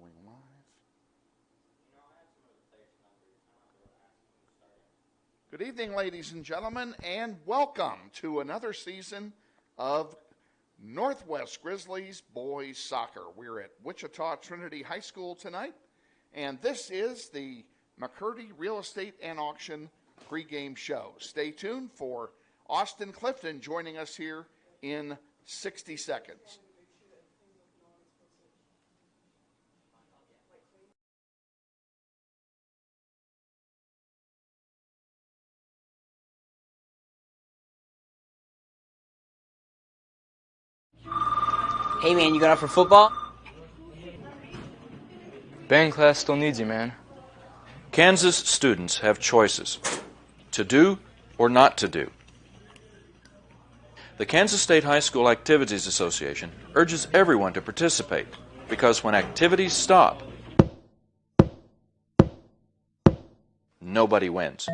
going live. Good evening, ladies and gentlemen, and welcome to another season of Northwest Grizzlies boys soccer. We're at Wichita Trinity High School tonight, and this is the McCurdy Real Estate and Auction pregame show. Stay tuned for Austin Clifton joining us here in 60 seconds. Hey man, you going out for football? Band class still needs you, man. Kansas students have choices to do or not to do. The Kansas State High School Activities Association urges everyone to participate because when activities stop, nobody wins.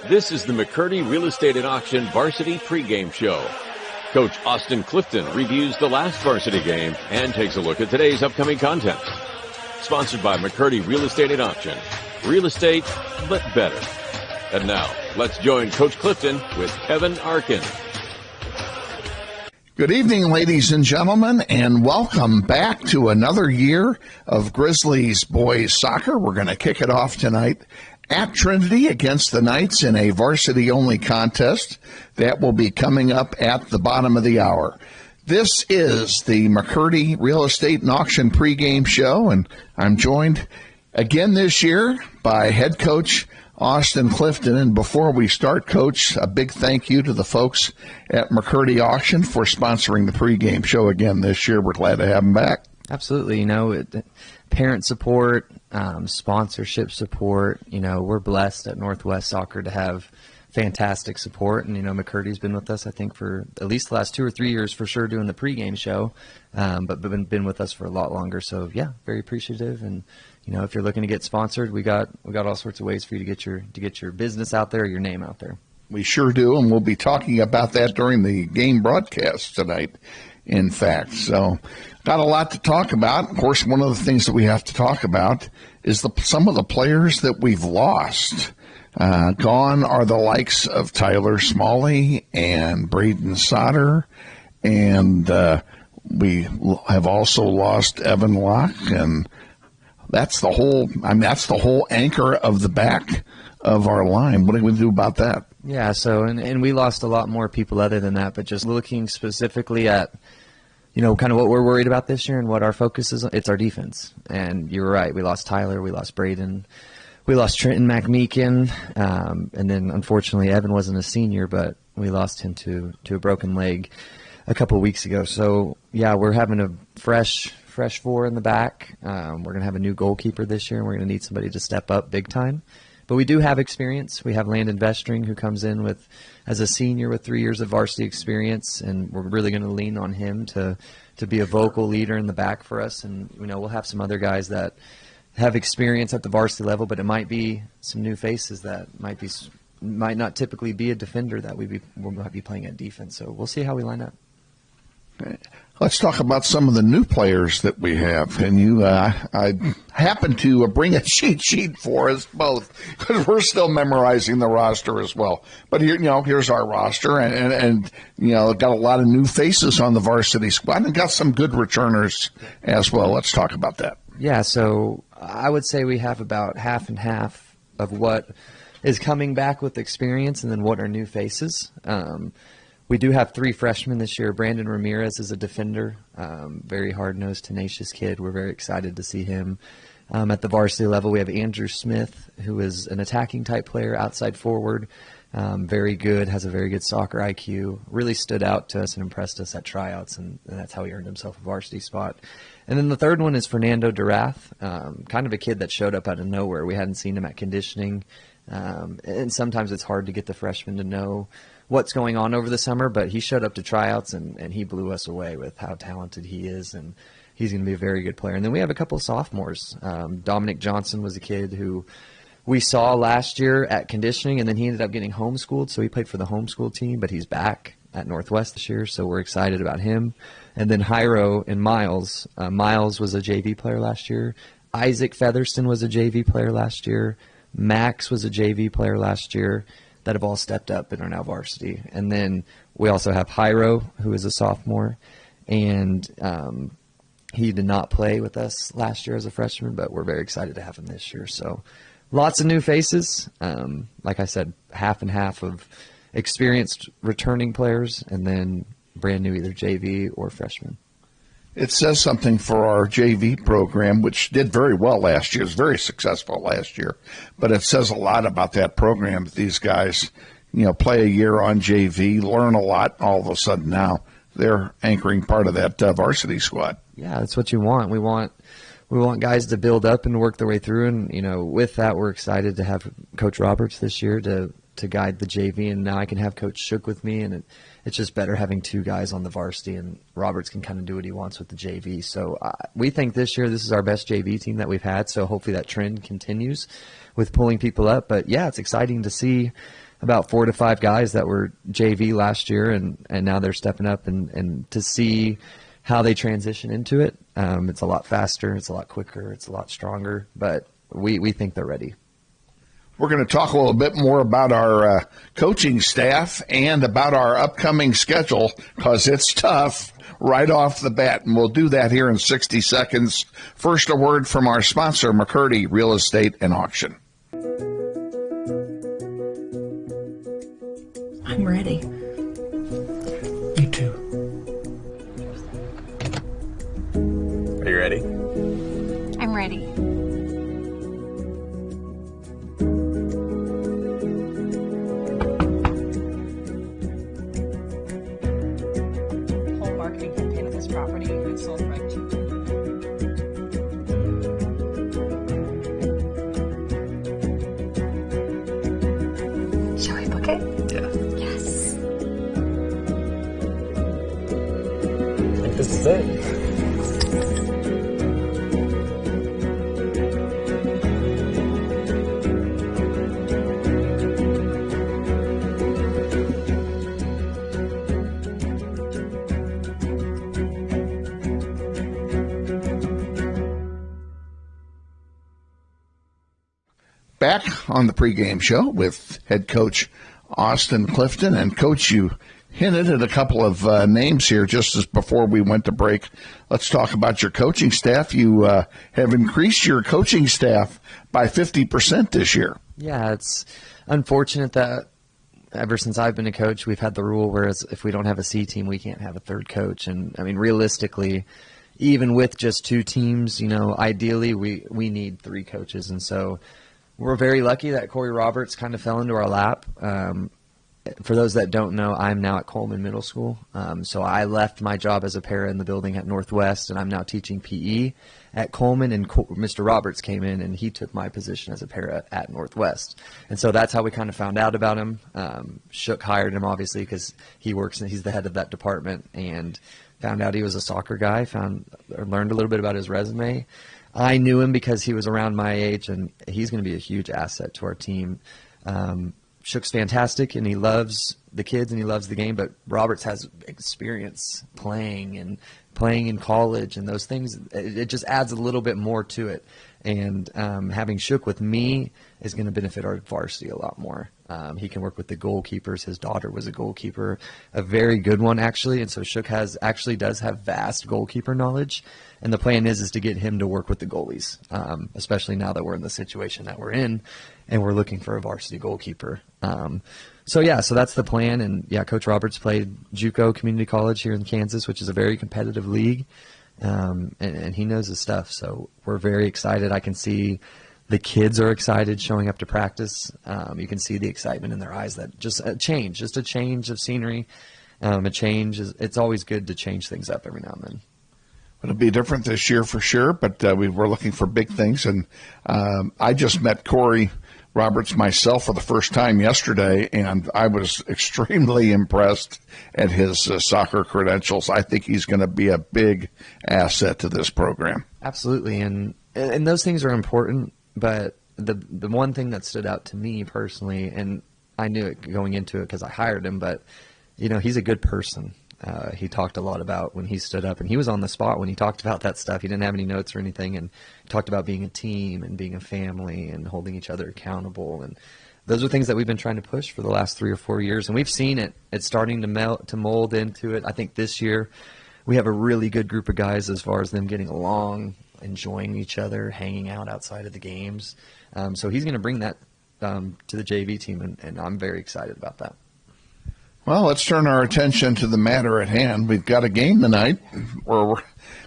This is the McCurdy Real Estate and Auction Varsity Pregame Show. Coach Austin Clifton reviews the last varsity game and takes a look at today's upcoming contest. Sponsored by McCurdy Real Estate and Auction. Real estate, but better. And now, let's join Coach Clifton with Kevin Arkin. Good evening, ladies and gentlemen, and welcome back to another year of Grizzlies boys soccer. We're going to kick it off tonight at Trinity against the Knights in a varsity-only contest that will be coming up at the bottom of the hour. This is the McCurdy Real Estate and Auction pregame show, and I'm joined again this year by head coach Austin Clifton. And before we start, Coach, a big thank you to the folks at McCurdy Auction for sponsoring the pregame show again this year. We're glad to have them back. Absolutely. You know, parent support, sponsorship support. You know, we're blessed at Northwest Soccer to have fantastic support. And, you know, McCurdy's been with us, I think, for at least the last 2 or 3 years for sure doing the pregame show, but been with us for a lot longer. So, yeah, very appreciative. And, you know, if you're looking to get sponsored, we got all sorts of ways for you to get your business out there, your name out there. We sure do, and we'll be talking about that during the game broadcast tonight, in fact. So, got a lot to talk about. Of course, one of the things that we have to talk about is some of the players that we've lost. Gone are the likes of Tyler Smalley and Braden Sauter, and we have also lost Evan Locke, and that's the whole anchor of the back of our line. What do we do about that? Yeah, so and we lost a lot more people other than that, but just looking specifically at, you know, kind of what we're worried about this year and what our focus is, it's our defense. And you were right, we lost Tyler, we lost Braden, we lost Trenton McMeekin, and then unfortunately Evan wasn't a senior, but we lost him to a broken leg a couple of weeks ago. So, yeah, we're having a fresh four in the back. We're going to have a new goalkeeper this year, and we're going to need somebody to step up big time. But we do have experience. We have Landon Vestring, who comes in as a senior with 3 years of varsity experience, and we're really going to lean on him to be a vocal leader in the back for us. And, you know, we'll have some other guys that have experience at the varsity level, but it might be some new faces that might not typically be a defender that we might be playing at defense. So we'll see how we line up. Let's talk about some of the new players that we have. And I happen to bring a cheat sheet for us both because we're still memorizing the roster as well. But here, here's our roster, and got a lot of new faces on the varsity squad, and got some good returners as well. Let's talk about that. Yeah, so I would say we have about half and half of what is coming back with experience, and then what are new faces. We do have 3 freshmen this year. Brandon Ramirez is a defender, very hard-nosed, tenacious kid. We're very excited to see him at the varsity level. We have Andrew Smith, who is an attacking-type player, outside forward, very good, has a very good soccer IQ, really stood out to us and impressed us at tryouts, and that's how he earned himself a varsity spot. And then the third one is Fernando Durath, kind of a kid that showed up out of nowhere. We hadn't seen him at conditioning, and sometimes it's hard to get the freshmen to know what's going on over the summer, but he showed up to tryouts, and he blew us away with how talented he is, and he's going to be a very good player. And then we have a couple of sophomores. Dominic Johnson was a kid who we saw last year at conditioning, and then he ended up getting homeschooled, so he played for the homeschool team, but he's back. at Northwest this year, so we're excited about him. And then Hyro and Miles. Miles was a JV player last year. Isaac Featherston was a JV player last year. Max was a JV player last year that have all stepped up and are now varsity. And then we also have Hyro, who is a sophomore, and he did not play with us last year as a freshman, but we're very excited to have him this year. So lots of new faces. Like I said, half and half of experienced returning players and then brand new either JV or freshmen. It says something for our JV program, which did very well last year. It was very successful last year. But it says a lot about that program. These guys, play a year on JV, learn a lot. All of a sudden now they're anchoring part of that varsity squad. Yeah, that's what you want. We want guys to build up and work their way through. And, with that, we're excited to have Coach Roberts this year to guide the JV. And now I can have Coach Shook with me. And it's just better having two guys on the varsity, and Roberts can kind of do what he wants with the JV. So we think this year this is our best JV team that we've had, so hopefully that trend continues with pulling people up. But, yeah, it's exciting to see about 4 to 5 guys that were JV last year, and now they're stepping up, and to see how they transition into it. It's a lot faster, it's a lot quicker, it's a lot stronger, but we think they're ready. We're going to talk a little bit more about our coaching staff and about our upcoming schedule, because it's tough right off the bat, and we'll do that here in 60 seconds. First, a word from our sponsor, McCurdy Real Estate and Auction. I'm ready. Me too. Are you ready? I'm ready. Whole marketing campaign of this property and sold right to you. Shall we book it? Yeah. Yes. I think this is it. Back on the pregame show with head coach Austin Clifton. And, Coach, you hinted at a couple of names here just as before we went to break. Let's talk about your coaching staff. You have increased your coaching staff by 50% this year. Yeah, it's unfortunate that ever since I've been a coach, we've had the rule where if we don't have a C team, we can't have a third coach. And, I mean, realistically, even with just 2 teams, ideally we need 3 coaches. And so we're very lucky that Corey Roberts kind of fell into our lap. For those that don't know, I'm now at Coleman Middle School. So I left my job as a para in the building at Northwest, and I'm now teaching PE at Coleman. And Mr. Roberts came in, and he took my position as a para at Northwest. And so that's how we kind of found out about him. Shook hired him, obviously, because he's the head of that department, and found out he was a soccer guy, learned a little bit about his resume. I knew him because he was around my age, and he's going to be a huge asset to our team. Shook's fantastic, and he loves the kids, and he loves the game, but Roberts has experience playing in college and those things. It just adds a little bit more to it. And having Shook with me is going to benefit our varsity a lot more. He can work with the goalkeepers. His daughter was a goalkeeper, a very good one, actually. And so Shook does have vast goalkeeper knowledge. And the plan is to get him to work with the goalies, especially now that we're in the situation that we're in, and we're looking for a varsity goalkeeper. So that's the plan. And, Coach Roberts played JUCO Community College here in Kansas, which is a very competitive league, and he knows his stuff. So we're very excited. I can see the kids are excited showing up to practice. You can see the excitement in their eyes that just a change of scenery, it's always good to change things up every now and then. It'll be different this year for sure, but we're looking for big things. And I just met Corey Roberts myself for the first time yesterday, and I was extremely impressed at his soccer credentials. I think he's going to be a big asset to this program. Absolutely, and those things are important, but the one thing that stood out to me personally, and I knew it going into it because I hired him, but he's a good person. He talked a lot about when he stood up, and he was on the spot when he talked about that stuff. He didn't have any notes or anything, and talked about being a team and being a family and holding each other accountable. And those are things that we've been trying to push for the last 3 or 4 years, and we've seen it. It's starting to mold into it. I think this year we have a really good group of guys as far as them getting along, enjoying each other, hanging out outside of the games. So he's going to bring that to the JV team, and I'm very excited about that. Well, let's turn our attention to the matter at hand. We've got a game tonight where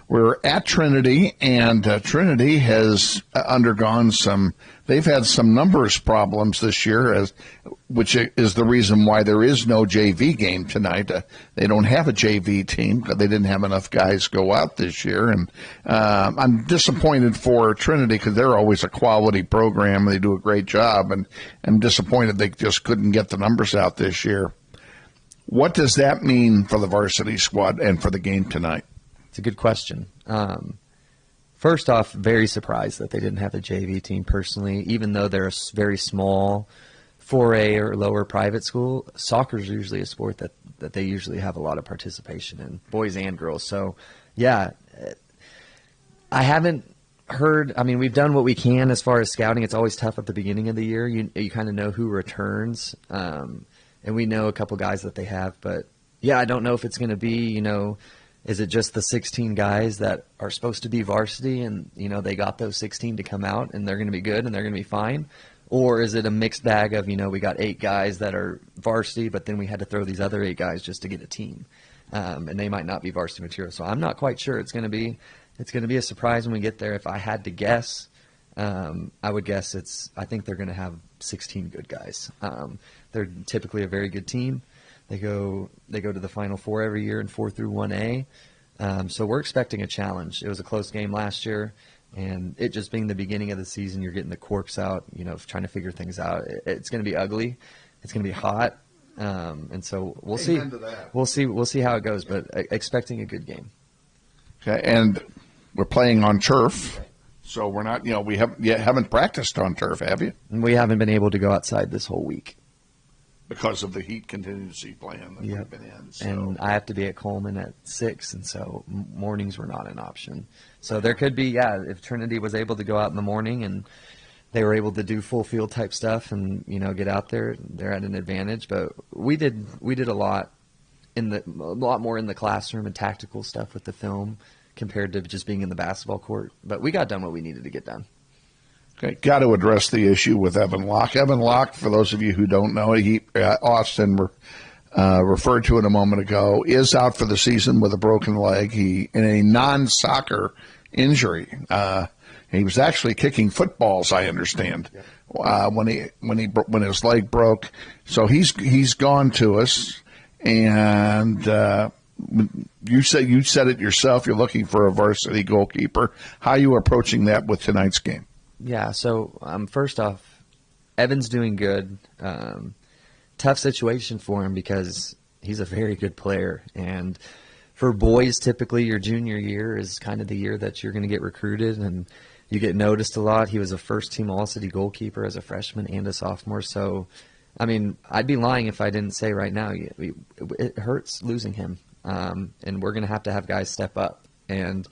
we're at Trinity, and Trinity has undergone they've had some numbers problems this year, which is the reason why there is no JV game tonight. They don't have a JV team because they didn't have enough guys go out this year. And I'm disappointed for Trinity because they're always a quality program. They do a great job, and I'm disappointed they just couldn't get the numbers out this year. What does that mean for the varsity squad and for the game tonight? It's a good question. First off, very surprised that they didn't have a JV team personally, even though they're a very small 4A or lower private school. Soccer is usually a sport that they usually have a lot of participation in, boys and girls. So, yeah, I haven't heard. I mean, we've done what we can as far as scouting. It's always tough at the beginning of the year. You kind of know who returns. And we know a couple guys that they have, but yeah, I don't know if it's going to be, is it just the 16 guys that are supposed to be varsity and, they got those 16 to come out and they're going to be good and they're going to be fine? Or is it a mixed bag of, we got 8 guys that are varsity, but then we had to throw these other 8 guys just to get a team. And they might not be varsity material. So I'm not quite sure. It's going to be a surprise when we get there. If I had to guess, I would guess I think they're going to have 16 good guys. They're typically a very good team. They go to the Final Four every year in 4 through 1A. So we're expecting a challenge. It was a close game last year, and it just being the beginning of the season, you're getting the corks out, trying to figure things out. It's going to be ugly. It's going to be hot. And so we'll see. We'll see how it goes, but expecting a good game. Okay, and we're playing on turf. So we're not, we haven't practiced on turf, have you? And we haven't been able to go outside this whole week. Because of the heat contingency plan that we've been in. So. And I have to be at Coleman at 6, and so mornings were not an option. So there could be, if Trinity was able to go out in the morning and they were able to do full field type stuff and, get out there, they're at an advantage. But we did a lot more in the classroom and tactical stuff with the film compared to just being in the basketball court. But we got done what we needed to get done. Okay, got to address the issue with Evan Locke. Evan Locke, for those of you who don't know, Austin referred to it a moment ago, is out for the season with a broken leg. He in a non-soccer injury. He was actually kicking footballs, I understand, when his leg broke. So he's gone to us, and you said it yourself. You're looking for a varsity goalkeeper. How are you approaching that with tonight's game? Yeah, so first off, Evan's doing good. Tough situation for him because he's a very good player. And for boys, typically your junior year is kind of the year that you're going to get recruited and you get noticed a lot. He was a first-team All-City goalkeeper as a freshman and a sophomore. So, I mean, I'd be lying if I didn't say right now it hurts losing him. And we're going to have guys step up. And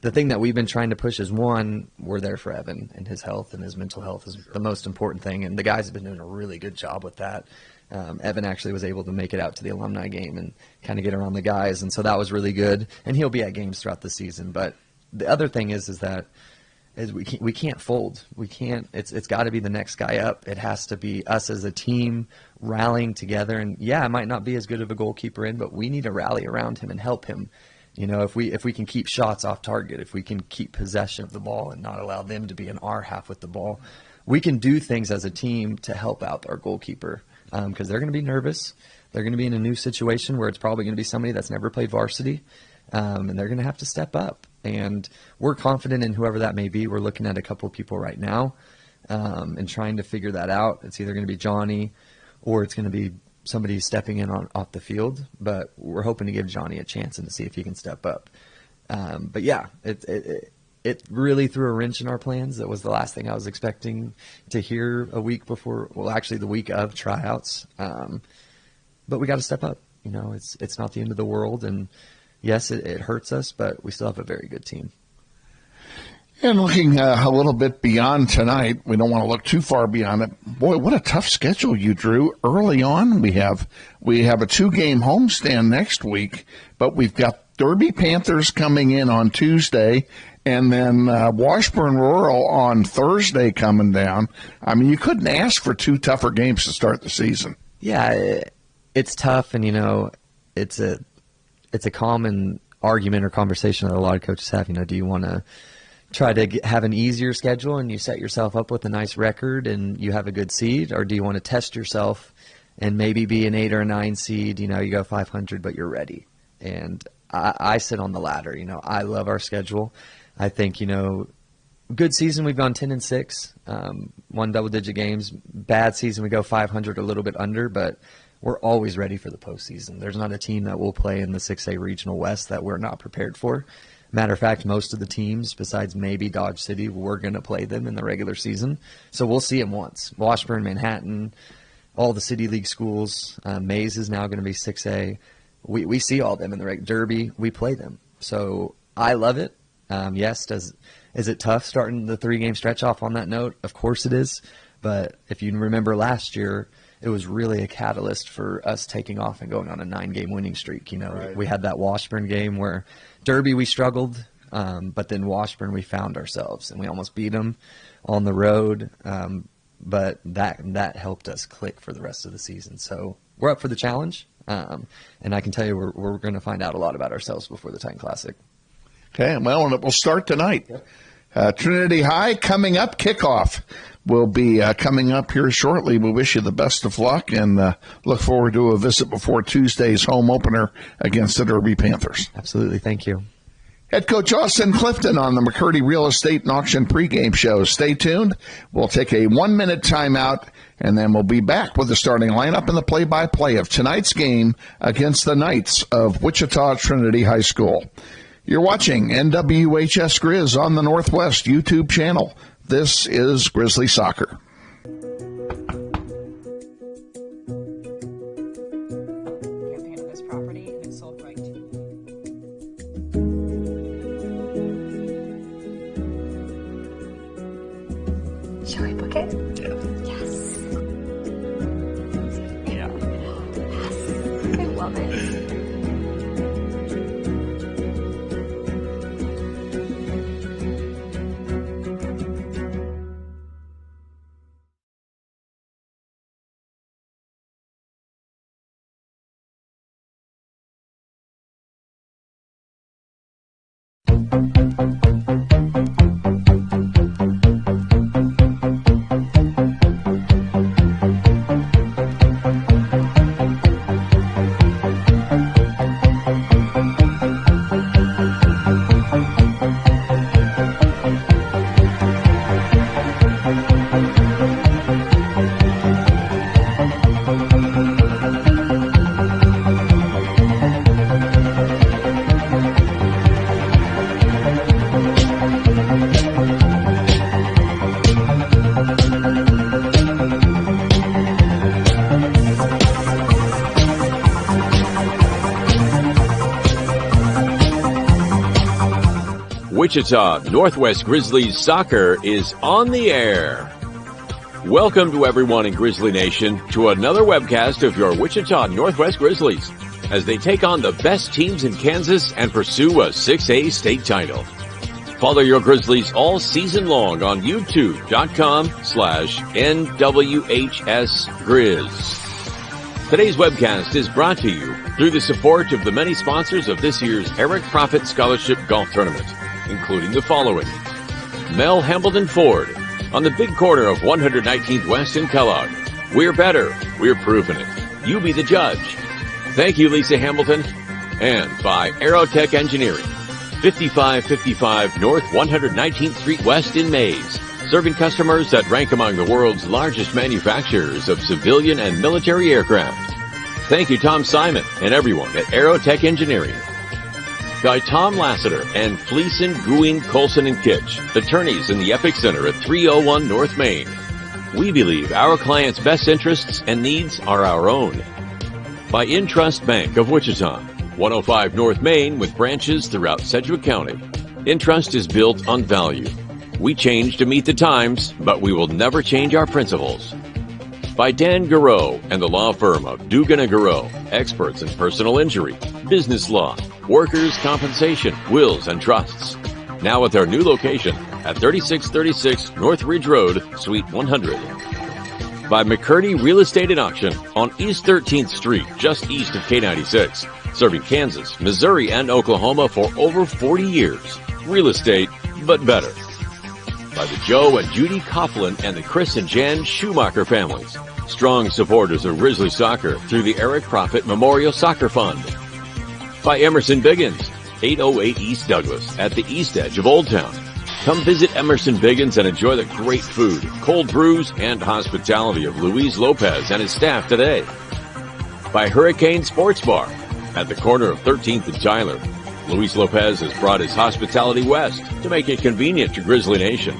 the thing that we've been trying to push is, one, we're there for Evan, and his health and his mental health is the most important thing, and the guys have been doing a really good job with that. Evan actually was able to make it out to the alumni game and kind of get around the guys, and so that was really good, and he'll be at games throughout the season. But the other thing is that we can't fold. We can't. It's got to be the next guy up. It has to be us as a team rallying together, and it might not be as good of a goalkeeper but we need to rally around him and help him. If we can keep shots off target, if we can keep possession of the ball and not allow them to be in our half with the ball, we can do things as a team to help out our goalkeeper because they're going to be nervous. They're going to be in a new situation where it's probably going to be somebody that's never played varsity, and they're going to have to step up. And we're confident in whoever that may be. We're looking at a couple of people right now and trying to figure that out. It's either going to be Johnny or it's going to be somebody stepping in off the field, but we're hoping to give Johnny a chance and to see if he can step up. But yeah, it really threw a wrench in our plans. That was the last thing I was expecting to hear a week before, well, actually the week of tryouts. But we got to step up. it's not the end of the world. And yes, it hurts us, but we still have a very good team. And looking a little bit beyond tonight, we don't want to look too far beyond it. Boy, what a tough schedule you drew early on. We have a 2-game homestand next week, but we've got Derby Panthers coming in on Tuesday, and then Washburn Rural on Thursday coming down. I mean, you couldn't ask for 2 tougher games to start the season. Yeah, it's tough, and it's a common argument or conversation that a lot of coaches have. Do you want to try to have an easier schedule and you set yourself up with a nice record and you have a good seed, or do you want to test yourself and maybe be an 8 or a 9 seed? You go 500, but you're ready. And I sit on the latter. I love our schedule. I think, good season, we've gone 10-6, won double-digit games. Bad season, we go 500, a little bit under, but we're always ready for the postseason. There's not a team that will play in the 6A Regional West that we're not prepared for. Matter of fact, most of the teams, besides maybe Dodge City, we're going to play them in the regular season. So we'll see them once. Washburn, Manhattan, all the City League schools. Mays is now going to be 6A. We see all them in the Derby. We play them. So I love it. Yes, is it tough starting the 3-game stretch off on that note? Of course it is. But if you remember last year, it was really a catalyst for us taking off and going on a 9-game winning streak. Right. We had that Washburn game where Derby we struggled, but then Washburn we found ourselves, and we almost beat them on the road. But that helped us click for the rest of the season. So we're up for the challenge, and I can tell you we're going to find out a lot about ourselves before the Titan Classic. Okay, well, and it will start tonight. Trinity High coming up, kickoff will be coming up here shortly. We wish you the best of luck and look forward to a visit before Tuesday's home opener against the Derby Panthers. Absolutely. Thank you. Head coach Austin Clifton on the McCurdy Real Estate and Auction pregame show. Stay tuned. We'll take a 1-minute timeout, and then we'll be back with the starting lineup and the play-by-play of tonight's game against the Knights of Wichita Trinity High School. You're watching NWHS Grizz on the Northwest YouTube channel. This is Grizzly Soccer. Campaign of this property and it's sold right. Shall we book it? Yeah. Yes. Yeah. Yes. I love it. Wichita Northwest Grizzlies soccer is on the air. Welcome to everyone in Grizzly Nation to another webcast of your Wichita Northwest Grizzlies as they take on the best teams in Kansas and pursue a 6A state title. Follow your Grizzlies all season long on youtube.com/NWHSGrizz. Today's webcast is brought to you through the support of the many sponsors of this year's Eric Profit Scholarship Golf Tournament, including the following: Mel Hambleton Ford on the big corner of 119th West in Kellogg. We're better. We're proving it. You be the judge. Thank you, Lisa Hamilton. And by Aerotech Engineering, 5555 North 119th Street West in Mays, serving customers that rank among the world's largest manufacturers of civilian and military aircraft. Thank you, Tom Simon and everyone at Aerotech Engineering. By Tom Lassiter and Fleeson, Guin, Colson, and Kitch, attorneys in the Epic Center at 301 North Main. We believe our clients' best interests and needs are our own. By Intrust Bank of Wichita, 105 North Main with branches throughout Sedgwick County. Intrust is built on value. We change to meet the times, but we will never change our principles. By Dan Garreau and the law firm of Dugan & Garreau, experts in personal injury, business law, workers' compensation, wills, and trusts. Now with our new location at 3636 North Ridge Road, Suite 100. By McCurdy Real Estate and Auction on East 13th Street, just east of K96, serving Kansas, Missouri, and Oklahoma for over 40 years. Real estate, but better. By the Joe and Judy Coughlin and the Chris and Jan Schumacher families, strong supporters of Grizzlies soccer through the Eric Profit Memorial Soccer Fund. By Emerson Biggins, 808 East Douglas at the east edge of Old Town. Come visit Emerson Biggins and enjoy the great food, cold brews, and hospitality of Luis Lopez and his staff today. By Hurricane Sports Bar at the corner of 13th and Tyler. Luis Lopez has brought his hospitality west to make it convenient to Grizzly Nation.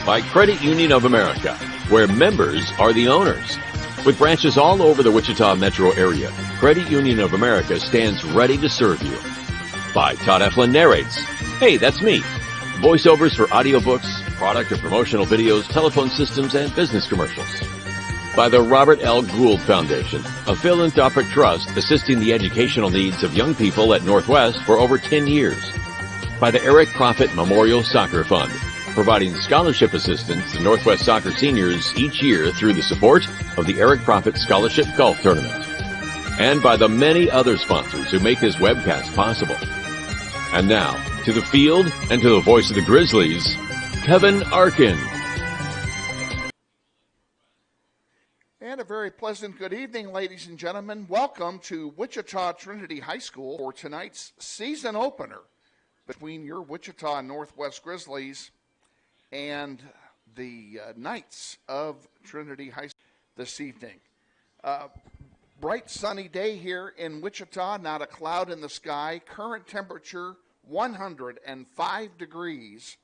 By Credit Union of America, where members are the owners. With branches all over the Wichita metro area, Credit Union of America stands ready to serve you. By Todd Eflin Narrates. Hey, that's me. Voiceovers for audiobooks, product and promotional videos, telephone systems, and business commercials. By the Robert L. Gould Foundation, a philanthropic trust assisting the educational needs of young people at Northwest for over 10 years. By the Eric Profit Memorial Soccer Fund, providing scholarship assistance to Northwest soccer seniors each year through the support of the Eric Profit Scholarship Golf Tournament. And by the many other sponsors who make this webcast possible. And now, to the field and to the voice of the Grizzlies, Kevin Arkin. And a very pleasant good evening, ladies and gentlemen. Welcome to Wichita Trinity High School for tonight's season opener between your Wichita Northwest Grizzlies and the Knights of Trinity High School this evening. Bright sunny day here in Wichita, not a cloud in the sky. Current temperature 105 degrees.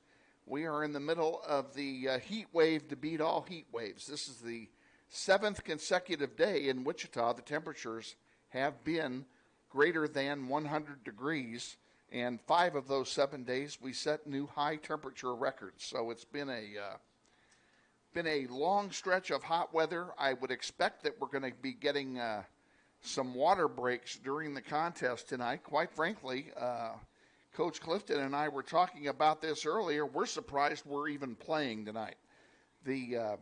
We are in the middle of the heat wave to beat all heat waves. This is the 7th consecutive day in Wichita. The temperatures have been greater than 100 degrees, and 5 of those 7 days we set new high temperature records. So it's been a long stretch of hot weather. I would expect that we're going to be getting some water breaks during the contest tonight. Quite frankly, Coach Clifton and I were talking about this earlier. We're surprised we're even playing tonight. The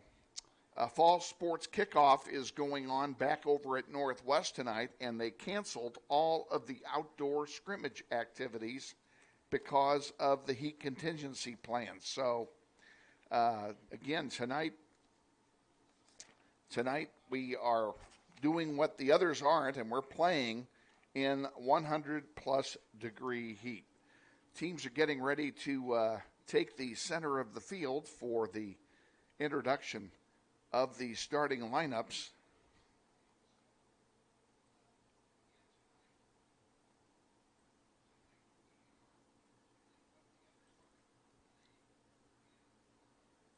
fall sports kickoff is going on back over at Northwest tonight, and they canceled all of the outdoor scrimmage activities because of the heat contingency plans. So, again, tonight we are doing what the others aren't, and we're playing in 100-plus degree heat. Teams are getting ready to take the center of the field for the introduction of the starting lineups.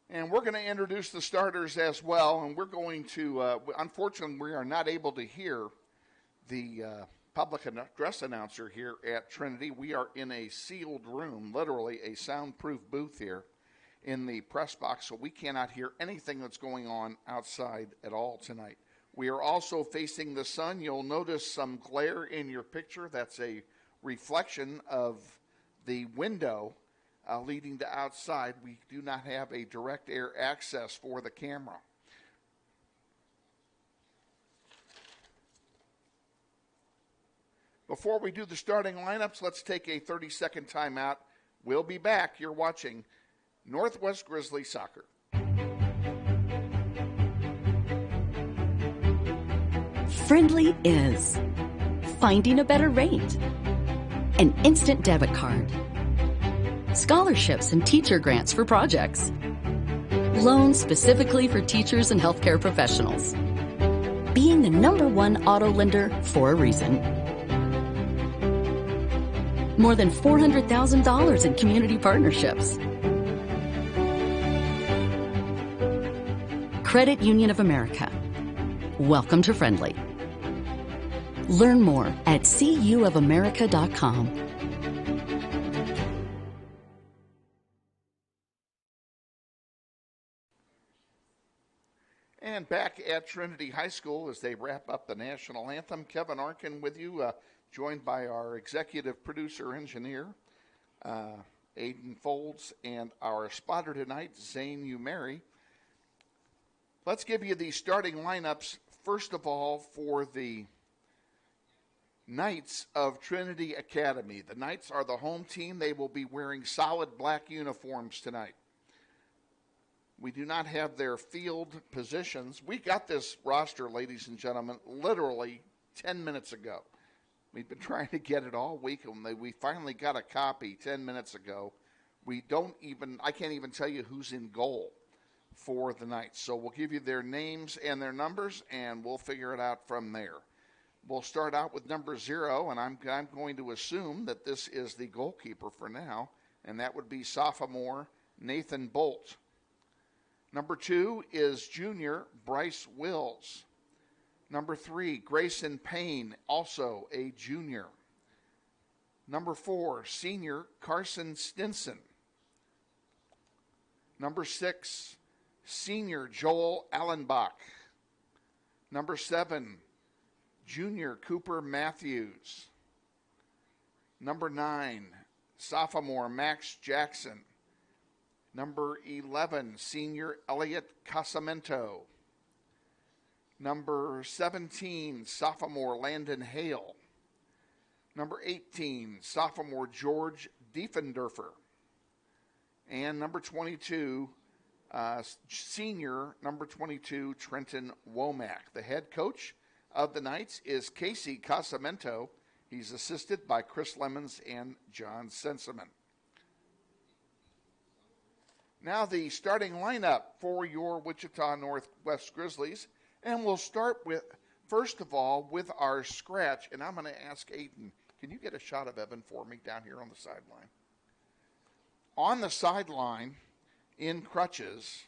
And we're going to introduce the starters as well, and we're going to, unfortunately, we are not able to hear the public address announcer here at Trinity. We are in a sealed room, literally a soundproof booth here in the press box, so we cannot hear anything that's going on outside at all tonight. We are also facing the sun. You'll notice some glare in your picture. That's a reflection of the window leading to outside. We do not have a direct air access for the camera. Before we do the starting lineups, let's take a 30-second timeout. We'll be back. You're watching Northwest Grizzly Soccer. Friendly is finding a better rate, an instant debit card, scholarships and teacher grants for projects, loans specifically for teachers and healthcare professionals, being the #1 auto lender for a reason. More than $400,000 in community partnerships. Credit Union of America. Welcome to Friendly. Learn more at cuofamerica.com. And back at Trinity High School as they wrap up the national anthem, Kevin Arkin with you, joined by our executive producer engineer, Aiden Folds, and our spotter tonight, Zane Umeri. Let's give you the starting lineups, first of all, for the Knights of Trinity Academy. The Knights are the home team. They will be wearing solid black uniforms tonight. We do not have their field positions. We got this roster, ladies and gentlemen, literally 10 minutes ago. We've been trying to get it all week, and we finally got a copy 10 minutes ago. I can't even tell you who's in goal for the Knights. So we'll give you their names and their numbers, and we'll figure it out from there. We'll start out with number 0, and I'm going to assume that this is the goalkeeper for now, and that would be sophomore Nathan Bolt. Number 2 is junior Bryce Wills. Number 3, Grayson Payne, also a junior. Number 4, senior Carson Stinson. Number 6, senior Joel Allenbach. Number 7, junior Cooper Matthews. Number 9, sophomore Max Jackson. Number 11, senior Elliot Casamento. Number 17, sophomore Landon Hale. Number 18, sophomore George Diefendorfer. And number 22, senior number 22, Trenton Womack. The head coach of the Knights is Casey Casamento. He's assisted by Chris Lemons and John Senseman. Now the starting lineup for your Wichita Northwest Grizzlies. And we'll start with, first of all, with our scratch. And I'm going to ask Aiden, can you get a shot of Evan for me down here on the sideline? On the sideline, in crutches,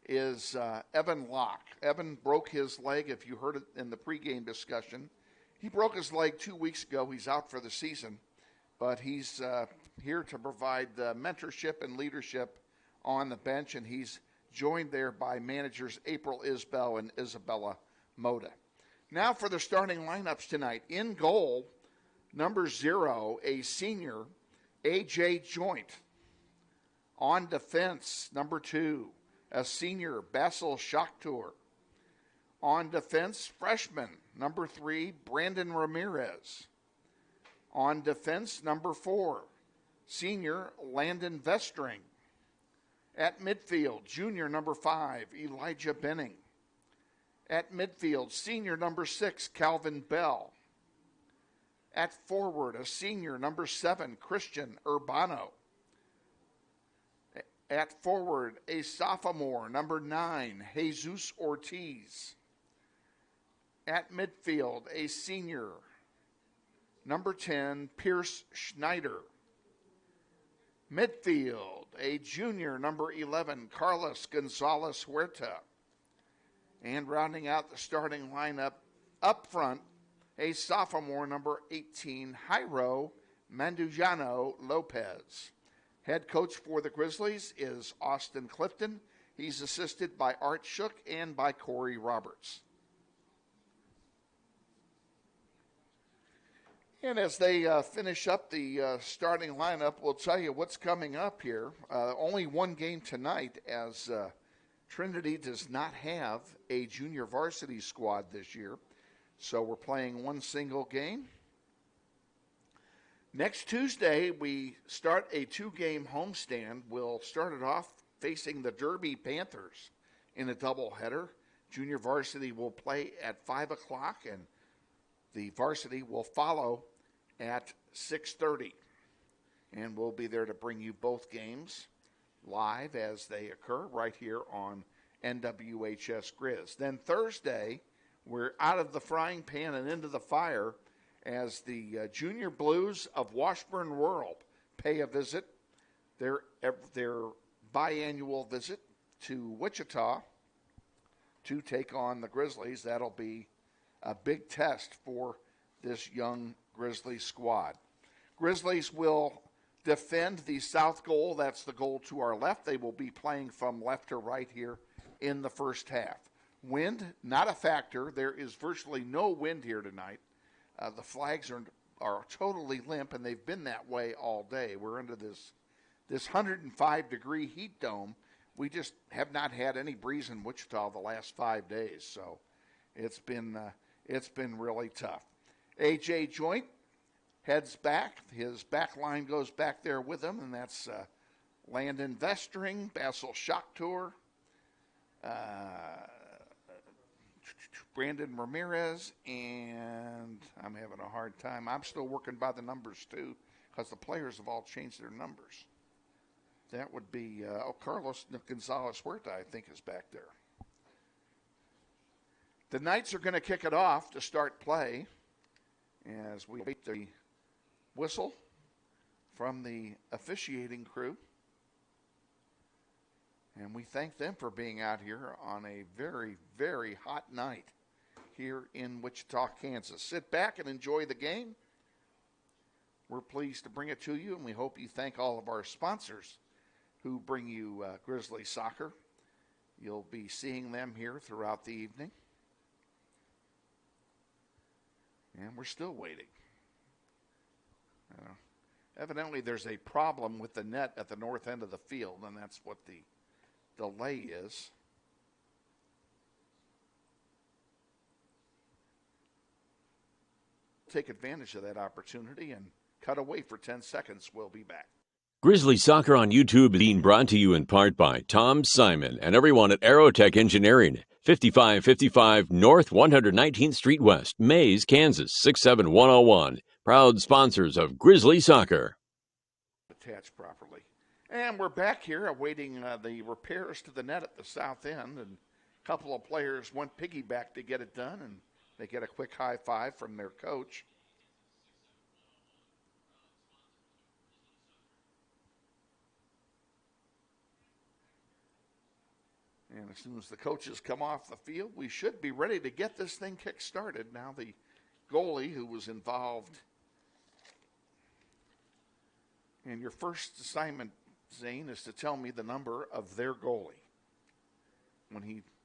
is Evan Locke. Evan broke his leg, if you heard it in the pregame discussion. He broke his leg 2 weeks ago. He's out for the season. But he's here to provide the mentorship and leadership on the bench, and he's joined there by managers April Isbell and Isabella Moda. Now for the starting lineups tonight. In goal, number 0, a senior, A.J. Joint. On defense, number 2, a senior, Basil Shakhtour. On defense, freshman, number 3, Brandon Ramirez. On defense, number 4, senior, Landon Vestring. At midfield, junior number 5, Elijah Benning. At midfield, senior number 6, Calvin Bell. At forward, a senior number 7, Christian Urbano. At forward, a sophomore number 9, Jesus Ortiz. At midfield, a senior number 10, Pierce Schneider. Midfield, a junior, number 11, Carlos Gonzalez Huerta. And rounding out the starting lineup, up front, a sophomore, number 18, Jairo Mandujano Lopez. Head coach for the Grizzlies is Austin Clifton. He's assisted by Art Shook and by Corey Roberts. And as they finish up the starting lineup, we'll tell you what's coming up here. Only one game tonight, as Trinity does not have a junior varsity squad this year. So we're playing one single game. Next Tuesday, we start a 2-game homestand. We'll start it off facing the Derby Panthers in a doubleheader. Junior varsity will play at 5 o'clock, and the varsity will follow at 6:30. And we'll be there to bring you both games live as they occur right here on NWHS Grizz. Then Thursday, we're out of the frying pan and into the fire as the Junior Blues of Washburn Rural pay a visit, their biannual visit to Wichita to take on the Grizzlies. That'll be a big test for this young Grizzlies squad. Grizzlies will defend the south goal. That's the goal to our left. They will be playing from left to right here in the first half. Wind, not a factor. There is virtually no wind here tonight. The flags are totally limp, and they've been that way all day. We're under this 105-degree heat dome. We just have not had any breeze in Wichita the last 5 days, so it's been really tough. A.J. Joint heads back. His back line goes back there with him, and that's Landon Vestring, Basil Shocktour, Brandon Ramirez, and I'm having a hard time. I'm still working by the numbers, too, because the players have all changed their numbers. That would be Carlos Gonzalez-Huerta, I think, is back there. The Knights are going to kick it off to start play as we wait the whistle from the officiating crew. And we thank them for being out here on a very, very hot night here in Wichita, Kansas. Sit back and enjoy the game. We're pleased to bring it to you, and we hope you thank all of our sponsors who bring you Grizzly soccer. You'll be seeing them here throughout the evening. And we're still waiting. Evidently, there's a problem with the net at the north end of the field, and that's what the delay is. Take advantage of that opportunity and cut away for 10 seconds. We'll be back. Grizzly Soccer on YouTube being brought to you in part by Tom Simon and everyone at Aerotech Engineering, 5555 North 119th Street West, Mays, Kansas, 67101. Proud sponsors of Grizzly Soccer. Attached properly. And we're back here awaiting the repairs to the net at the south end. And a couple of players went piggyback to get it done, and they get a quick high five from their coach. And as soon as the coaches come off the field, we should be ready to get this thing kick-started. Now the goalie who was involved. And your first assignment, Zane, is to tell me the number of their goalie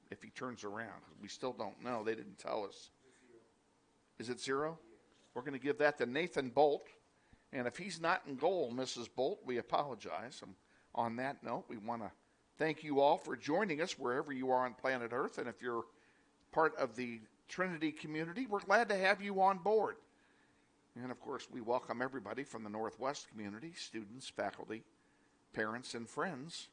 if he turns around. We still don't know. They didn't tell us. Is it 0? We're going to give that to Nathan Bolt. And if he's not in goal, Mrs. Bolt, we apologize. And on that note, we want to thank you all for joining us wherever you are on planet Earth. And if you're part of the Trinity community, we're glad to have you on board. And, of course, we welcome everybody from the Northwest community, students, faculty, parents, and friends.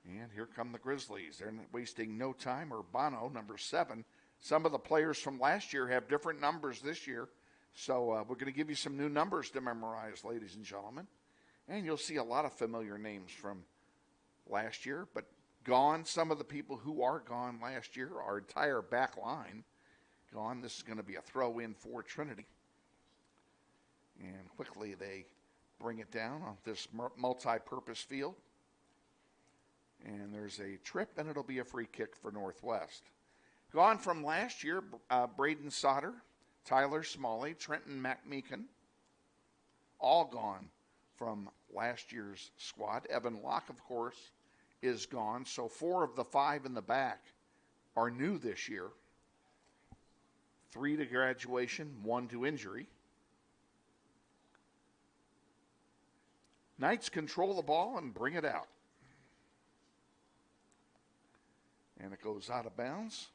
And here come the Grizzlies. They're not wasting no time. Urbano, number 7. Some of the players from last year have different numbers this year. So we're going to give you some new numbers to memorize, ladies and gentlemen. And you'll see a lot of familiar names from last year. But gone, some of the people who are gone last year, our entire back line gone. This is going to be a throw-in for Trinity. And quickly they bring it down on this multi-purpose field. And there's a trip, and it'll be a free kick for Northwest. Gone from last year, Braden Sauter, Tyler Smalley, Trenton McMeekin, all gone from last year's squad. Evan Locke, of course, is gone. So 4 of the 5 in the back are new this year. 3 to graduation, 1 to injury. Knights control the ball and bring it out. And it goes out of bounds.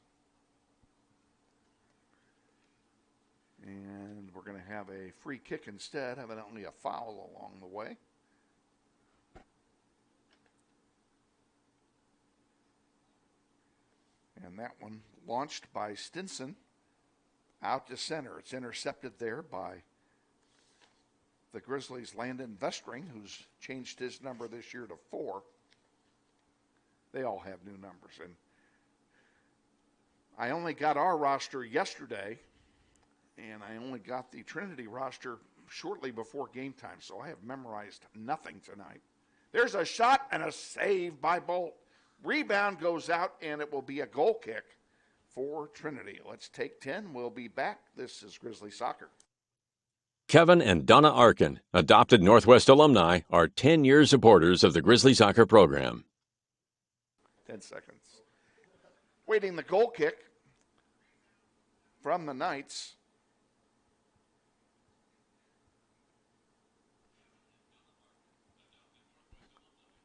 And we're going to have a free kick instead, evidently a foul along the way. And that one launched by Stinson out to center. It's intercepted there by the Grizzlies' Landon Vestring, who's changed his number this year to 4. They all have new numbers. And I only got our roster yesterday, and I only got the Trinity roster shortly before game time, so I have memorized nothing tonight. There's a shot and a save by Bolt. Rebound goes out, and it will be a goal kick for Trinity. Let's take 10. We'll be back. This is Grizzly Soccer. Kevin and Donna Arkin, adopted Northwest alumni, are 10-year supporters of the Grizzly Soccer program. 10 seconds. Waiting the goal kick from the Knights.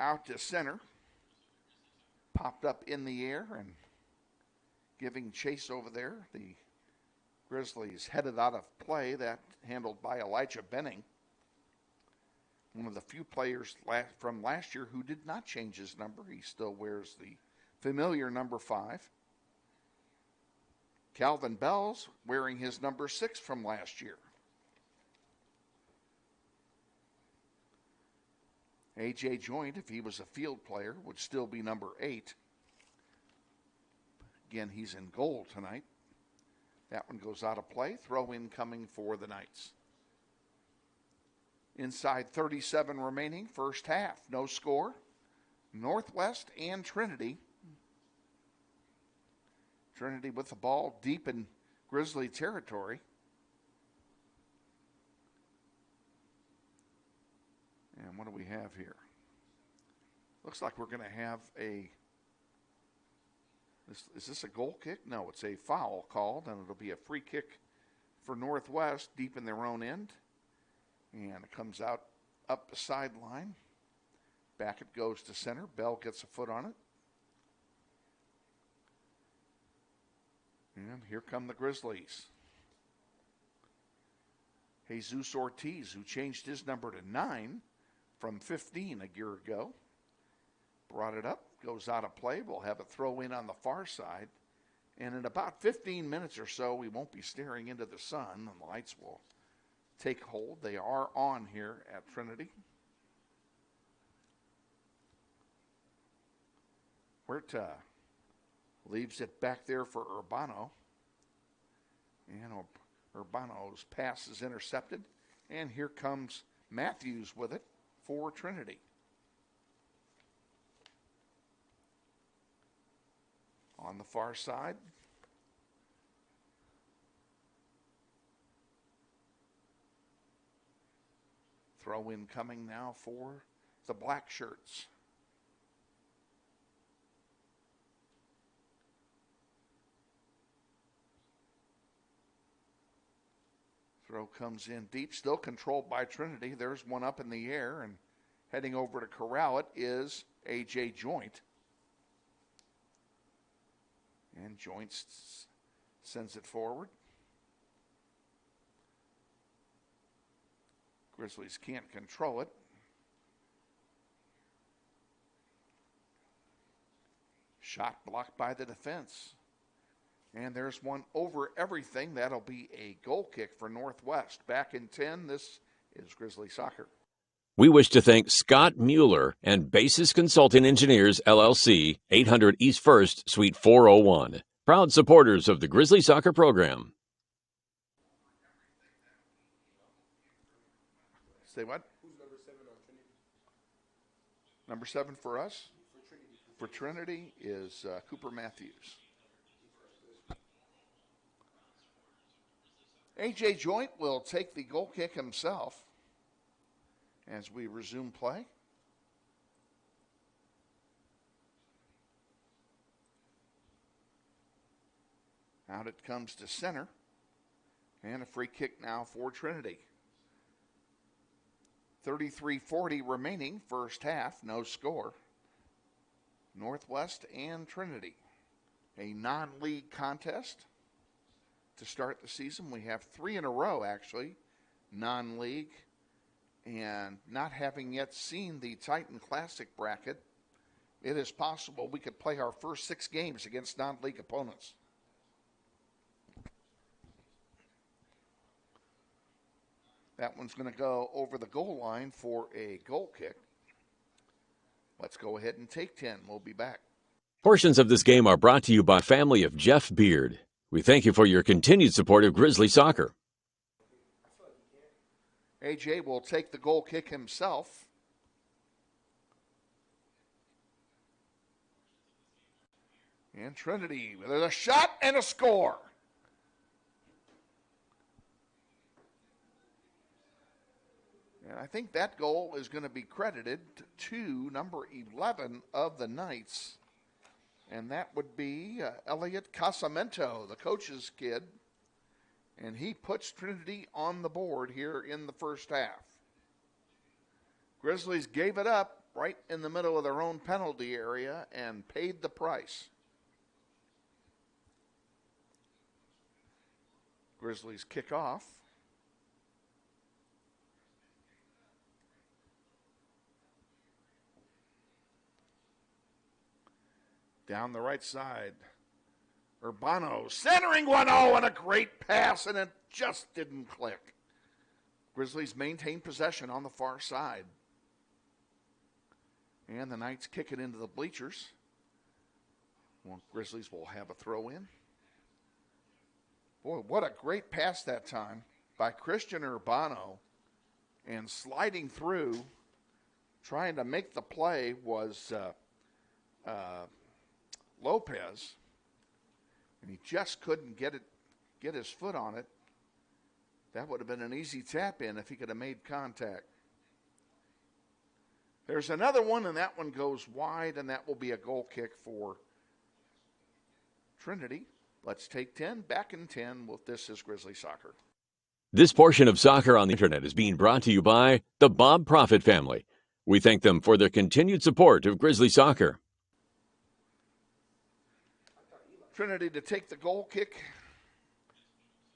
Out to center. Popped up in the air and giving chase over there. The Grizzlies headed out of play. That handled by Elijah Benning. One of the few players from last year who did not change his number. He still wears the familiar number 5. Calvin Bell's wearing his number 6 from last year. A.J. Joint, if he was a field player, would still be number 8. Again, he's in goal tonight. That one goes out of play. Throw in coming for the Knights. Inside 37 remaining, first half. No score. Northwest and Trinity. Trinity with the ball deep in Grizzly territory. And what do we have here? Looks like we're going to have is this a goal kick? No, it's a foul called, and it'll be a free kick for Northwest deep in their own end. And it comes out up the sideline. Back it goes to center. Bell gets a foot on it. And here come the Grizzlies. Jesus Ortiz, who changed his number to 9 from 15 a year ago. Brought it up, goes out of play. We'll have a throw in on the far side. And in about 15 minutes or so, we won't be staring into the sun, and the lights will take hold. They are on here at Trinity. Huerta leaves it back there for Urbano. And Urbano's pass is intercepted. And here comes Matthews with it for Trinity. On the far side. Throw in coming now for the black shirts. Throw comes in deep, still controlled by Trinity. There's one up in the air, and heading over to corral it is A.J. Joint. And Joint sends it forward. Grizzlies can't control it. Shot blocked by the defense. And there's one over everything. That'll be a goal kick for Northwest. Back in 10, this is Grizzly Soccer. We wish to thank Scott Mueller and Basis Consulting Engineers, LLC, 800 East 1st, Suite 401. Proud supporters of the Grizzly Soccer program. Say what? Who's number 7 on Trinity? Number 7 for us? For Trinity is Cooper Matthews. A.J. Joint will take the goal kick himself as we resume play. Out it comes to center. And a free kick now for Trinity. 33:40 remaining, first half, no score. Northwest and Trinity. A non-league contest to start the season. We have 3 in a row, actually, non-league. And not having yet seen the Titan Classic bracket, it is possible we could play our first 6 games against non-league opponents. That one's going to go over the goal line for a goal kick. Let's go ahead and take 10. We'll be back. Portions of this game are brought to you by family of Jeff Beard. We thank you for your continued support of Grizzly Soccer. A.J. will take the goal kick himself. And Trinity with a shot and a score. And I think that goal is going to be credited to number 11 of the Knights. And that would be Elliot Casamento, the coach's kid. And he puts Trinity on the board here in the first half. Grizzlies gave it up right in the middle of their own penalty area and paid the price. Grizzlies kick off. Down the right side. Urbano centering 1-0 and a great pass, and it just didn't click. Grizzlies maintain possession on the far side. And the Knights kick it into the bleachers. Well, Grizzlies will have a throw in. Boy, what a great pass that time by Christian Urbano. And sliding through, trying to make the play was Lopez. And he just couldn't get his foot on it. That would have been an easy tap in if he could have made contact. There's another one, and that one goes wide, and that will be a goal kick for Trinity. Let's take 10, back in 10 with This Is Grizzly Soccer. This portion of Soccer on the Internet is being brought to you by the Bob Profit family. We thank them for their continued support of Grizzly Soccer. Trinity to take the goal kick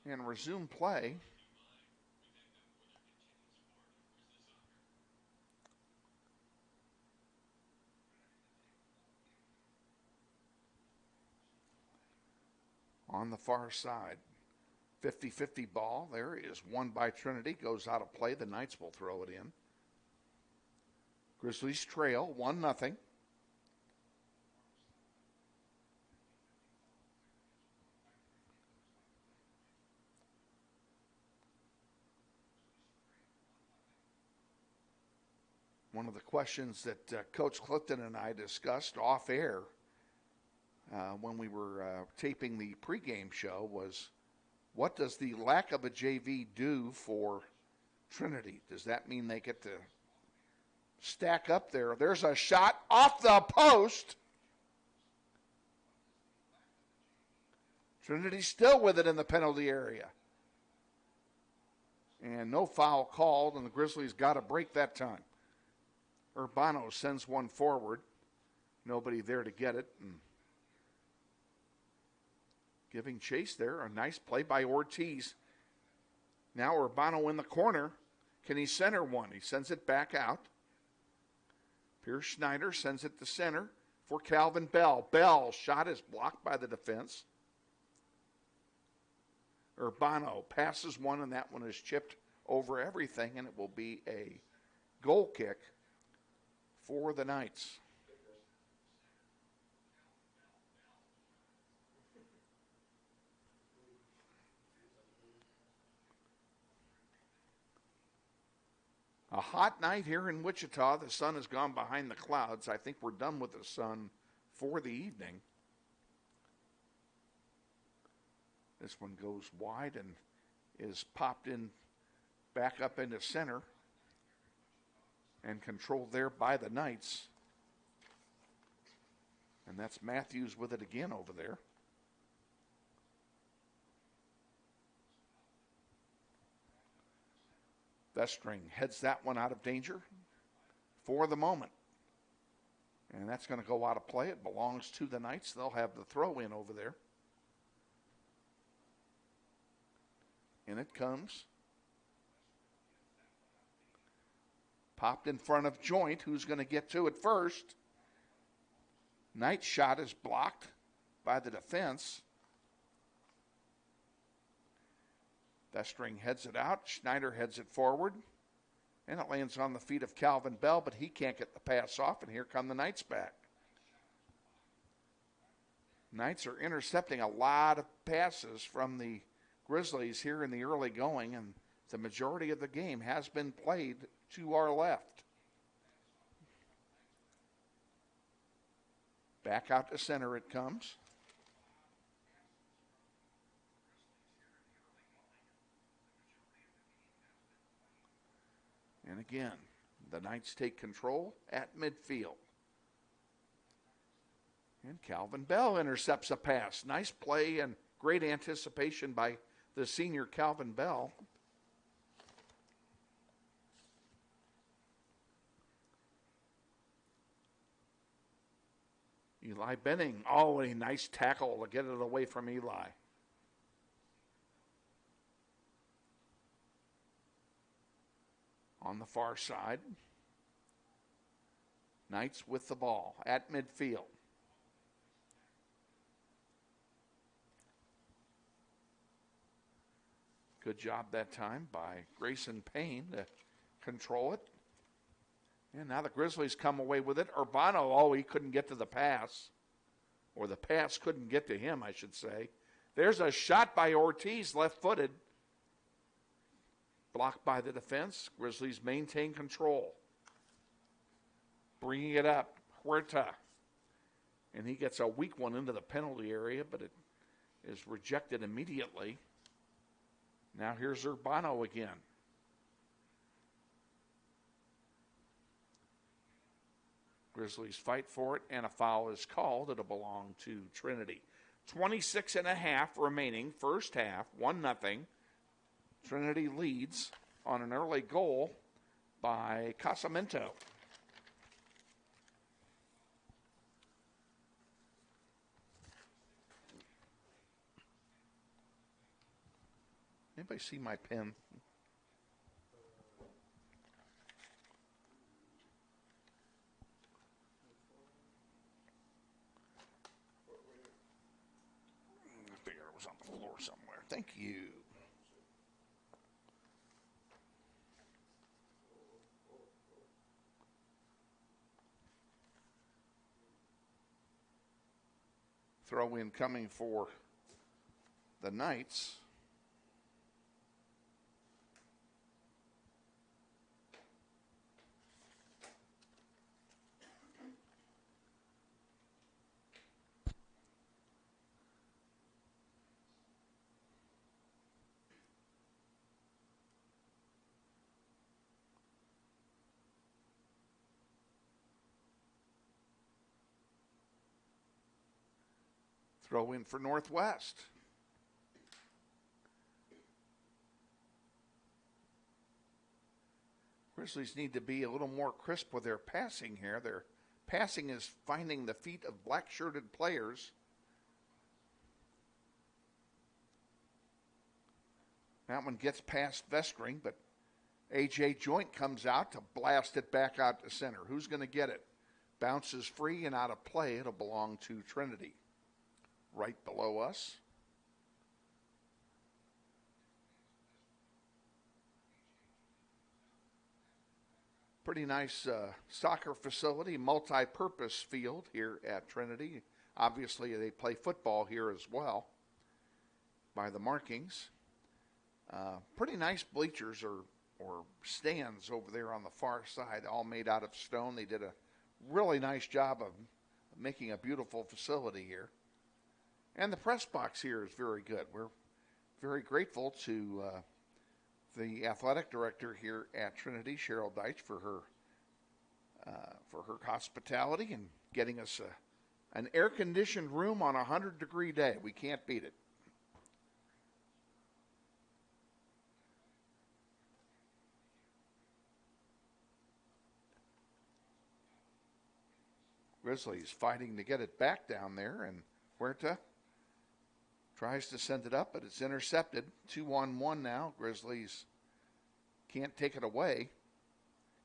and resume play. On the far side, 50-50 ball. There is one by Trinity. Goes out of play. The Knights will throw it in. Grizzlies trail 1-0. One of the questions that Coach Clifton and I discussed off air when we were taping the pregame show was, what does the lack of a JV do for Trinity? Does that mean they get to stack up there? There's a shot off the post. Trinity still with it in the penalty area. And no foul called, and the Grizzlies got a break that time. Urbano sends one forward. Nobody there to get it. And giving chase there. A nice play by Ortiz. Now Urbano in the corner. Can he center one? He sends it back out. Pierce Schneider sends it to center for Calvin Bell. Bell's shot is blocked by the defense. Urbano passes one, and that one is chipped over everything, and it will be a goal kick for the Knights. A hot night here in Wichita. The sun has gone behind the clouds. I think we're done with the sun for the evening. This one goes wide and is popped in back up into center and controlled there by the Knights. And that's Matthews with it again over there. Vestring heads that one out of danger for the moment. And that's going to go out of play. It belongs to the Knights. They'll have the throw in over there. And it comes. Popped in front of Joint, who's going to get to it first. Knight's shot is blocked by the defense. Vestring heads it out. Schneider heads it forward. And it lands on the feet of Calvin Bell, but he can't get the pass off, and here come the Knights back. Knights are intercepting a lot of passes from the Grizzlies here in the early going, and the majority of the game has been played to our left. Back out to center it comes. And again, the Knights take control at midfield. And Calvin Bell intercepts a pass. Nice play and great anticipation by the senior Calvin Bell. Eli Benning. Oh, a nice tackle to get it away from Eli. On the far side, Knights with the ball at midfield. Good job that time by Grayson Payne to control it. And now the Grizzlies come away with it. Urbano, oh, he couldn't get to the pass. Or the pass couldn't get to him, I should say. There's a shot by Ortiz, left-footed. Blocked by the defense. Grizzlies maintain control. Bringing it up. Huerta. And he gets a weak one into the penalty area, but it is rejected immediately. Now here's Urbano again. Grizzlies fight for it, and a foul is called. It'll belong to Trinity. 26 and a half remaining, first half, 1-0. Trinity leads on an early goal by Casamento. Anybody see my pen? I figured it was on the floor somewhere. Thank you. Throw in coming for the Knights. Throw in for Northwest. Grizzlies need to be a little more crisp with their passing here. Their passing is finding the feet of black-shirted players. That one gets past Vestring, but A.J. Joint comes out to blast it back out to center. Who's going to get it? Bounces free and out of play. It'll belong to Trinity. Right below us. Pretty nice soccer facility, multi-purpose field here at Trinity. Obviously, they play football here as well by the markings. Pretty nice bleachers or stands over there on the far side, all made out of stone. They did a really nice job of making a beautiful facility here. And the press box here is very good. We're very grateful to the athletic director here at Trinity, Cheryl Deitch, for her hospitality and getting us an air-conditioned room on a 100-degree day. We can't beat it. Grizzlies fighting to get it back down there, and Huerta tries to send it up, but it's intercepted. 2-on-1 now. Grizzlies can't take it away.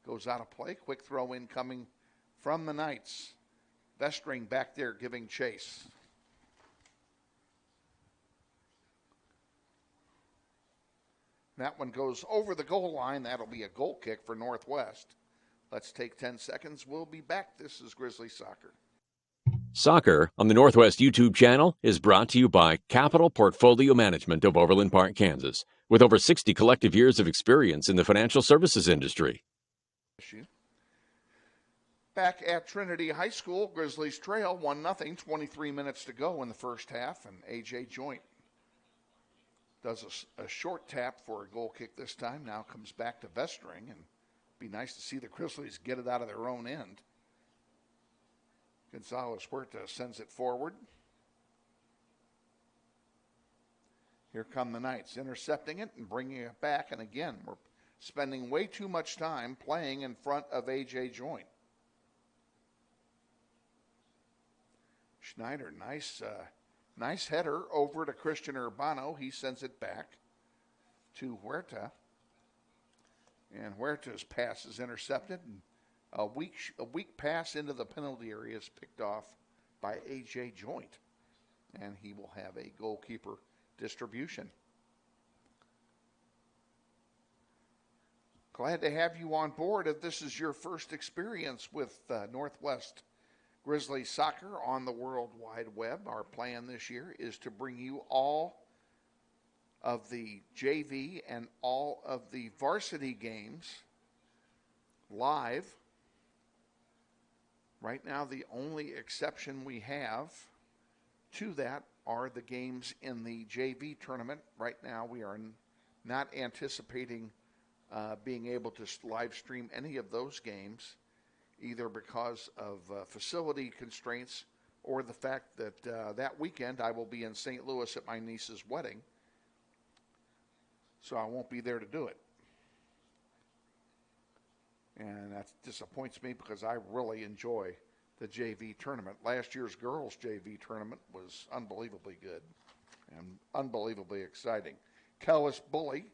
Goes out of play. Quick throw in coming from the Knights. Vestring back there giving chase. That one goes over the goal line. That'll be a goal kick for Northwest. Let's take 10 seconds. We'll be back. This is Grizzly Soccer. Soccer on the Northwest YouTube channel is brought to you by Capital Portfolio Management of Overland Park, Kansas, with over 60 collective years of experience in the financial services industry. Back at Trinity High School, Grizzlies trail 1-0, 23 minutes to go in the first half, and A.J. Joint does a short tap for a goal kick this time. Now comes back to Vestring and Be nice to see the Grizzlies get it out of their own end. Gonzalez Huerta sends it forward. Here come the Knights, intercepting it and bringing it back. And again, we're spending way too much time playing in front of A.J. Joint. Schneider, nice header over to Christian Urbano. He sends it back to Huerta. And Huerta's pass is intercepted. And a weak pass into the penalty area is picked off by A.J. Joint. And he will have a goalkeeper distribution. Glad to have you on board if this is your first experience with Northwest Grizzlies soccer on the World Wide Web. Our plan this year is to bring you all of the JV and all of the varsity games live. Right now, the only exception we have to that are the games in the JV tournament. Right now, we are not anticipating being able to live stream any of those games, either because of facility constraints or the fact that that weekend I will be in St. Louis at my niece's wedding, so I won't be there to do it. And that disappoints me because I really enjoy the JV tournament. Last year's girls' JV tournament was unbelievably good and unbelievably exciting. Kellis Bully,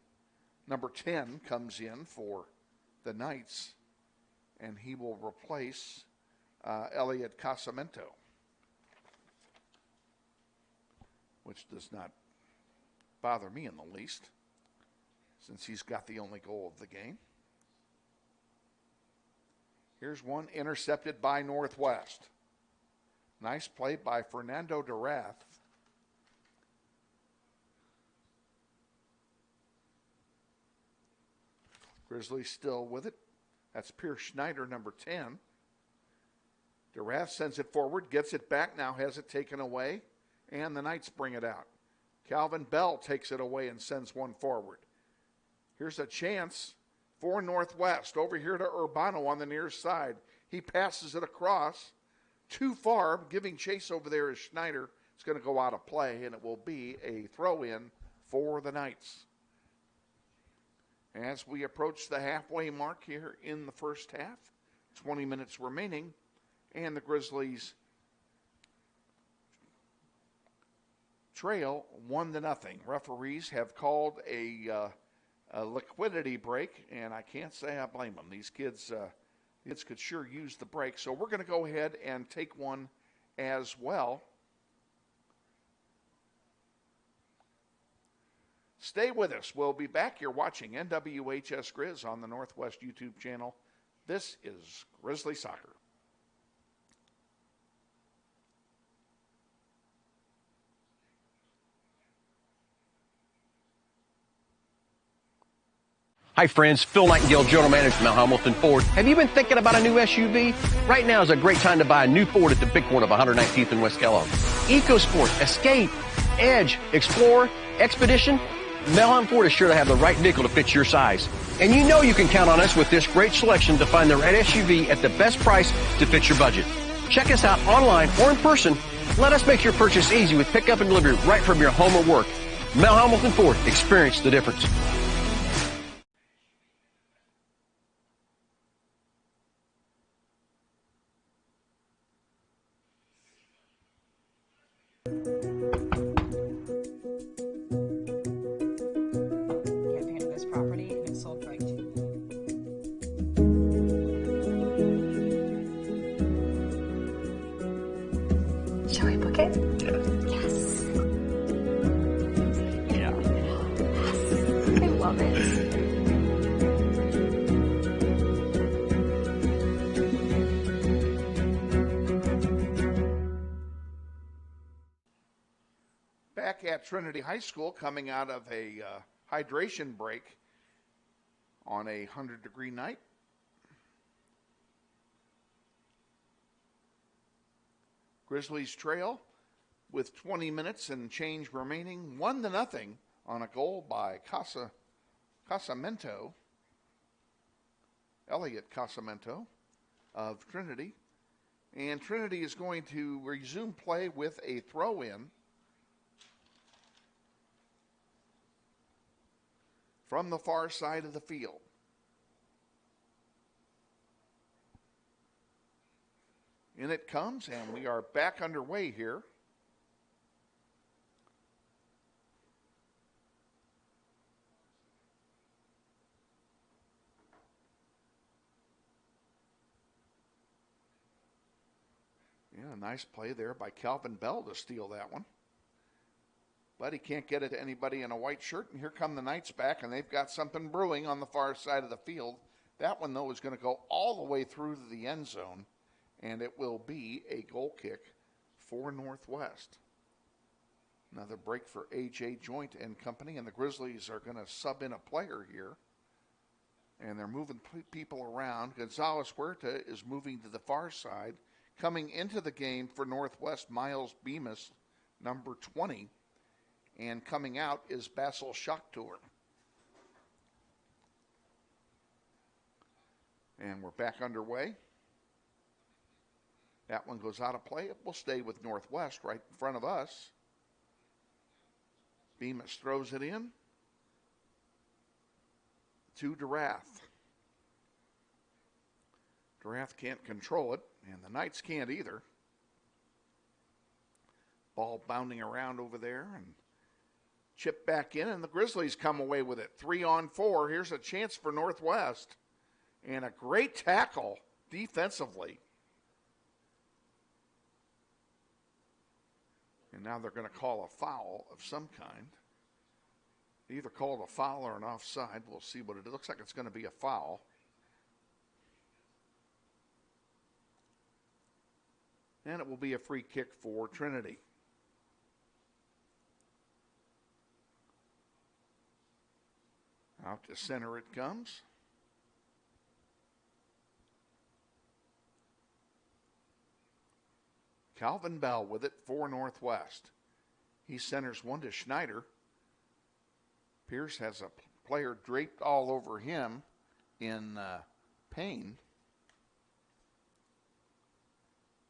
number 10, comes in for the Knights, and he will replace Elliot Casamento, which does not bother me in the least, since he's got the only goal of the game. Here's one intercepted by Northwest. Nice play by Fernando Durath. Grizzlies still with it. That's Pierce Schneider, number 10. Durath sends it forward, gets it back, now has it taken away, and the Knights bring it out. Calvin Bell takes it away and sends one forward. Here's a chance for Northwest. Over here to Urbano on the near side. He passes it across. Too far. Giving chase over there is Schneider. It's going to go out of play, and it will be a throw-in for the Knights. As we approach the halfway mark here in the first half, 20 minutes remaining, and the Grizzlies trail 1-0. Referees have called a liquidity break, and I can't say I blame them. These kids could sure use the break. So we're going to go ahead and take one as well. Stay with us. We'll be back. You're watching NWHS Grizz on the Northwest YouTube channel. This is Grizzly Soccer. Hi friends, Phil Nightingale, General Manager of Mount Hamilton Ford. Have you been thinking about a new SUV? Right now is a great time to buy a new Ford at the big corner of 119th and West Kellogg. EcoSport, Escape, Edge, Explorer, Expedition. Mount Hamilton Ford is sure to have the right vehicle to fit your size. And you know you can count on us with this great selection to find the right SUV at the best price to fit your budget. Check us out online or in person. Let us make your purchase easy with pickup and delivery right from your home or work. Mount Hamilton Ford, experience the difference. Back at Trinity High School, coming out of a hydration break on a 100-degree night. Grizzlies trail with 20 minutes and change remaining, 1-0 on a goal by Casamento. Elliot Casamento of Trinity. And Trinity is going to resume play with a throw-in from the far side of the field. In it comes, and we are back underway here. Yeah, nice play there by Calvin Bell to steal that one. But he can't get it to anybody in a white shirt, and here come the Knights back, and they've got something brewing on the far side of the field. That one, though, is going to go all the way through to the end zone, and it will be a goal kick for Northwest. Another break for A.J. Joint and company, and the Grizzlies are going to sub in a player here. And they're moving people around. Gonzalez Huerta is moving to the far side. Coming into the game for Northwest, Miles Bemis, number 20. And coming out is Basil Schachtor. And we're back underway. That one goes out of play. It will stay with Northwest right in front of us. Bemis throws it in to DeRath. DeRath can't control it, and the Knights can't either. Ball bounding around over there, and chip back in, and the Grizzlies come away with it. 3-on-4. Here's a chance for Northwest. And a great tackle defensively. And now they're going to call a foul of some kind. They either called a foul or an offside. We'll see what it looks like. It's going to be a foul. And it will be a free kick for Trinity. Out to center it comes. Calvin Bell with it for Northwest. He centers one to Schneider. Pierce has a player draped all over him in Payne.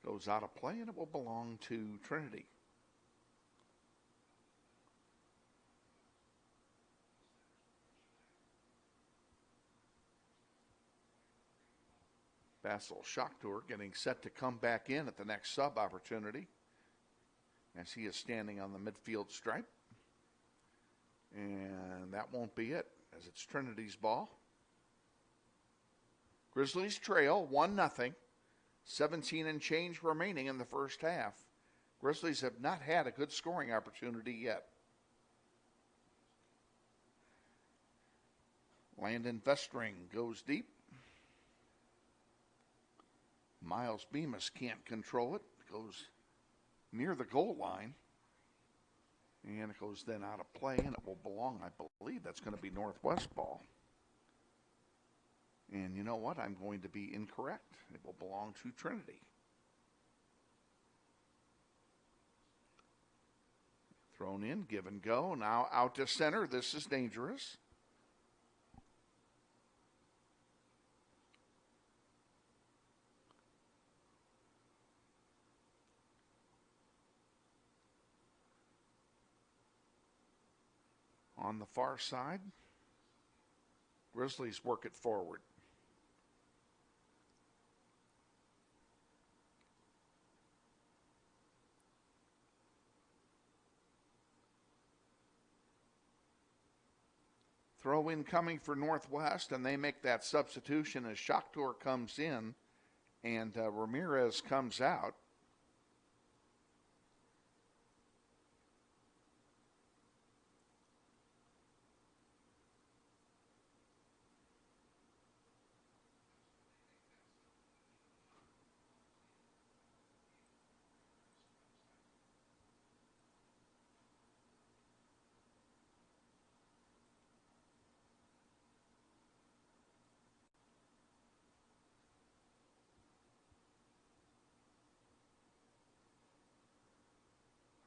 Goes out of play, and it will belong to Trinity. Basil Schachtor getting set to come back in at the next sub opportunity as he is standing on the midfield stripe. And that won't be it, as it's Trinity's ball. Grizzlies trail 1-0. 17 and change remaining in the first half. Grizzlies have not had a good scoring opportunity yet. Landon Vestring goes deep. Miles Bemis can't control it. Goes near the goal line. And it goes then out of play, and it will belong, I believe that's going to be Northwest ball. And you know what? I'm going to be incorrect. It will belong to Trinity. Thrown in, give and go. Now out to center. This is dangerous. On the far side, Grizzlies work it forward. Throw in coming for Northwest, and they make that substitution as Schachtor comes in and Ramirez comes out.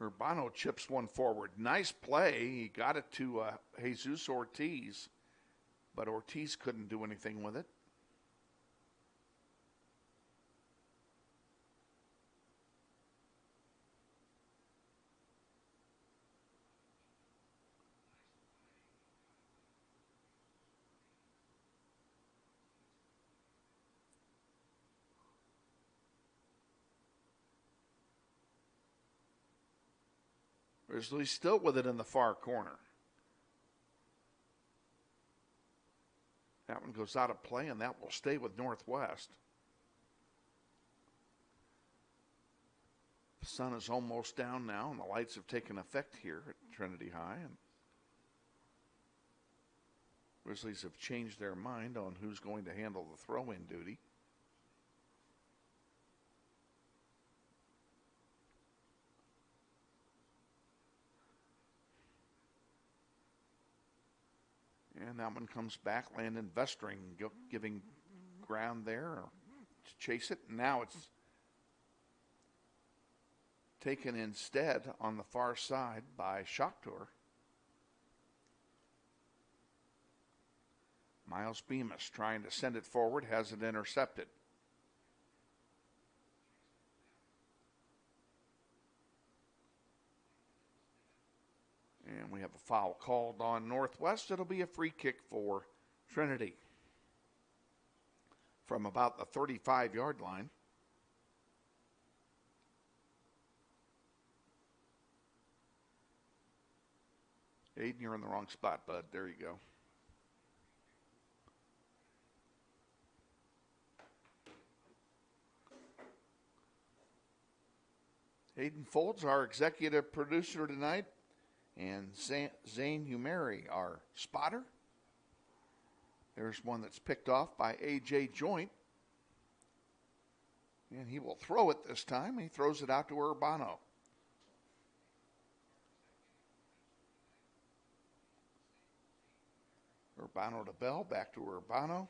Urbano chips one forward. Nice play. He got it to Jesus Ortiz, but Ortiz couldn't do anything with it. Grizzlies still with it in the far corner. That one goes out of play, and that will stay with Northwest. The sun is almost down now, and the lights have taken effect here at Trinity High. And Grizzlies have changed their mind on who's going to handle the throw-in duty. And that one comes back, Landon Vestring giving ground there to chase it. Now it's taken instead on the far side by Shakhtar. Miles Bemis trying to send it forward, has it intercepted. And we have a foul called on Northwest. It'll be a free kick for Trinity from about the 35-yard line. Aiden, you're in the wrong spot, bud. There you go. Aiden Folds, our executive producer tonight, and Zane Humeri, our spotter. There's one that's picked off by A.J. Joint. And he will throw it this time. He throws it out to Urbano. Urbano to Bell, back to Urbano.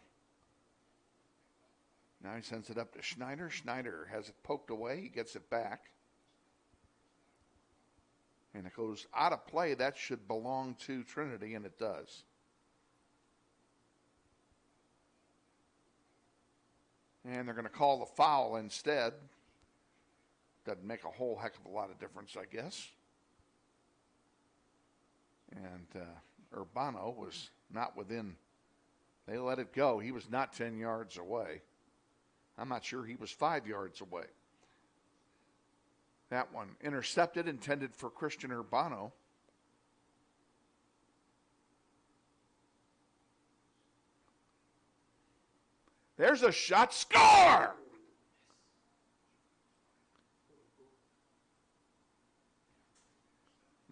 Now he sends it up to Schneider. Schneider has it poked away. He gets it back. And it goes out of play. That should belong to Trinity, and it does. And they're going to call the foul instead. Doesn't make a whole heck of a lot of difference, I guess. And Urbano was not within. They let it go. He was not 10 yards away. I'm not sure he was 5 yards away. That one intercepted, intended for Christian Urbano. There's a shot. Score!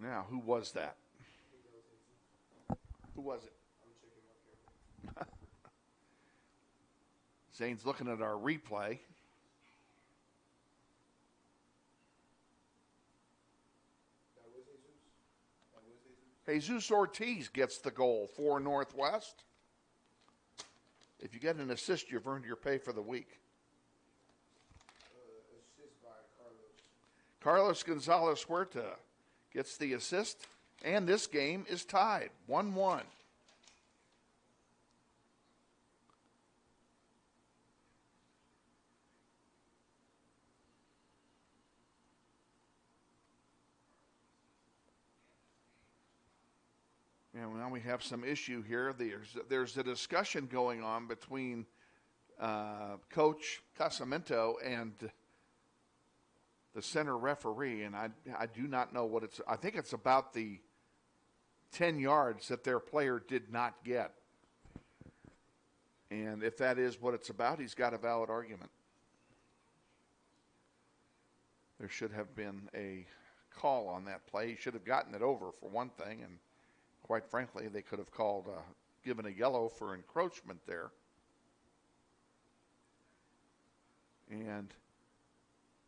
Now, who was that? Who was it? Zane's looking at our replay. Jesus Ortiz gets the goal for Northwest. If you get an assist, you've earned your pay for the week. Assist by Carlos. Carlos Gonzalez Huerta gets the assist, and this game is tied, 1-1. And now we have some issue here. There's a discussion going on between Coach Casamento and the center referee, and I do not know what it's. I think it's about the 10 yards that their player did not get. And if that is what it's about, he's got a valid argument. There should have been a call on that play. He should have gotten it over for one thing, and quite frankly, they could have called, given a yellow for encroachment there. And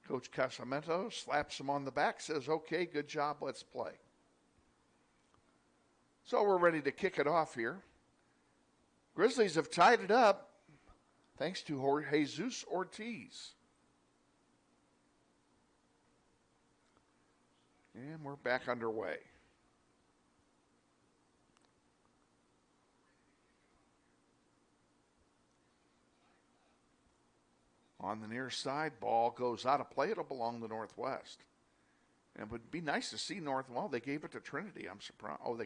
Coach Casamento slaps him on the back, says, okay, good job, let's play. So we're ready to kick it off here. Grizzlies have tied it up thanks to Jesus Ortiz. And we're back underway. On the near side, ball goes out of play. It'll belong to Northwest. And it would be nice to see Well, they gave it to Trinity. I'm surprised. Oh, are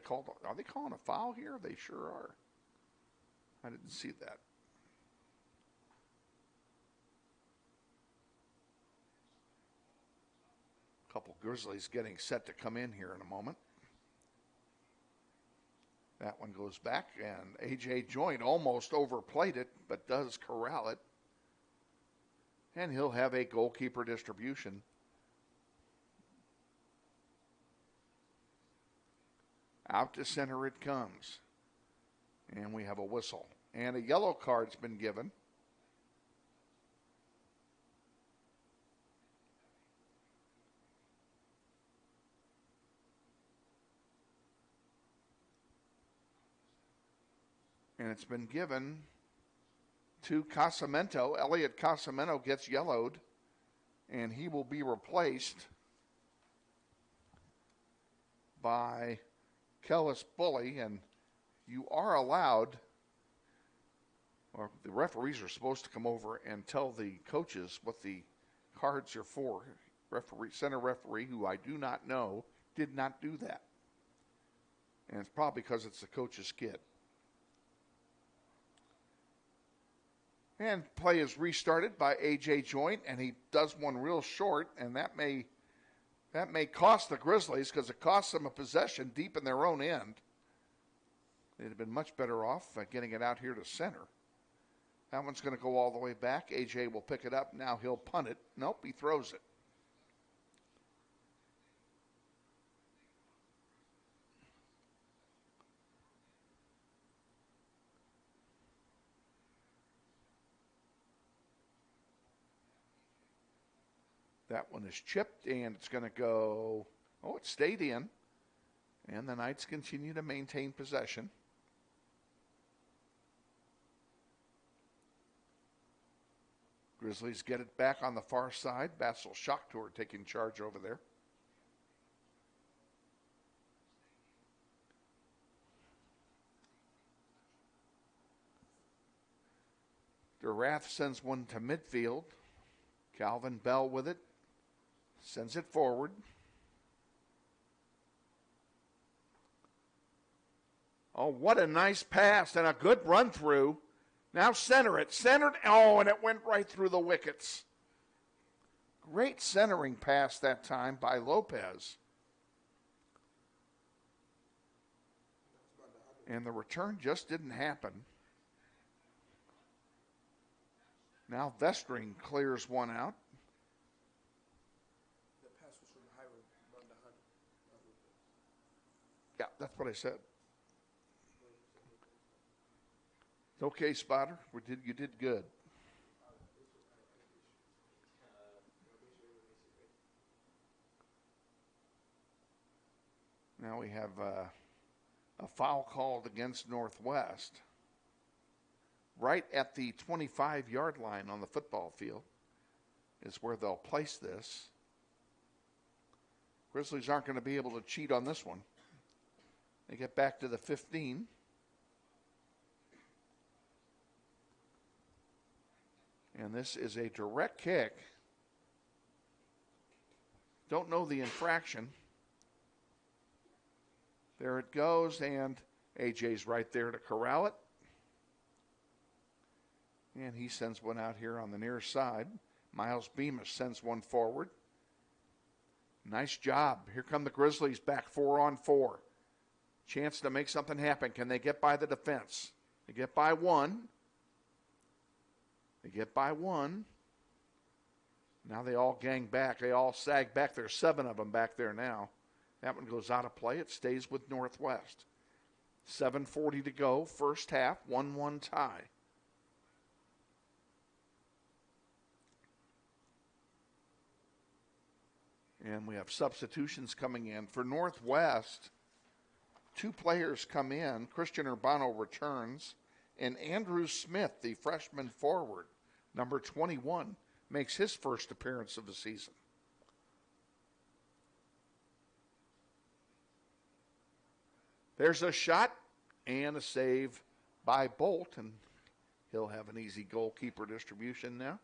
they calling a foul here? They sure are. I didn't see that. Couple Grizzlies getting set to come in here in a moment. That one goes back, and A.J. Joint almost overplayed it, but does corral it. And he'll have a goalkeeper distribution. Out to center it comes. And we have a whistle. And a yellow card's been given. And it's been given to Casamento. Elliot Casamento gets yellowed, and he will be replaced by Kellis Bully. And you are allowed, or the referees are supposed to come over and tell the coaches what the cards are for. Center referee, who I do not know, did not do that. And it's probably because it's the coach's kid. And play is restarted by A.J. Joint, and he does one real short, and that may cost the Grizzlies because it costs them a possession deep in their own end. They'd have been much better off getting it out here to center. That one's going to go all the way back. A.J. will pick it up. Now he'll punt it. Nope, he throws it. That one is chipped, and it's going to go, it stayed in. And the Knights continue to maintain possession. Grizzlies get it back on the far side. Bassel Shocktour taking charge over there. Durath sends one to midfield. Calvin Bell with it. Sends it forward. Oh, what a nice pass and a good run through. Now center it. Centered. Oh, and it went right through the wickets. Great centering pass that time by Lopez. And the return just didn't happen. Now Vestring clears one out. Yeah, that's what I said. It's okay, Spotter. You did good. Now we have a foul called against Northwest. Right at the 25-yard line on the football field is where they'll place this. Grizzlies aren't going to be able to cheat on this one. They get back to the 15. And this is a direct kick. Don't know the infraction. There it goes, and AJ's right there to corral it. And he sends one out here on the near side. Miles Beamish sends one forward. Nice job. Here come the Grizzlies back 4-on-4. Chance to make something happen. Can they get by the defense? They get by one. They get by one. Now they all gang back. They all sag back. There's 7 of them back there now. That one goes out of play. It stays with Northwest. 7:40 to go. First half, 1-1 tie. And we have substitutions coming in. For Northwest, 2 players come in. Christian Urbano returns. And Andrew Smith, the freshman forward, number 21, makes his first appearance of the season. There's a shot and a save by Bolt, and he'll have an easy goalkeeper distribution now.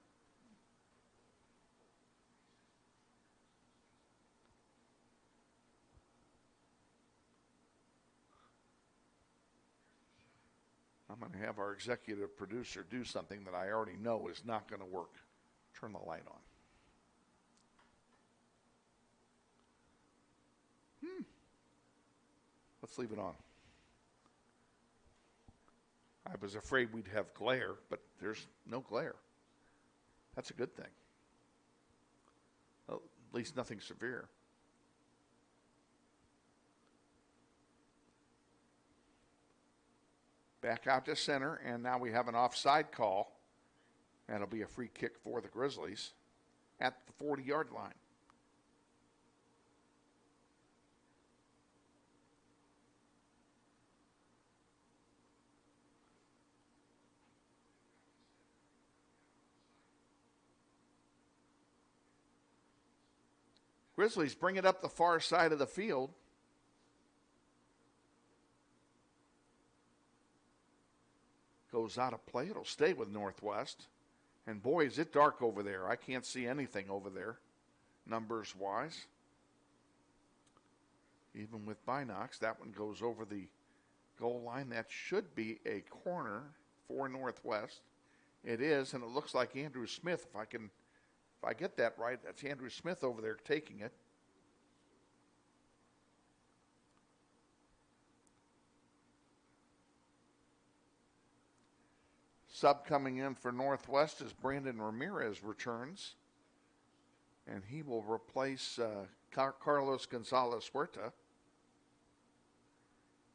I'm going to have our executive producer do something that I already know is not going to work. Turn the light on. Let's leave it on. I was afraid we'd have glare, but there's no glare. That's a good thing. Well, at least nothing severe. Back out to center, and now we have an offside call. And it'll be a free kick for the Grizzlies at the 40-yard line. Grizzlies bring it up the far side of the field. Goes out of play. It'll stay with Northwest. And boy, is it dark over there. I can't see anything over there, numbers-wise. Even with binocs, that one goes over the goal line. That should be a corner for Northwest. It is, and it looks like Andrew Smith. If I get that right, that's Andrew Smith over there taking it. Sub coming in for Northwest as Brandon Ramirez returns. And he will replace Carlos Gonzalez-Huerta.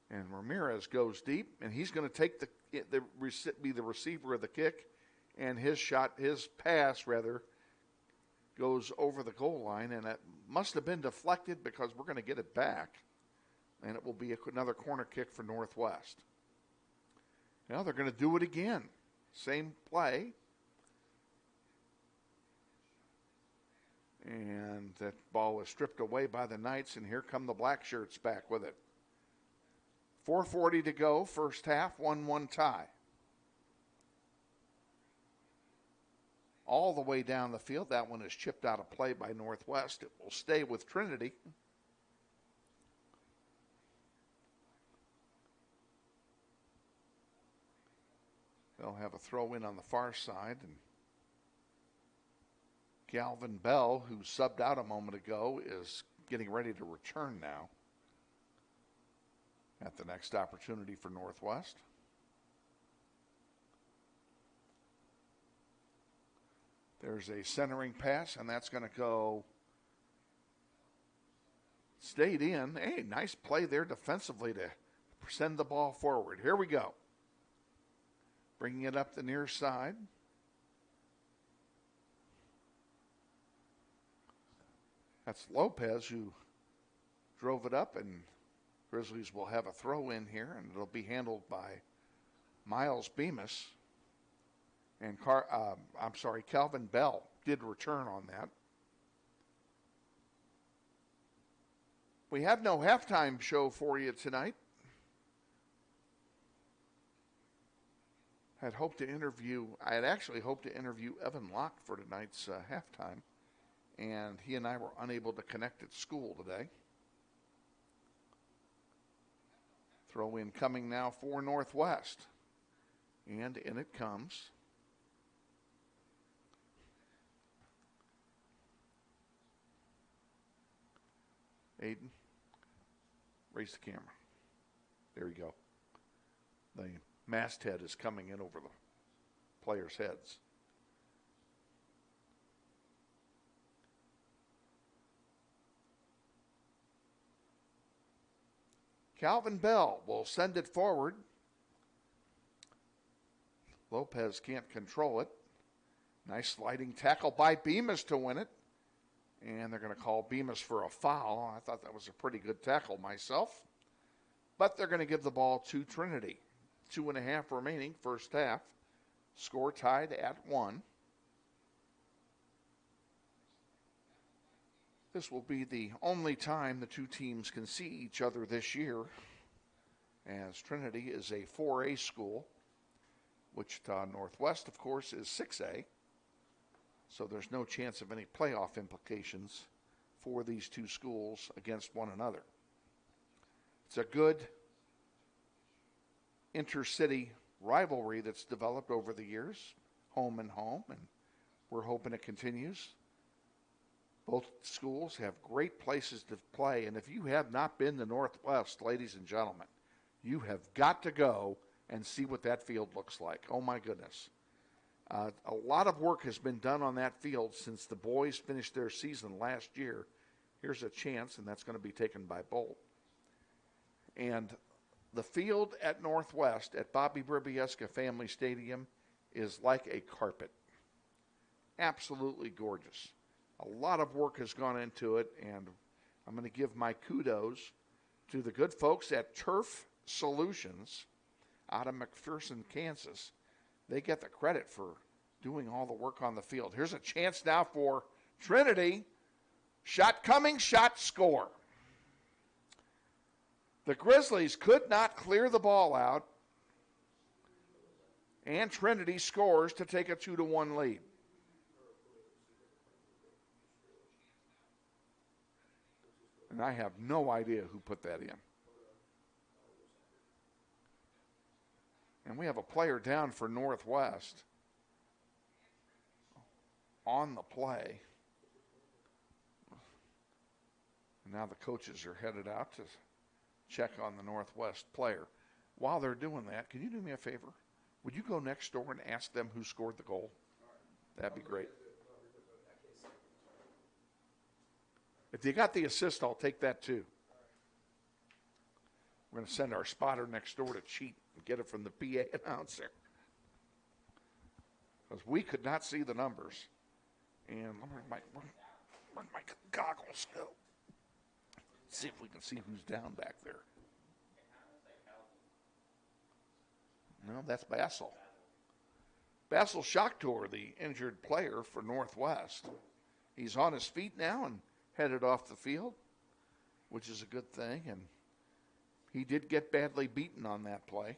And Ramirez goes deep, and he's going to take be the receiver of the kick. And his pass, goes over the goal line. And it must have been deflected because we're going to get it back. And it will be another corner kick for Northwest. Now they're going to do it again. Same play. And that ball was stripped away by the Knights, and here come the Black Shirts back with it. 4:40 to go, first half, 1-1 tie. All the way down the field. That one is chipped out of play by Northwest. It will stay with Trinity. They'll have a throw in on the far side. And Galvin Bell, who subbed out a moment ago, is getting ready to return now at the next opportunity for Northwest. There's a centering pass, and that's going to go. Stayed in. Hey, nice play there defensively to send the ball forward. Here we go. Bringing it up the near side. That's Lopez who drove it up, and Grizzlies will have a throw in here, and it'll be handled by Miles Bemis. And Calvin Bell did return on that. We have no halftime show for you tonight. I had actually hoped to interview Evan Locke for tonight's halftime, and he and I were unable to connect at school today. Throw in coming now for Northwest, and in it comes. Aiden, raise the camera. There you go. The masthead is coming in over the players' heads. Calvin Bell will send it forward. Lopez can't control it. Nice sliding tackle by Bemis to win it. And they're going to call Bemis for a foul. I thought that was a pretty good tackle myself. But they're going to give the ball to Trinity. 2.5 remaining, first half. Score tied at 1. This will be the only time the two teams can see each other this year, as Trinity is a 4A school. Wichita Northwest, of course, is 6A. So there's no chance of any playoff implications for these two schools against one another. It's a good intercity rivalry that's developed over the years, home and home, and we're hoping it continues. Both schools have great places to play, and if you have not been to Northwest, ladies and gentlemen, you have got to go and see what that field looks like. Oh, my goodness. A lot of work has been done on that field since the boys finished their season last year. Here's a chance, and that's going to be taken by Bolt. And the field at Northwest at Bobby Bribieska Family Stadium is like a carpet. Absolutely gorgeous. A lot of work has gone into it, and I'm going to give my kudos to the good folks at Turf Solutions out of McPherson, Kansas. They get the credit for doing all the work on the field. Here's a chance now for Trinity. Shot coming, shot score. The Grizzlies could not clear the ball out, and Trinity scores to take a 2-1 lead. And I have no idea who put that in. And we have a player down for Northwest on the play. And now the coaches are headed out to check on the Northwest player. While they're doing that, can you do me a favor? Would you go next door and ask them who scored the goal? That'd be great. If you got the assist, I'll take that too. We're going to send our spotter next door to cheat and get it from the PA announcer. Because we could not see the numbers. And where'd my goggles go? See if we can see who's down back there. No, that's Bassel. Bassel Shakhtar, the injured player for Northwest. He's on his feet now and headed off the field, which is a good thing. And he did get badly beaten on that play.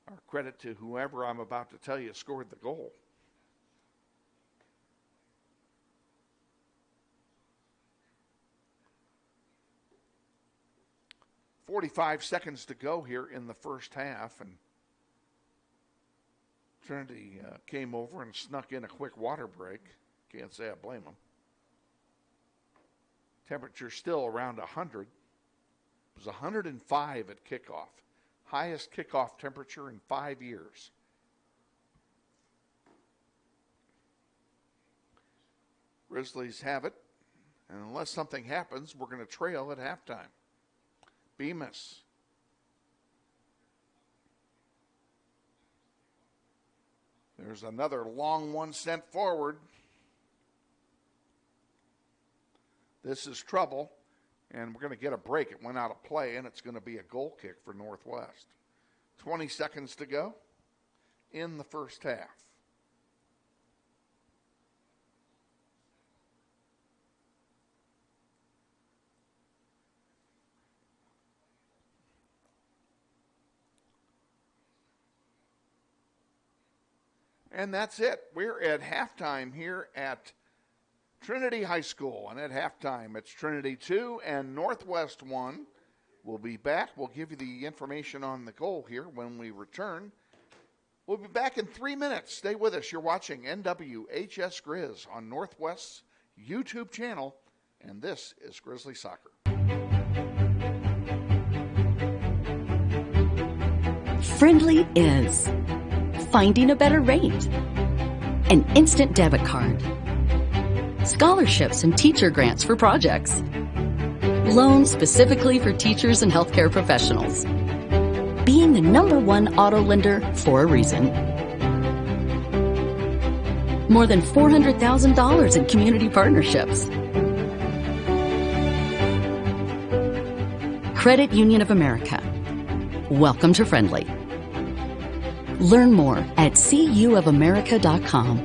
Our credit to whoever I'm about to tell you scored the goal. .45 seconds to go here in the first half, and Trinity came over and snuck in a quick water break. Can't say I blame them. Temperature still around 100. It was 105 at kickoff. Highest kickoff temperature in 5 years. Grizzlies have it, and unless something happens, we're going to trail at halftime. Bemis. There's another long one sent forward. This is trouble, and we're going to get a break. It went out of play, and it's going to be a goal kick for Northwest. 20 seconds to go in the first half. And that's it. We're at halftime here at Trinity High School. And at halftime, it's Trinity 2 and Northwest 1. We'll be back. We'll give you the information on the goal here when we return. We'll be back in 3 minutes. Stay with us. You're watching NWHS Grizz on Northwest's YouTube channel. And this is Grizzly Soccer. Friendly is finding a better rate, an instant debit card, scholarships and teacher grants for projects, loans specifically for teachers and healthcare professionals, being the #1 auto lender for a reason. More than $400,000 in community partnerships. Credit Union of America. Welcome to Friendly. Learn more at cuofamerica.com.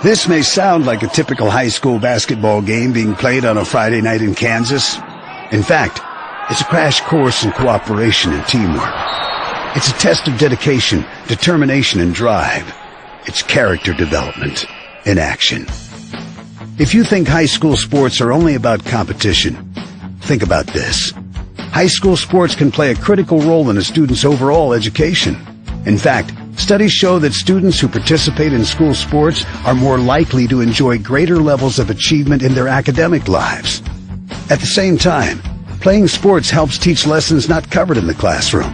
This may sound like a typical high school basketball game being played on a Friday night in Kansas. In fact, it's a crash course in cooperation and teamwork. It's a test of dedication, determination, and drive. It's character development in action. If you think high school sports are only about competition, think about this. High school sports can play a critical role in a student's overall education. In fact, studies show that students who participate in school sports are more likely to enjoy greater levels of achievement in their academic lives. At the same time, playing sports helps teach lessons not covered in the classroom.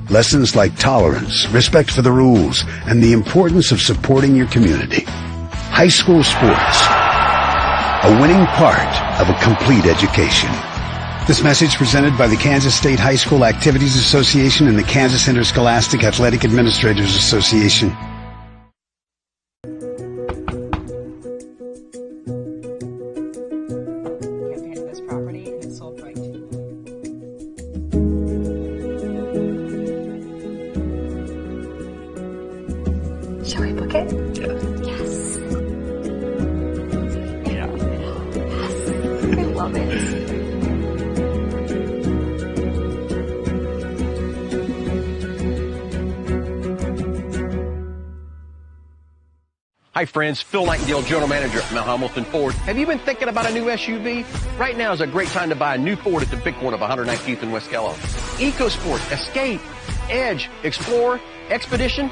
Lessons like tolerance, respect for the rules, and the importance of supporting your community. High school sports, a winning part of a complete education. This message presented by the Kansas State High School Activities Association and the Kansas Interscholastic Athletic Administrators Association. Campaign of this property and it's sold right. Shall we book it? Yes. Yes. I love it. Hi friends, Phil Nightingale, General Manager at Mount Hamilton Ford. Have you been thinking about a new SUV? Right now is a great time to buy a new Ford at the big one of 119th and West Kellogg. EcoSport, Escape, Edge, Explorer, Expedition.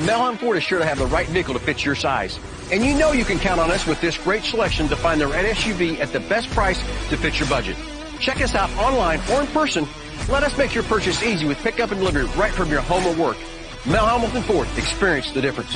Mount Hamilton Ford is sure to have the right vehicle to fit your size. And you know you can count on us with this great selection to find the right SUV at the best price to fit your budget. Check us out online or in person. Let us make your purchase easy with pickup and delivery right from your home or work. Mount Hamilton Ford, experience the difference.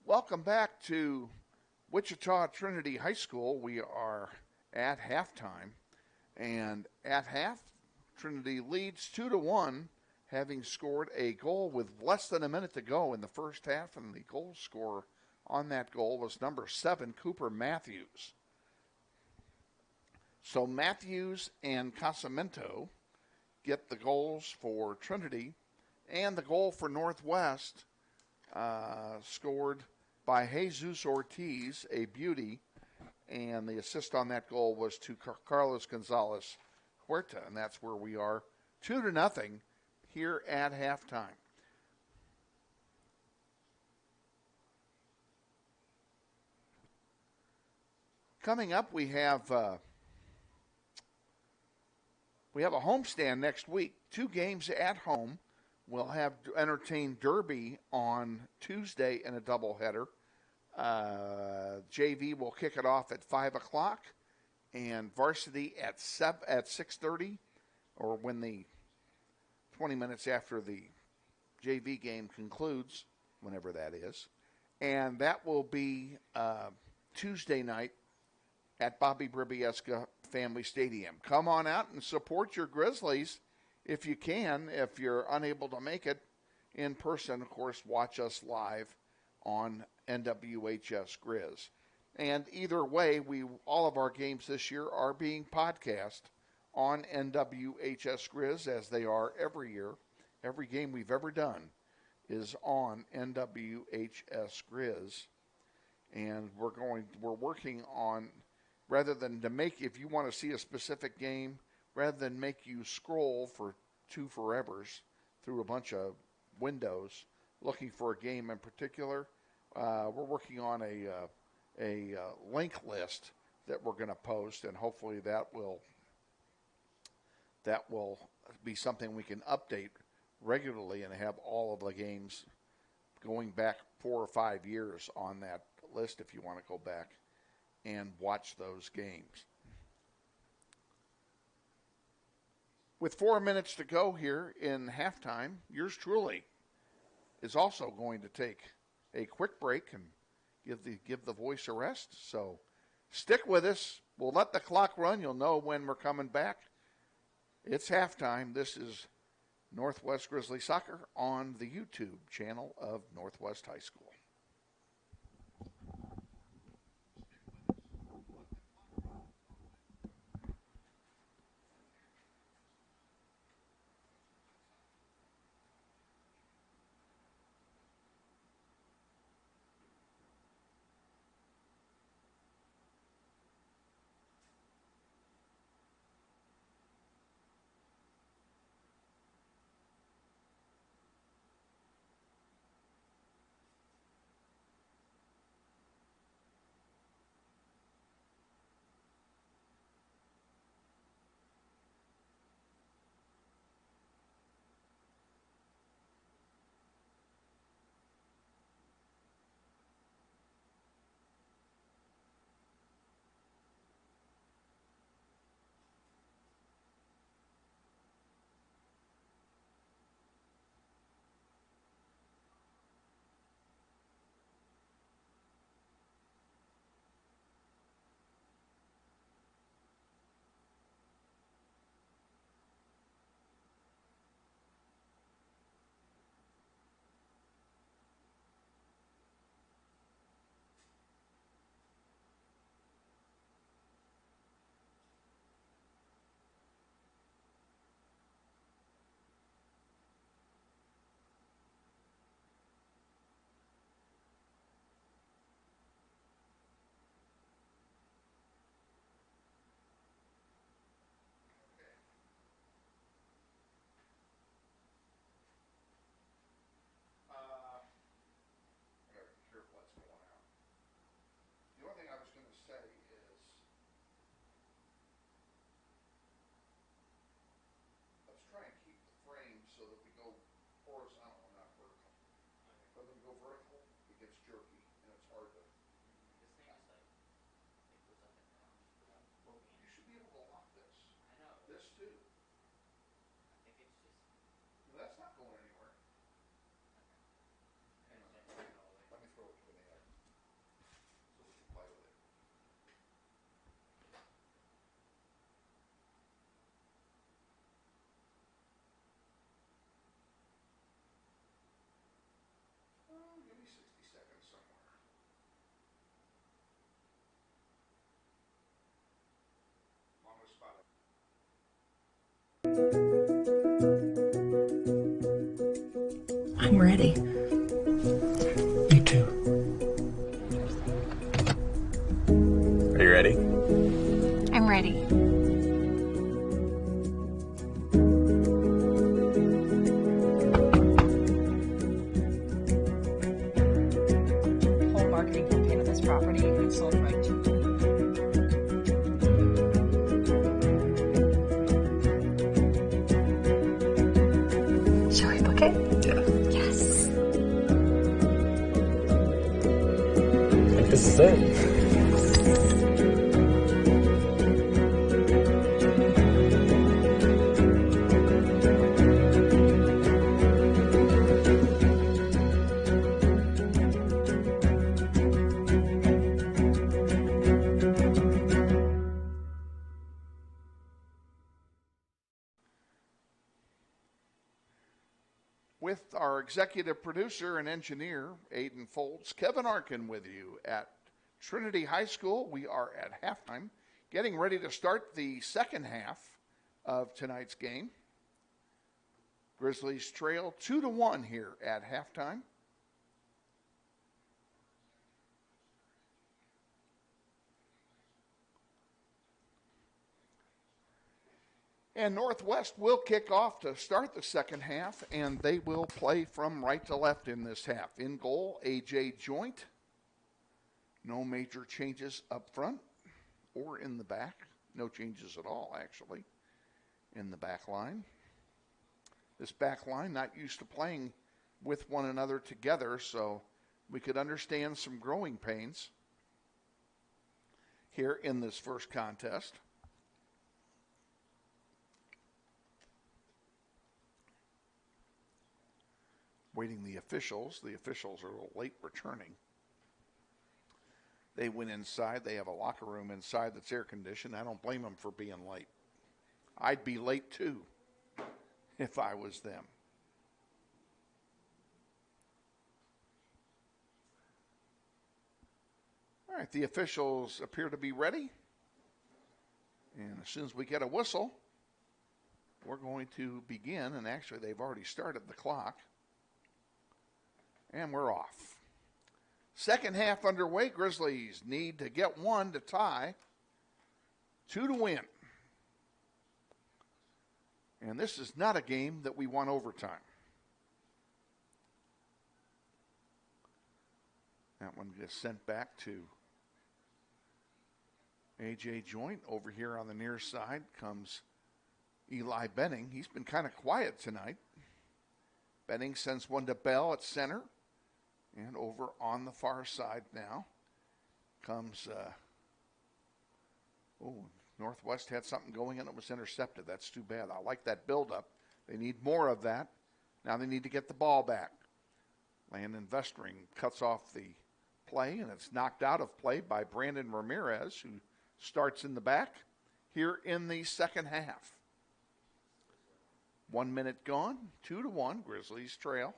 Welcome back to Wichita Trinity High School. We are at halftime, and at half, Trinity leads 2-1, having scored a goal with less than a minute to go in the first half, and the goal scorer on that goal was number 7, Cooper Matthews. So Matthews and Casamento get the goals for Trinity, and the goal for Northwest scored by Jesus Ortiz, a beauty, and the assist on that goal was to Carlos Gonzalez Huerta, and that's where we are, 2-0 here at halftime. Coming up, we have a homestand next week. 2 games at home. We'll have entertain Derby on Tuesday in a doubleheader. JV will kick it off at 5 o'clock, and varsity at 6:30, or when the 20 minutes after the JV game concludes, whenever that is. And that will be Tuesday night at Bobby Bribieska Family Stadium. Come on out and support your Grizzlies if you can. If you're unable to make it in person, of course, watch us live on NWHS Grizz. And either way, all of our games this year are being podcast on NWHS Grizz, as they are every year. Every game we've ever done is on NWHS Grizz. And we're working on, rather than to make, if you want to see a specific game, rather than make you scroll for 2 forevers through a bunch of windows looking for a game in particular, we're working on a link list that we're going to post, and hopefully that will be something we can update regularly and have all of the games going back 4 or 5 years on that list if you want to go back and watch those games. With 4 minutes to go here in halftime, yours truly is also going to take a quick break and give the voice a rest. So stick with us. We'll let the clock run. You'll know when we're coming back. It's halftime. This is Northwest Grizzly Soccer on the YouTube channel of Northwest High School. I'm ready. Me too. Are you ready? I'm ready. Whole marketing campaign of this property and it's sold right to Shall we book it? Yeah. Yes. I think this is it. With our executive producer and engineer, Aiden Foltz, Kevin Arkin with you at Trinity High School. We are at halftime, getting ready to start the second half of tonight's game. Grizzlies trail 2-1 here at halftime. And Northwest will kick off to start the second half, and they will play from right to left in this half. In goal, A.J. Joint. No major changes up front or in the back. No changes at all, actually, in the back line. This back line not used to playing with one another together, so we could understand some growing pains here in this first contest. Waiting the officials. The officials are a little late returning. They went inside. They have a locker room inside that's air conditioned. I don't blame them for being late. I'd be late too if I was them. All right, the officials appear to be ready. And as soon as we get a whistle, we're going to begin. And actually, they've already started the clock. And we're off. Second half underway. Grizzlies need to get one to tie, 2 to win. And this is not a game that we want overtime. That one gets sent back to A.J. Joint. Over here on the near side comes Eli Benning. He's been kind of quiet tonight. Benning sends one to Bell at center. And over on the far side now comes, Northwest had something going and it was intercepted. That's too bad. I like that buildup. They need more of that. Now they need to get the ball back. Landon Vestring cuts off the play, and it's knocked out of play by Brandon Ramirez, who starts in the back here in the second half. 1 minute gone, 2-1, Grizzlies trail.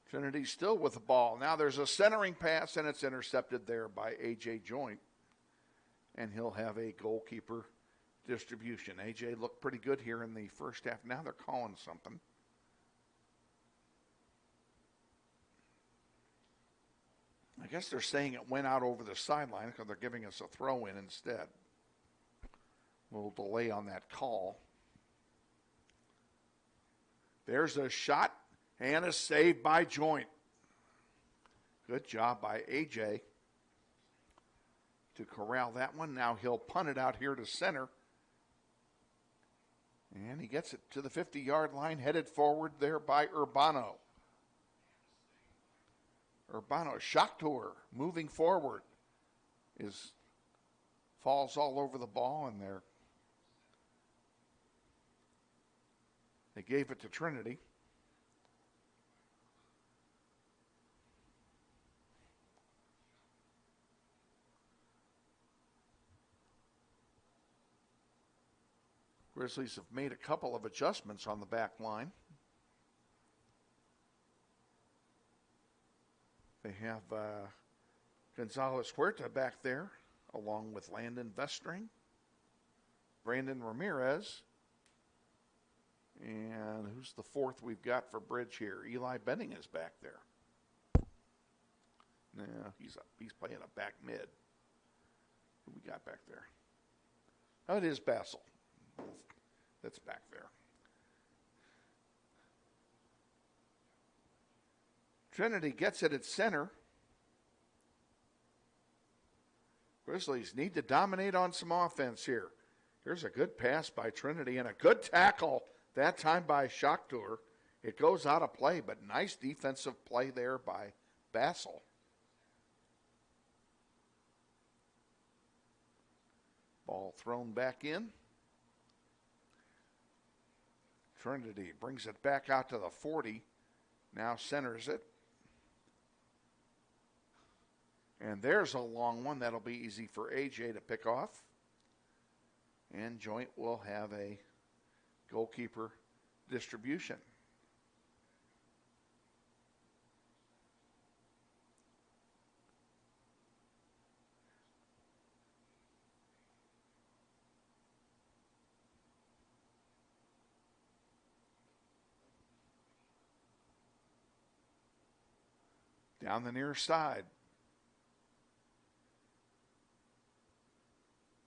Trinity still with the ball. Now there's a centering pass, and it's intercepted there by A.J. Joint. And he'll have a goalkeeper distribution. A.J. looked pretty good here in the first half. Now they're calling something. I guess they're saying it went out over the sideline because they're giving us a throw-in instead. A little delay on that call. There's a shot. And a save by Joint. Good job by A.J. to corral that one. Now he'll punt it out here to center. And he gets it to the 50-yard line, headed forward there by Urbano. Urbano, shock to her, moving forward. Falls all over the ball, and they gave it to Trinity. Grizzlies have made a couple of adjustments on the back line. They have Gonzalez Huerta back there, along with Landon Vestring, Brandon Ramirez, and who's the fourth we've got for Bridge here? Eli Benning is back there. No, he's playing a back mid. Who we got back there? Oh, it is Bassel. That's back there. Trinity gets it at center. Grizzlies need to dominate on some offense here. Here's a good pass by Trinity and a good tackle, that time by Shakhtar. It goes out of play, but nice defensive play there by Bassel. Ball thrown back in. Trinity brings it back out to the 40. Now centers it. And there's a long one. That'll be easy for AJ to pick off. And Joint will have a goalkeeper distribution. Down the near side.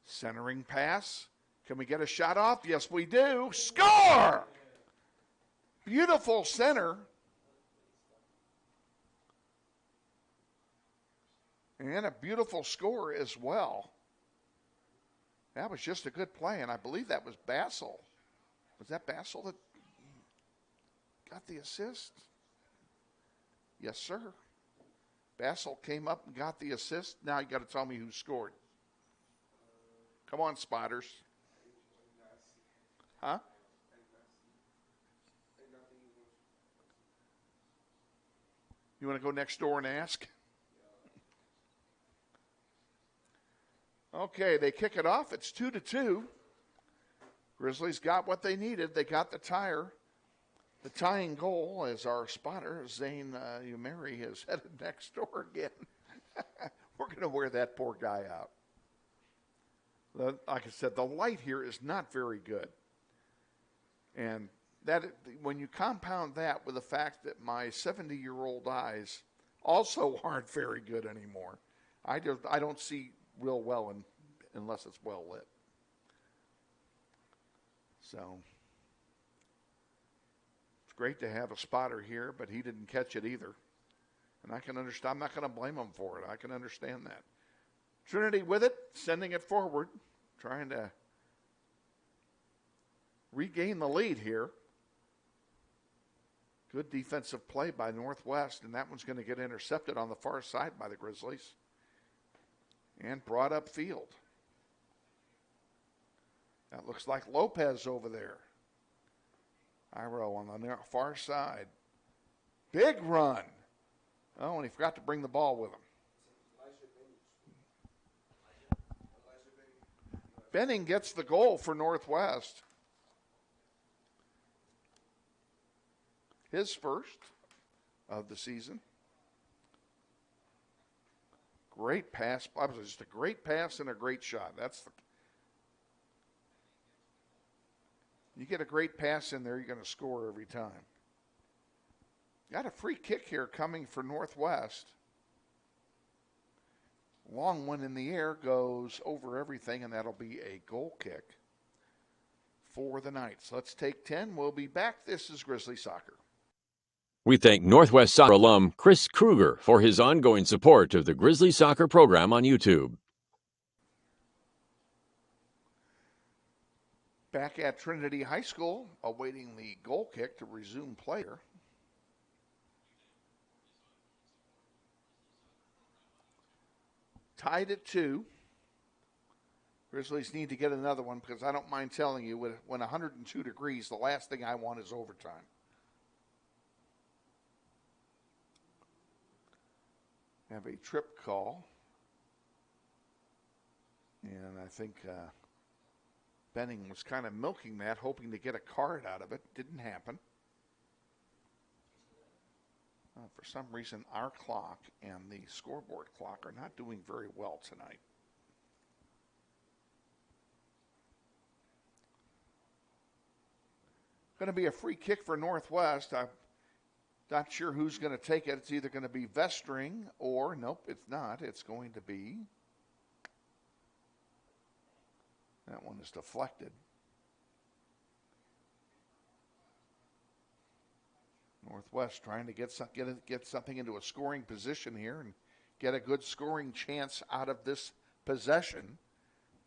Centering pass. Can we get a shot off? Yes, we do. Score! Beautiful center. And a beautiful score as well. That was just a good play, and I believe that was Bassel. Was that Bassel that got the assist? Yes, sir. Bassel came up and got the assist. Now you got to tell me who scored. Come on, spotters. Huh? You want to go next door and ask? Okay, they kick it off. It's 2-2. Grizzlies got what they needed. They got the tying goal, as our spotter, Zane Umeri, is headed next door again. We're going to wear that poor guy out. Like I said, the light here is not very good. And that when you compound that with the fact that my 70-year-old eyes also aren't very good anymore, I don't see real well unless it's well lit. So it's great to have a spotter here, but he didn't catch it either. And I can understand. I'm not going to blame him for it. I can understand that. Trinity with it, sending it forward, trying to regain the lead here. Good defensive play by Northwest, and that one's going to get intercepted on the far side by the Grizzlies and brought up field. That looks like Lopez over there. Iro on the far side. Big run. Oh, and he forgot to bring the ball with him. Benning gets the goal for Northwest. His first of the season. Great pass. It was just a great pass and a great shot. You get a great pass in there, you're going to score every time. Got a free kick here coming for Northwest. Long one in the air, goes over everything, and that'll be a goal kick for the Knights. Let's take 10. We'll be back. This is Grizzly Soccer. We thank Northwest Soccer alum Chris Kruger for his ongoing support of the Grizzly Soccer program on YouTube. Back at Trinity High School, awaiting the goal kick to resume play. Tied at 2. Grizzlies need to get another one because I don't mind telling you, when 102 degrees, the last thing I want is overtime. Have a trip call. And I think Benning was kind of milking that, hoping to get a card out of it. Didn't happen. For some reason, our clock and the scoreboard clock are not doing very well tonight. Going to be a free kick for Northwest. I'm not sure who's going to take it. It's either going to be Vestring or, nope, it's not. It's going to be, that one is deflected. Northwest trying to get something into a scoring position here and get a good scoring chance out of this possession.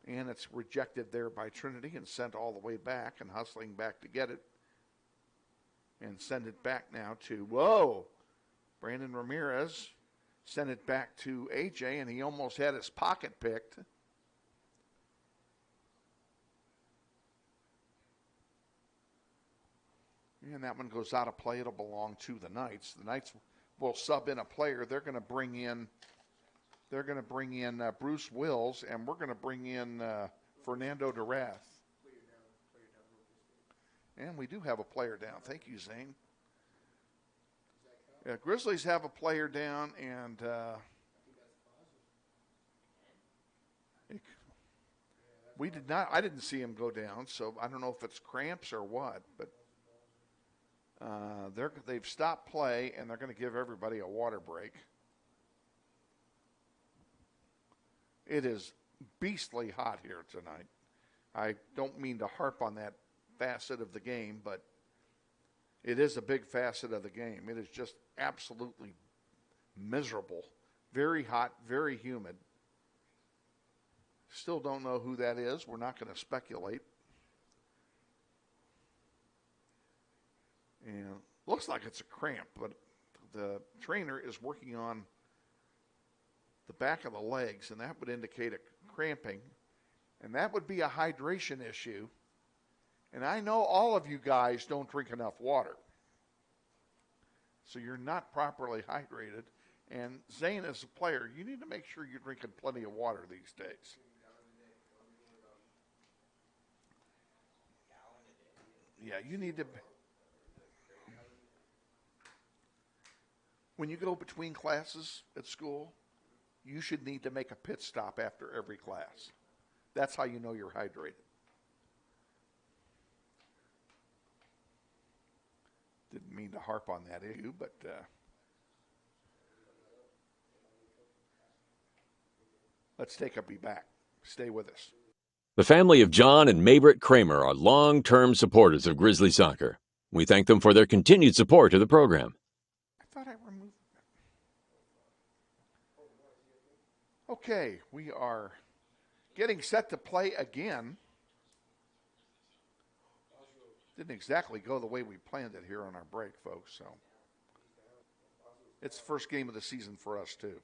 And it's rejected there by Trinity and sent all the way back and hustling back to get it. And send it back now to, Brandon Ramirez sent it back to AJ, and he almost had his pocket picked. And that one goes out of play. It'll belong to the Knights. The Knights will sub in a player. They're going to bring in Bruce Wills, and we're going to bring in Fernando Durath. And we do have a player down. Thank you, Zane. Yeah, Grizzlies have a player down, and I didn't see him go down, so I don't know if it's cramps or what, but they've stopped play, and they're going to give everybody a water break. It is beastly hot here tonight. I don't mean to harp on that facet of the game, but it is a big facet of the game. It is just absolutely miserable. Very hot, very humid. Still don't know who that is. We're not going to speculate. And looks like it's a cramp, but the trainer is working on the back of the legs, and that would indicate a cramping. And that would be a hydration issue. And I know all of you guys don't drink enough water. So you're not properly hydrated. And Zane, as a player, you need to make sure you're drinking plenty of water these days. Yeah, you need to. When you go between classes at school, you should need to make a pit stop after every class. That's how you know you're hydrated. Didn't mean to harp on that issue, but let's take a be back. Stay with us. The family of John and Maybritt Kramer are long-term supporters of Grizzly soccer. We thank them for their continued support of the program. I thought I removed that. Okay, we are getting set to play again. Didn't exactly go the way we planned it here on our break, folks. So it's the first game of the season for us, too.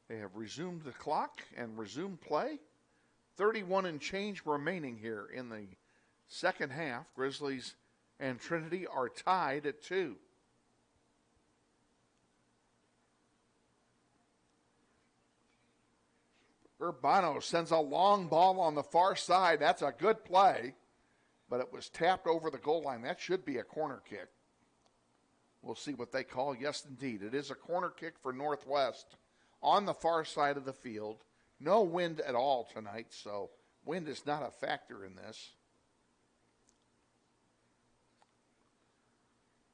They have resumed the clock and resumed play. 31 and change remaining here in the second half. Grizzlies and Trinity are tied at 2. Urbano sends a long ball on the far side. That's a good play, but it was tapped over the goal line. That should be a corner kick. We'll see what they call. Yes, indeed. It is a corner kick for Northwest on the far side of the field. No wind at all tonight, so wind is not a factor in this.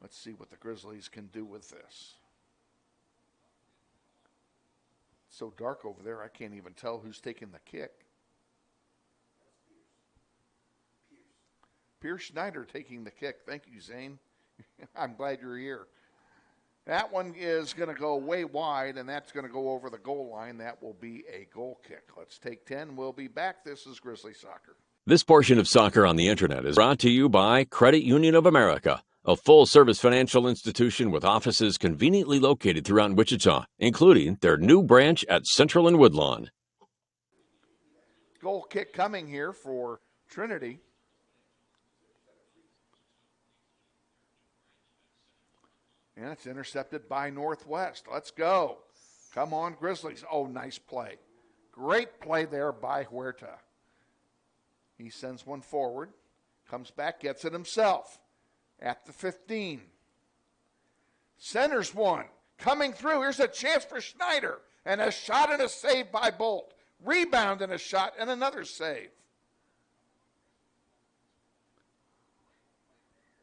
Let's see what the Grizzlies can do with this. It's so dark over there, I can't even tell who's taking the kick. Pierce Schneider taking the kick. Thank you, Zane. I'm glad you're here. That one is going to go way wide, and that's going to go over the goal line. That will be a goal kick. Let's take 10. We'll be back. This is Grizzly Soccer. This portion of Soccer on the Internet is brought to you by Credit Union of America, a full-service financial institution with offices conveniently located throughout Wichita, including their new branch at Central and Woodlawn. Goal kick coming here for Trinity. And it's intercepted by Northwest. Let's go. Come on, Grizzlies. Oh, nice play. Great play there by Huerta. He sends one forward. Comes back, gets it himself. at the 15. Centers one. Coming through. Here's a chance for Schneider. And a shot and a save by Bolt. Rebound and a shot and another save.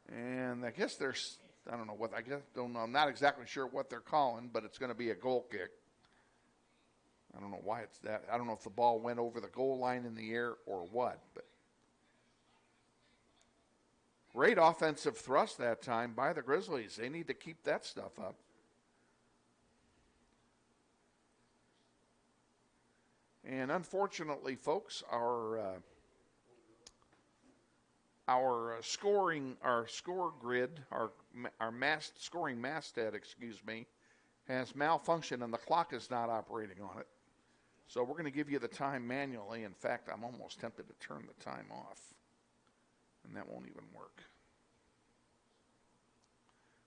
And I guess there's, I don't know what, I'm not exactly sure what they're calling, but it's going to be a goal kick. I don't know why it's that. I don't know if the ball went over the goal line in the air or what, but great offensive thrust that time by the Grizzlies. They need to keep that stuff up. And unfortunately, folks, our score grid, our scoring masthead, has malfunctioned and the clock is not operating on it. So we're going to give you the time manually. In fact, I'm almost tempted to turn the time off, and that won't even work.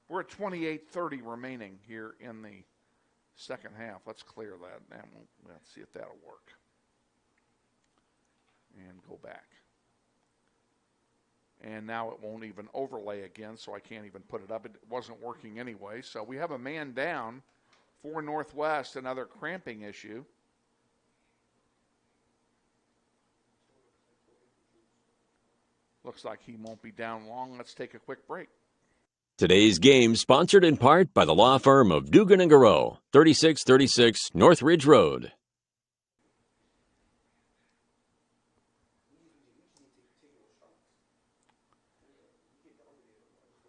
We're at 28:30 remaining here in the second half. Let's clear that. Let's see if that'll work. And go back. And now it won't even overlay again, so I can't even put it up. It wasn't working anyway. So we have a man down for Northwest, another cramping issue. Looks like he won't be down long. Let's take a quick break. Today's game sponsored in part by the law firm of Dugan and Garreau, 3636 Northridge Road.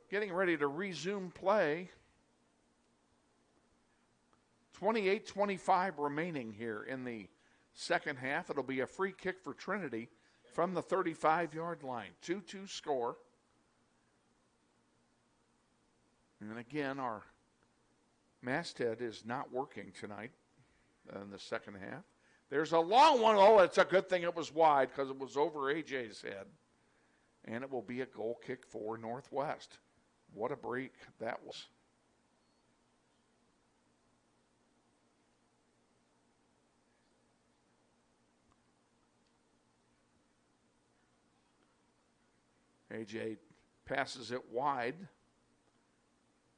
Getting ready to resume play. 28-25 remaining here in the second half. It'll be a free kick for Trinity from the 35-yard line. 2-2 score. And again, our masthead is not working tonight in the second half. There's a long one. Oh, it's a good thing it was wide because it was over AJ's head. And it will be a goal kick for Northwest. What a break that was. AJ passes it wide.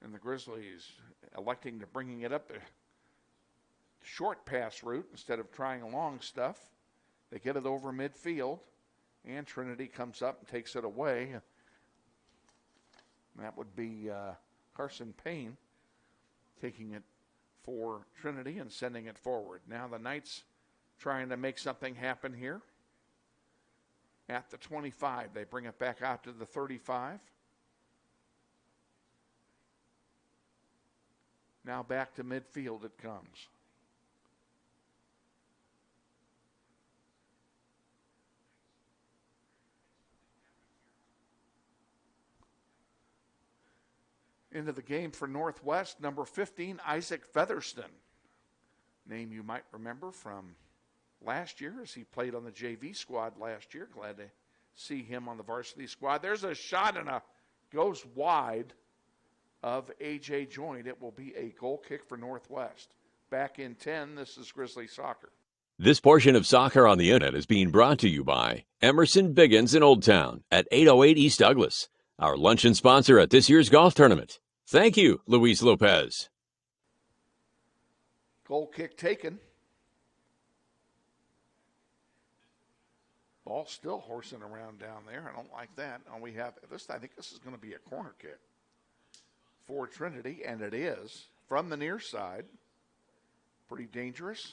And the Grizzlies electing to bringing it up the short pass route instead of trying long stuff. They get it over midfield. And Trinity comes up and takes it away. That would be Carson Payne taking it for Trinity and sending it forward. Now the Knights trying to make something happen here. At the 25, they bring it back out to the 35. Now back to midfield it comes. Into the game for Northwest, number 15, Isaac Featherston. Name you might remember from last year as he played on the JV squad last year. Glad to see him on the varsity squad. There's a shot and goes wide of A.J. Joint. It will be a goal kick for Northwest. Back in 10, this is Grizzly Soccer. This portion of Soccer on the Internet is being brought to you by Emerson Biggins in Old Town at 808 East Douglas, our luncheon sponsor at this year's golf tournament. Thank you, Luis Lopez. Goal kick taken. Ball still horsing around down there. I don't like that. And we have this. I think this is going to be a corner kick for Trinity, and it is from the near side. Pretty dangerous.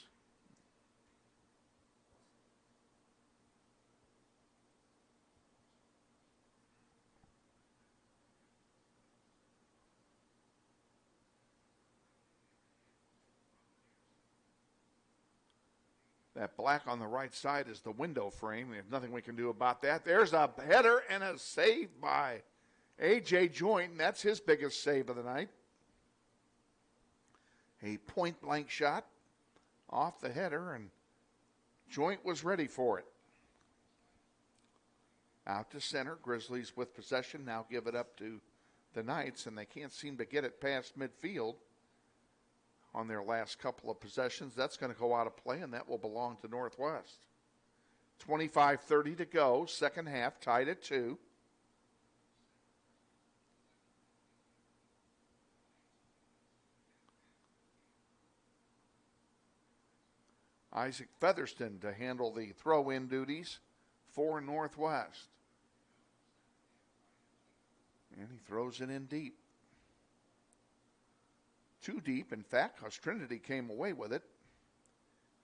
That black on the right side is the window frame. There's nothing we can do about that. There's a header and a save by A.J. Joint, and that's his biggest save of the night. A point-blank shot off the header, and Joint was ready for it. Out to center. Grizzlies with possession. Now give it up to the Knights, and they can't seem to get it past midfield on their last couple of possessions. That's going to go out of play, and that will belong to Northwest. 25-30 to go. Second half, tied at 2. Isaac Featherston to handle the throw-in duties for Northwest. And he throws it in deep. Too deep, in fact, because Trinity came away with it.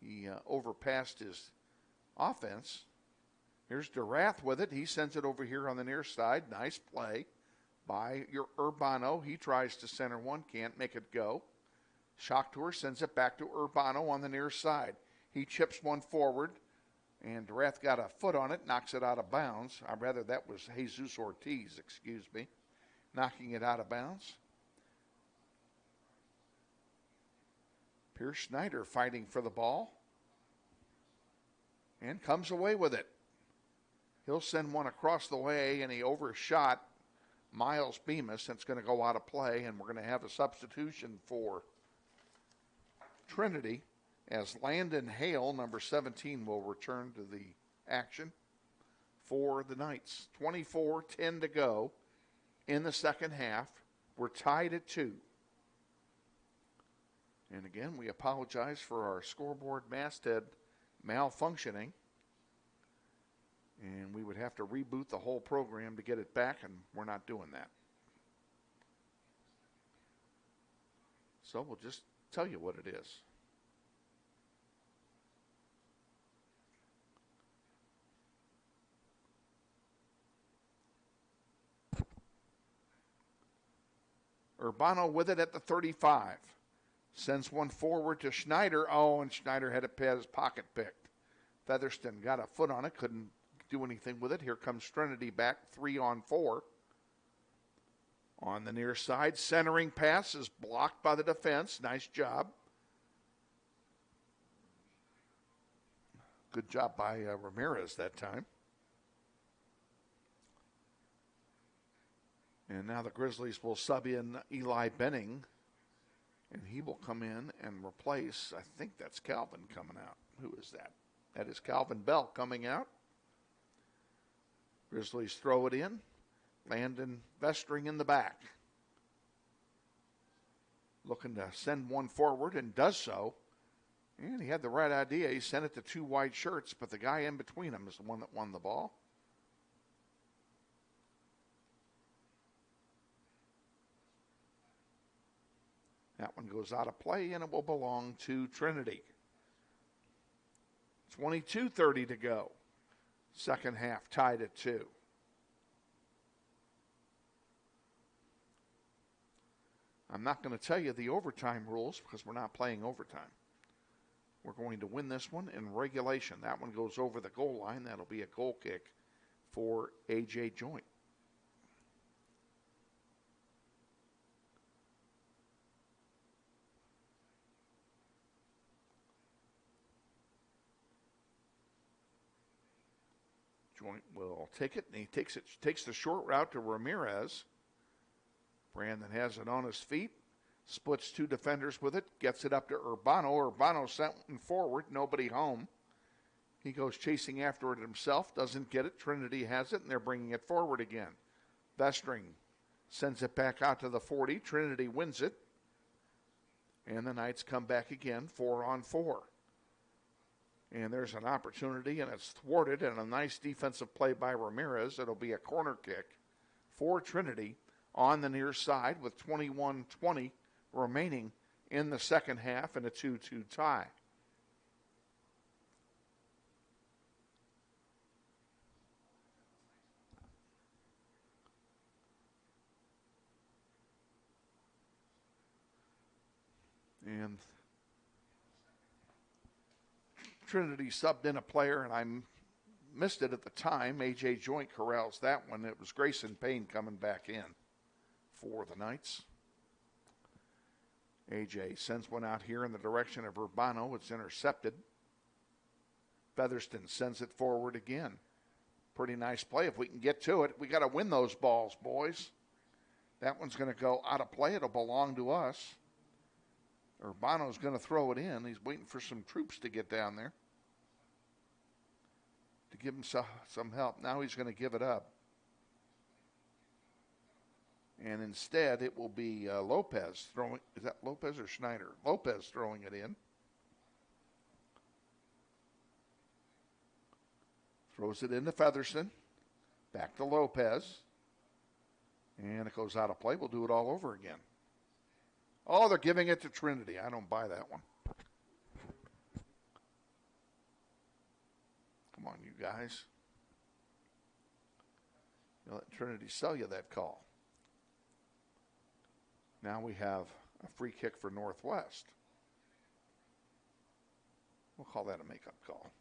He overpassed his offense. Here's DeRath with it. He sends it over here on the near side. Nice play by your Urbano. He tries to center one, can't make it go. Schochter sends it back to Urbano on the near side. He chips one forward, and DeRath got a foot on it, knocks it out of bounds. Rather, that was Jesus Ortiz, excuse me, knocking it out of bounds. Pierce Schneider fighting for the ball and comes away with it. He'll send one across the way, and he overshot Miles Bemis. That's going to go out of play, and we're going to have a substitution for Trinity as Landon Hale, number 17, will return to the action for the Knights. 24-10 to go in the second half. We're tied at 2. And again, we apologize for our scoreboard masthead malfunctioning. And we would have to reboot the whole program to get it back, and we're not doing that. So we'll just tell you what it is. Urbano with it at the 35. Sends one forward to Schneider. Oh, and Schneider had his pocket picked. Featherston got a foot on it, couldn't do anything with it. Here comes Trinity back 3-on-4. On the near side, centering pass is blocked by the defense. Nice job. Good job by Ramirez that time. And now the Grizzlies will sub in Eli Benning, and he will come in and replace, I think that's Calvin coming out. Who is that? That is Calvin Bell coming out. Grizzlies throw it in. Landon Vestring in the back. Looking to send one forward and does so. And he had the right idea. He sent it to two white shirts, but the guy in between them is the one that won the ball. That one goes out of play, and it will belong to Trinity. 22:30 to go. Second half tied at 2. I'm not going to tell you the overtime rules because we're not playing overtime. We're going to win this one in regulation. That one goes over the goal line. That'll be a goal kick for A.J. Joint. Joint will take it, and he takes the short route to Ramirez. Brandon has it on his feet, splits two defenders with it, gets it up to Urbano. Urbano sent one forward, nobody home. He goes chasing after it himself, doesn't get it. Trinity has it, and they're bringing it forward again. Vestring sends it back out to the 40. Trinity wins it, and the Knights come back again, 4-on-4. And there's an opportunity, and it's thwarted, and a nice defensive play by Ramirez. It'll be a corner kick for Trinity on the near side with 21-20 remaining in the second half and a 2-2 tie. And Trinity subbed in a player, and I missed it at the time. A.J. Joint corrals that one. It was Grayson Payne coming back in for the Knights. A.J. sends one out here in the direction of Urbano. It's intercepted. Featherston sends it forward again. Pretty nice play if we can get to it. We got to win those balls, boys. That one's going to go out of play. It'll belong to us. Urbano's going to throw it in. He's waiting for some troops to get down there to give him some help. Now he's going to give it up. And instead it will be Lopez throwing. Is that Lopez or Schneider? Lopez throwing it in. Throws it into Featherston. Back to Lopez. And it goes out of play. We'll do it all over again. Oh, they're giving it to Trinity. I don't buy that one. Come on, you guys. You let Trinity sell you that call. Now we have a free kick for Northwest. We'll call that a makeup call.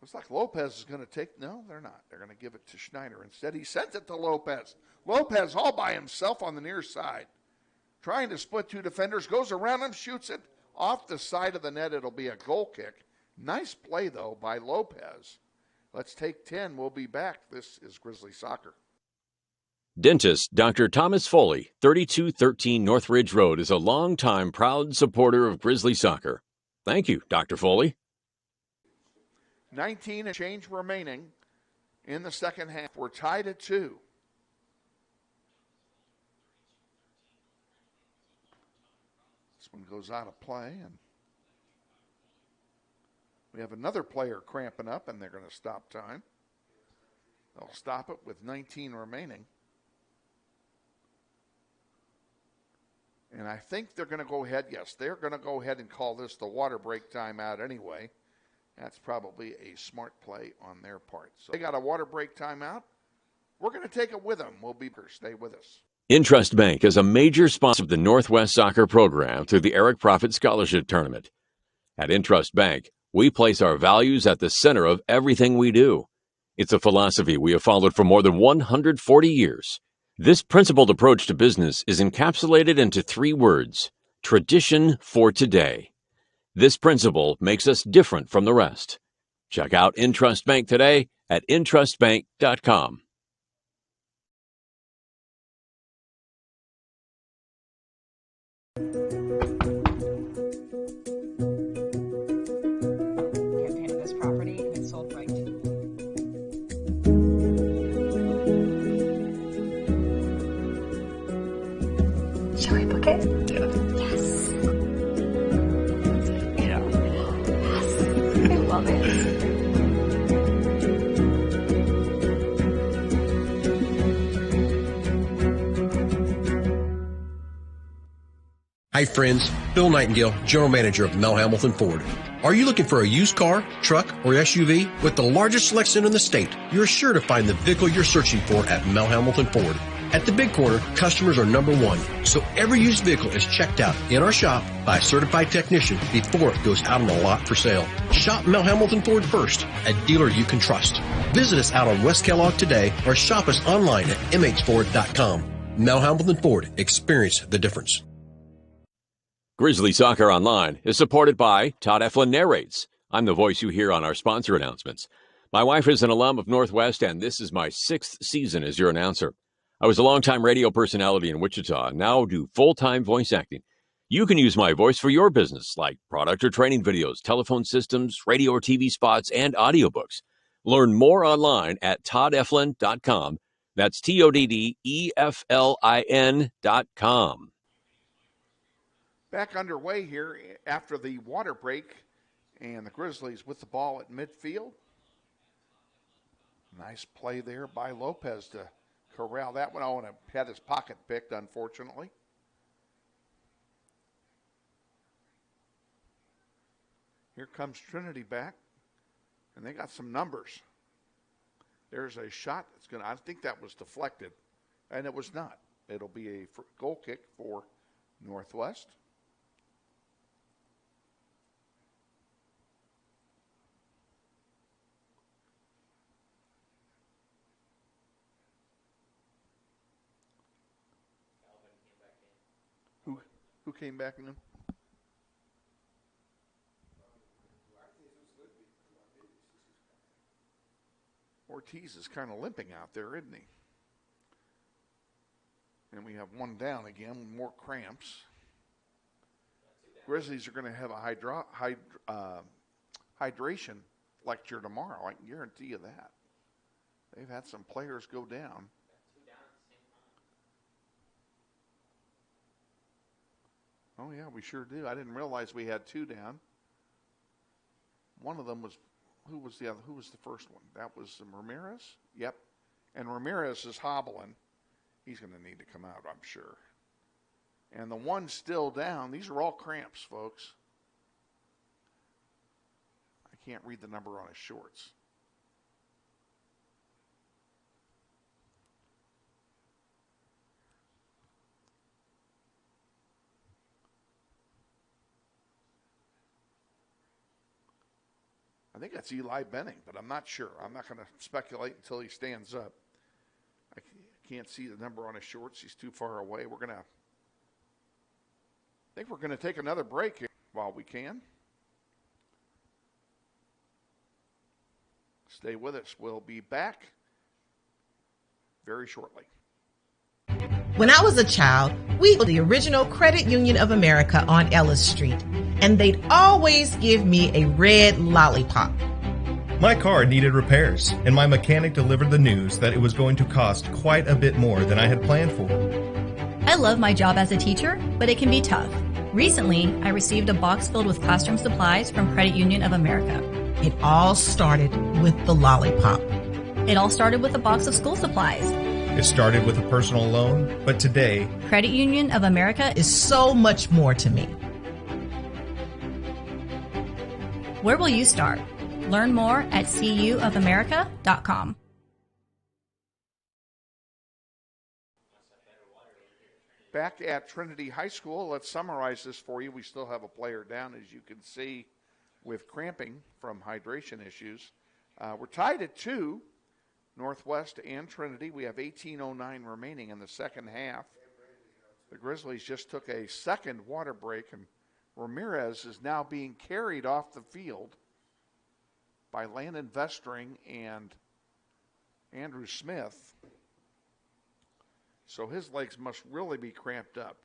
Looks like Lopez is going to take... No, they're not. They're going to give it to Schneider. Instead, he sends it to Lopez. Lopez all by himself on the near side. Trying to split two defenders. Goes around him, shoots it off the side of the net. It'll be a goal kick. Nice play, though, by Lopez. Let's take 10. We'll be back. This is Grizzly Soccer. Dentist Dr. Thomas Foley, 3213 Northridge Road, is a longtime proud supporter of Grizzly Soccer. Thank you, Dr. Foley. 19 and change remaining in the second half. We're tied at 2. This one goes out of play, and we have another player cramping up, and they're going to stop time. They'll stop it with 19 remaining. And I think they're going to go ahead. Yes, they're going to go ahead and call this the water break timeout anyway. That's probably a smart play on their part. So they got a water break timeout. We're going to take it with them. We'll be here. Stay with us. Intrust Bank is a major sponsor of the Northwest Soccer Program through the Eric Profit Scholarship Tournament. At Intrust Bank, we place our values at the center of everything we do. It's a philosophy we have followed for more than 140 years. This principled approach to business is encapsulated into 3 words: tradition for today. This principle makes us different from the rest. Check out Intrust Bank today at intrustbank.com. Campaign this property and it's sold right. Shall we book it? Yes. I love it. Hi friends, Bill Nightingale, General Manager of Mel Hamilton Ford. Are you looking for a used car, truck, or SUV? With the largest selection in the state, you're sure to find the vehicle you're searching for at Mel Hamilton Ford. At the Big Corner, customers are number one, so every used vehicle is checked out in our shop by a certified technician before it goes out on the lot for sale. Shop Mel Hamilton Ford first, a dealer you can trust. Visit us out on West Kellogg today or shop us online at mhford.com. Mel Hamilton Ford, experience the difference. Grizzly Soccer Online is supported by Todd Eflin Narrates. I'm the voice you hear on our sponsor announcements. My wife is an alum of Northwest, and this is my 6th season as your announcer. I was a longtime radio personality in Wichita and now do full-time voice acting. You can use my voice for your business, like product or training videos, telephone systems, radio or TV spots, and audiobooks. Learn more online at toddeflin.com. That's TODDEFLIN.com. Back underway here after the water break, and the Grizzlies with the ball at midfield. Nice play there by Lopez to corral that one. Oh, and had his pocket picked, unfortunately. Here comes Trinity back, and they got some numbers. There's a shot that's going to, I think that was deflected, and it was not. It'll be a goal kick for Northwest. Who came back in? Ortiz is kind of limping out there, isn't he? And we have one down again, more cramps. Grizzlies are going to have a hydration lecture tomorrow. I can guarantee you that. They've had some players go down. Oh, yeah, we sure do. I didn't realize we had 2 down. One of them was, who was the other? Who was the first one? That was Ramirez? Yep. And Ramirez is hobbling. He's going to need to come out, I'm sure. And the one still down, these are all cramps, folks. I can't read the number on his shorts. I think that's Eli Benning, but I'm not sure. I'm not going to speculate until he stands up. I can't see the number on his shorts. He's too far away. I think we're going to take another break here while we can. Stay with us. We'll be back very shortly. When I was a child, we were the original Credit Union of America on Ellis Street, and they'd always give me a red lollipop. My car needed repairs, and my mechanic delivered the news that it was going to cost quite a bit more than I had planned for. I love my job as a teacher, but it can be tough. Recently, I received a box filled with classroom supplies from Credit Union of America. It all started with the lollipop. It all started with a box of school supplies. It started with a personal loan, but today, Credit Union of America is so much more to me. Where will you start? Learn more at cuofamerica.com. Back at Trinity High School, let's summarize this for you. We still have a player down, as you can see, with cramping from hydration issues. We're tied at 2, Northwest and Trinity. We have 18:09 remaining in the second half. The Grizzlies just took a second water break, and Ramirez is now being carried off the field by Landon Vestring and Andrew Smith. So his legs must really be cramped up.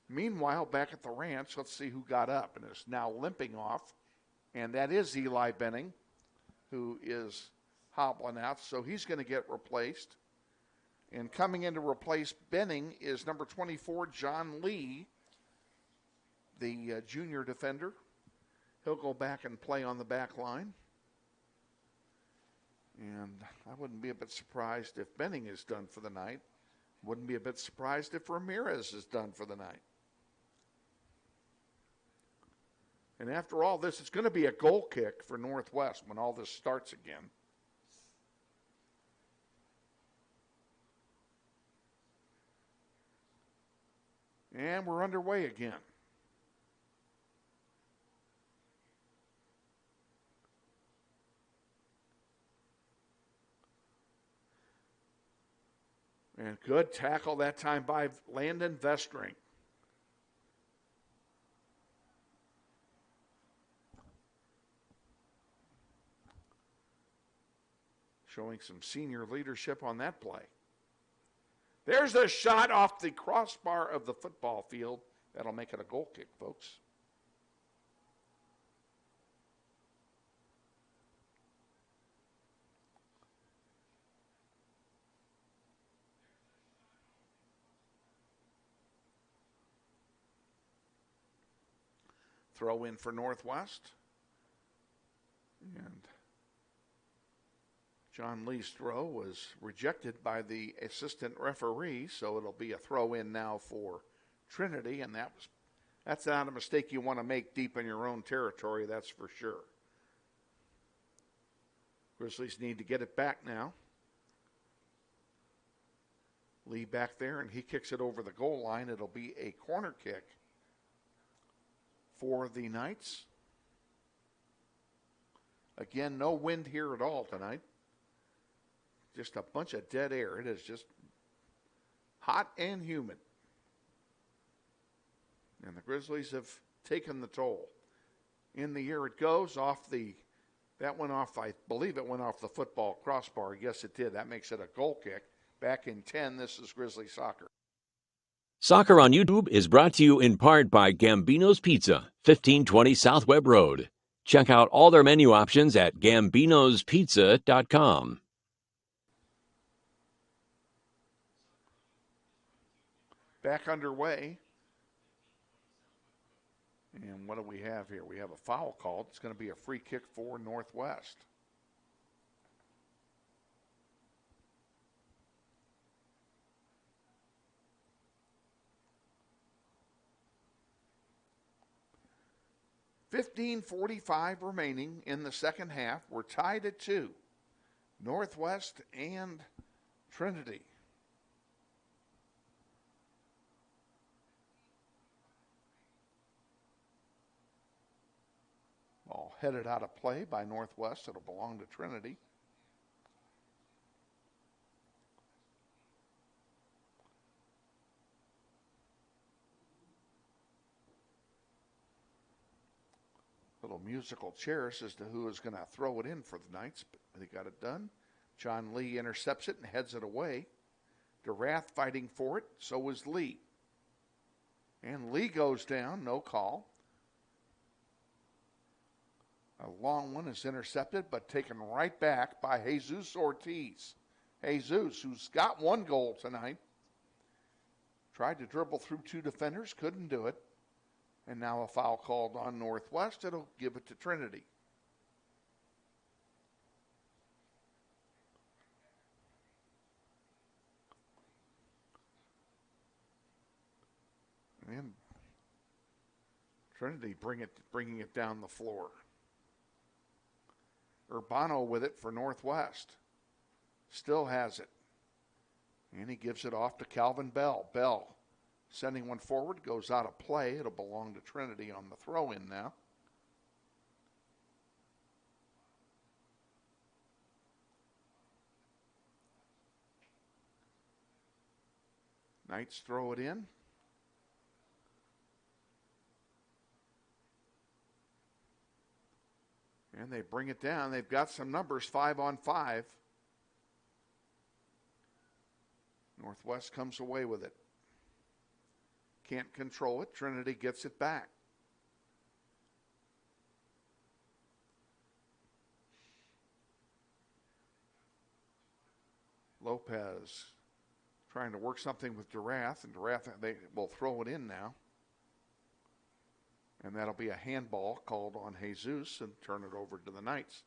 Meanwhile, back at the ranch, let's see who got up and is now limping off. And that is Eli Benning, who is hobbling out. So he's going to get replaced. And coming in to replace Benning is number 24, John Lee, the junior defender. He'll go back and play on the back line. And I wouldn't be a bit surprised if Benning is done for the night. Wouldn't be a bit surprised if Ramirez is done for the night. And after all this, it's going to be a goal kick for Northwest when all this starts again. And we're underway again. And good tackle that time by Landon Vestring. Showing some senior leadership on that play. There's a shot off the crossbar of the football field. That'll make it a goal kick, folks. Throw in for Northwest. And John Lee's throw was rejected by the assistant referee, so it'll be a throw in now for Trinity, and that's not a mistake you want to make deep in your own territory, that's for sure. Grizzlies need to get it back now. Lee back there, and he kicks it over the goal line. It'll be a corner kick for the Knights. Again, no wind here at all tonight. Just a bunch of dead air. It is just hot and humid. And the Grizzlies have taken the toll. In the air it goes off that went off, I believe it went off the football crossbar. Yes, it did. That makes it a goal kick. Back in 10, this is Grizzly Soccer. Soccer on YouTube is brought to you in part by Gambino's Pizza, 1520 South Webb Road. Check out all their menu options at gambinospizza.com. Back underway. And what do we have here? We have a foul called. It's going to be a free kick for Northwest. .45 remaining in the second half. We're tied at 2. Northwest and Trinity. Ball headed out of play by Northwest. It'll belong to Trinity. Little musical chairs as to who is going to throw it in for the Knights, but they got it done. John Lee intercepts it and heads it away. DeRath fighting for it, so is Lee. And Lee goes down, no call. A long one is intercepted, but taken right back by Jesus Ortiz. Jesus, who's got 1 goal tonight, tried to dribble through 2 defenders, couldn't do it. And now a foul called on Northwest. It'll give it to Trinity. And Trinity bringing it down the floor. Urbano with it for Northwest. Still has it. And he gives it off to Calvin Bell. Bell sending one forward, goes out of play. It'll belong to Trinity on the throw-in now. Knights throw it in. And they bring it down. They've got some numbers, 5-on-5. Northwest comes away with it. Can't control it. Trinity gets it back. Lopez trying to work something with DeRath, and DeRath, they will throw it in now. And that'll be a handball called on Jesus and turn it over to the Knights.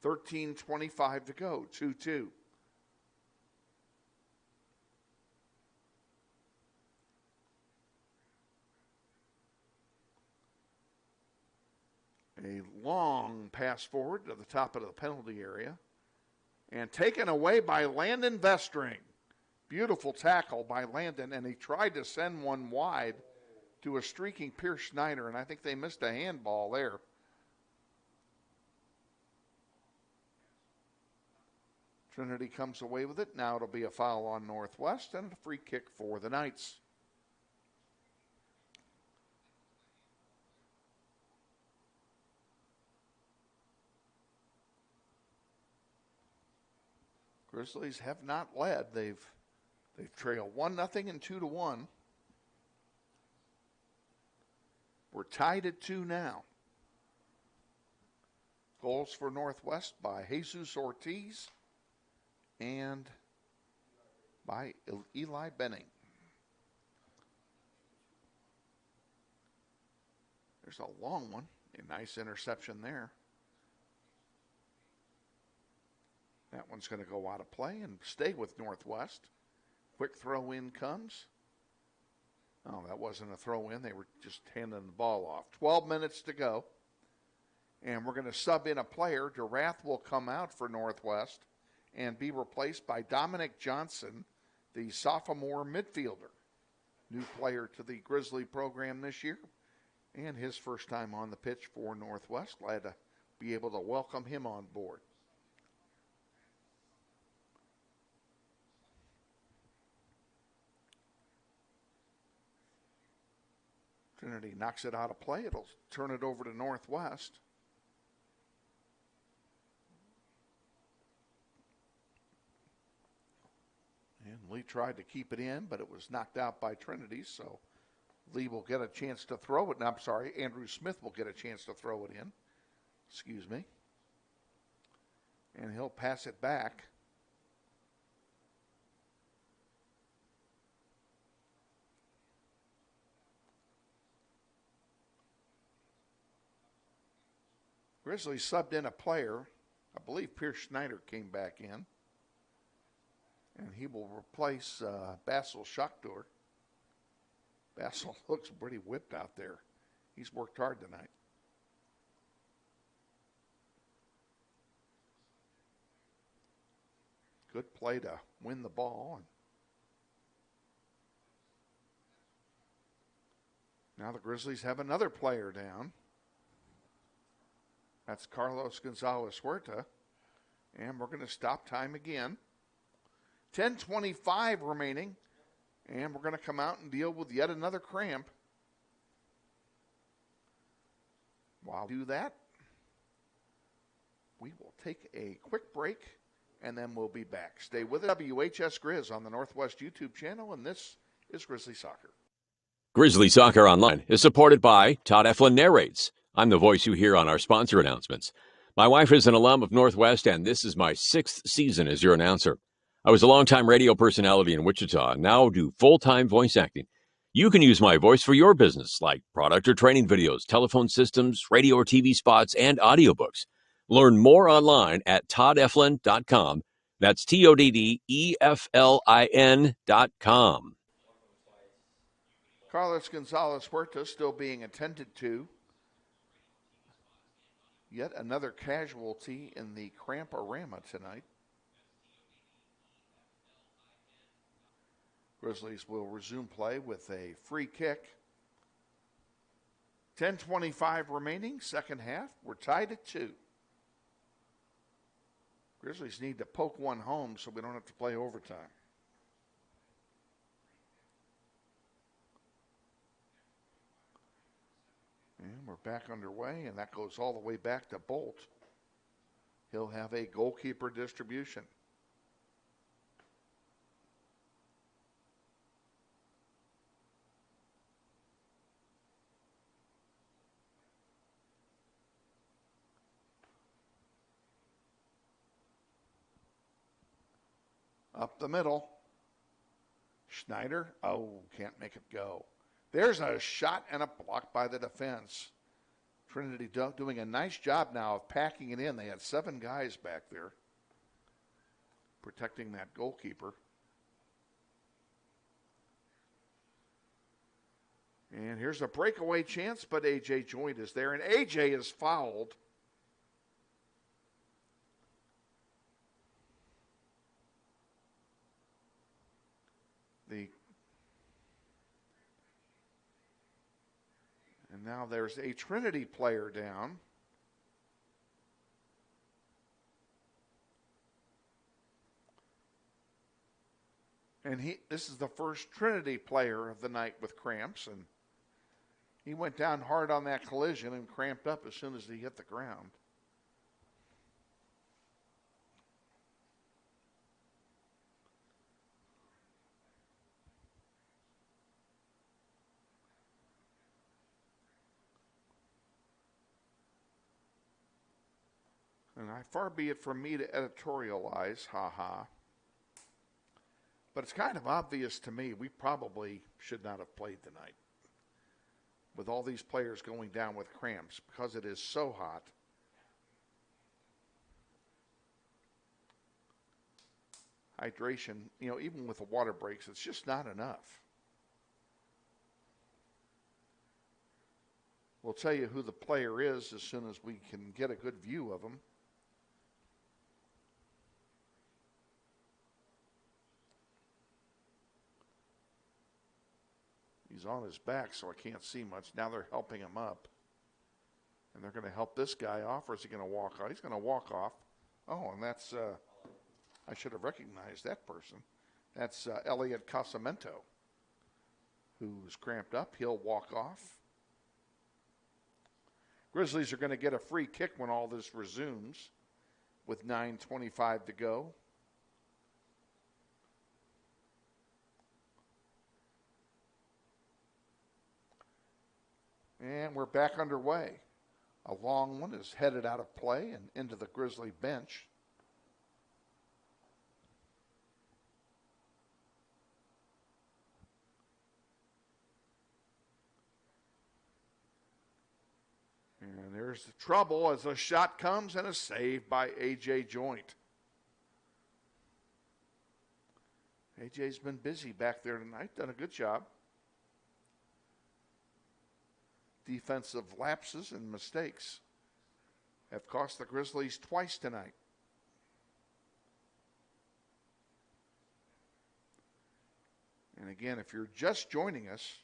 13:25 to go, 2-2. A long pass forward to the top of the penalty area. And taken away by Landon Vestring. Beautiful tackle by Landon, and he tried to send one wide to a streaking Pierce Schneider, and I think they missed a handball there. Trinity comes away with it. Now it'll be a foul on Northwest and a free kick for the Knights. Grizzlies have not led. They've trailed 1-0 and 2-1. We're tied at 2 now. Goals for Northwest by Jesus Ortiz and by Eli Benning. There's a long one. A nice interception there. That one's going to go out of play and stay with Northwest. Quick throw in comes. Oh, that wasn't a throw in. They were just handing the ball off. 12 minutes to go. And we're going to sub in a player. DeRath will come out for Northwest and be replaced by Dominic Johnson, the sophomore midfielder. New player to the Grizzly program this year. And his first time on the pitch for Northwest. Glad to be able to welcome him on board. Trinity knocks it out of play. It'll turn it over to Northwest. And Lee tried to keep it in, but it was knocked out by Trinity, so Lee will get a chance to throw it. No, I'm sorry, Andrew Smith will get a chance to throw it in. Excuse me. And he'll pass it back. Grizzlies subbed in a player. I believe Pierce Schneider came back in. And he will replace Basil Schachtor. Basil looks pretty whipped out there. He's worked hard tonight. Good play to win the ball. Now the Grizzlies have another player down. That's Carlos Gonzalez Huerta. And we're going to stop time again. 10:25 remaining. And we're going to come out and deal with yet another cramp. While we do that, we will take a quick break, and then we'll be back. Stay with us. WHS Grizz on the Northwest YouTube channel, and this is Grizzly Soccer. Grizzly Soccer Online is supported by Todd Eflin Narrates. I'm the voice you hear on our sponsor announcements. My wife is an alum of Northwest, and this is my 6th season as your announcer. I was a longtime radio personality in Wichita and now do full-time voice acting. You can use my voice for your business, like product or training videos, telephone systems, radio or TV spots, and audiobooks. Learn more online at toddeflin.com. That's TODDEFLIN.com. Carlos Gonzalez Huerta still being attended to. Yet another casualty in the cramp-orama tonight. Grizzlies will resume play with a free kick. 10:25 remaining, second half. We're tied at 2. Grizzlies need to poke one home so we don't have to play overtime. And we're back underway, and that goes all the way back to Bolt. He'll have a goalkeeper distribution. Up the middle. Schneider, can't make it go. There's a shot and a block by the defense. Trinity doing a nice job now of packing it in. They had 7 guys back there protecting that goalkeeper. And here's a breakaway chance, but A.J. Joint is there, and A.J. is fouled. And now there's a Trinity player down. And this is the first Trinity player of the night with cramps, and he went down hard on that collision and cramped up as soon as he hit the ground. And far be it from me to editorialize, but it's kind of obvious to me we probably should not have played tonight with all these players going down with cramps because it is so hot. Hydration, even with the water breaks, it's just not enough. We'll tell you who the player is as soon as we can get a good view of him. He's on his back, so I can't see much. Now they're helping him up. And they're going to help this guy off, or is he going to walk off? He's going to walk off. Oh, and that's, I should have recognized that person. That's Elliot Casamento, who's cramped up. He'll walk off. Grizzlies are going to get a free kick when all this resumes with 9:25 to go. And we're back underway. A long one is headed out of play and into the Grizzly bench. And There's the trouble as a shot comes and a save by A.J. Joint. A.J.'s been busy back there tonight, done a good job. Defensive lapses and mistakes have cost the Grizzlies twice tonight. And again, if you're just joining us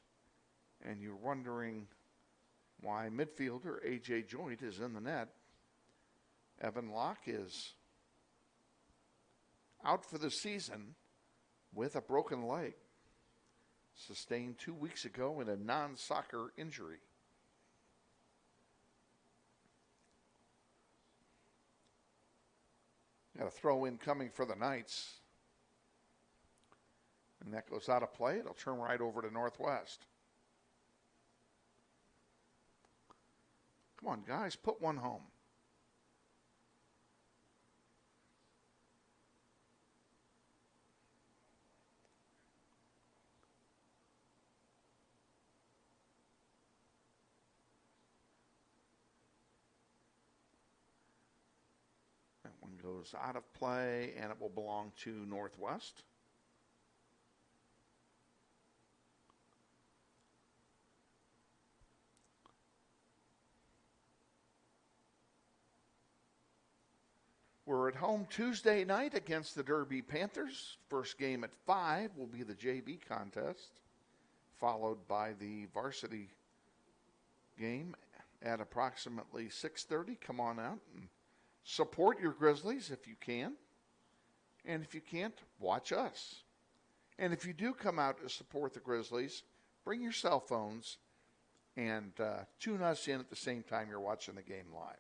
and you're wondering why midfielder A.J. Joint is in the net, Evan Locke is out for the season with a broken leg, sustained 2 weeks ago in a non-soccer injury. Got a throw in coming for the Knights. And that goes out of play. It'll turn right over to Northwest. Come on, guys, put one home. That one goes out of play, and it will belong to Northwest. We're at home Tuesday night against the Derby Panthers. First game at 5 will be the JV contest, followed by the varsity game at approximately 6:30. Come on out and support your Grizzlies if you can. And if you can't, watch us. And if you do come out to support the Grizzlies, bring your cell phones and tune us in at the same time you're watching the game live.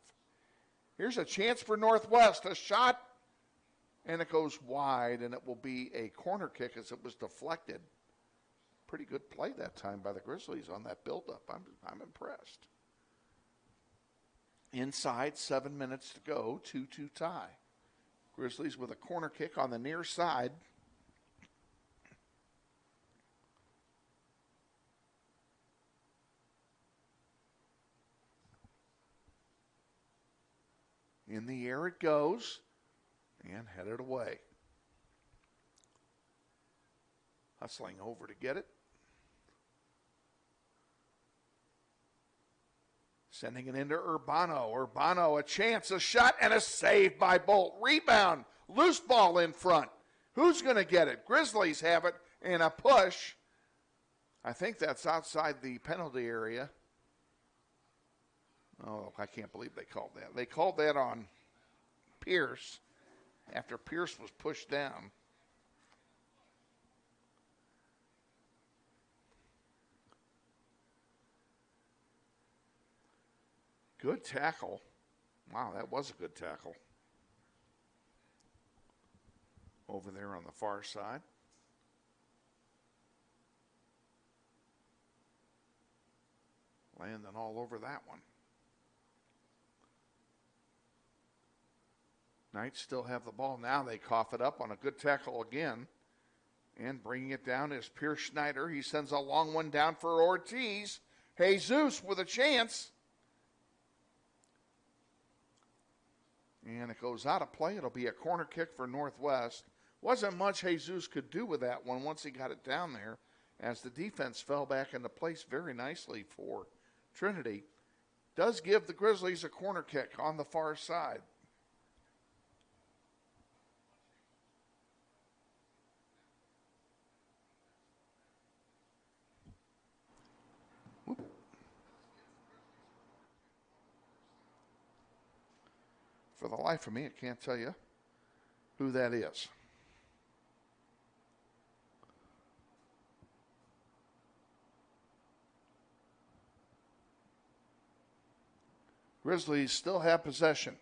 Here's a chance for Northwest. A shot, and it goes wide, and it will be a corner kick as it was deflected. Pretty good play that time by the Grizzlies on that buildup. I'm impressed. Inside, 7 minutes to go, 2-2 tie. Grizzlies with a corner kick on the near side. In the air it goes, and headed away. Hustling over to get it. Sending it into Urbano. Urbano, a chance, a shot, and a save by Bolt. Rebound, loose ball in front. Who's going to get it? Grizzlies have it, and a push. I think that's outside the penalty area. Oh, I can't believe they called that. They called that on Pierce after Pierce was pushed down. Good tackle. Wow, that was a good tackle. Over there on the far side. Landing all over that one. Knights still have the ball. Now they cough it up on a good tackle again. And bringing it down is Pierce Schneider. He sends a long one down for Ortiz. Jesus with a chance. And it goes out of play. It'll be a corner kick for Northwest. Wasn't much Jesus could do with that one once he got it down there, as the defense fell back into place very nicely for Trinity. Does give the Grizzlies a corner kick on the far side. For the life of me, I can't tell you who that is. Grizzlies still have possession.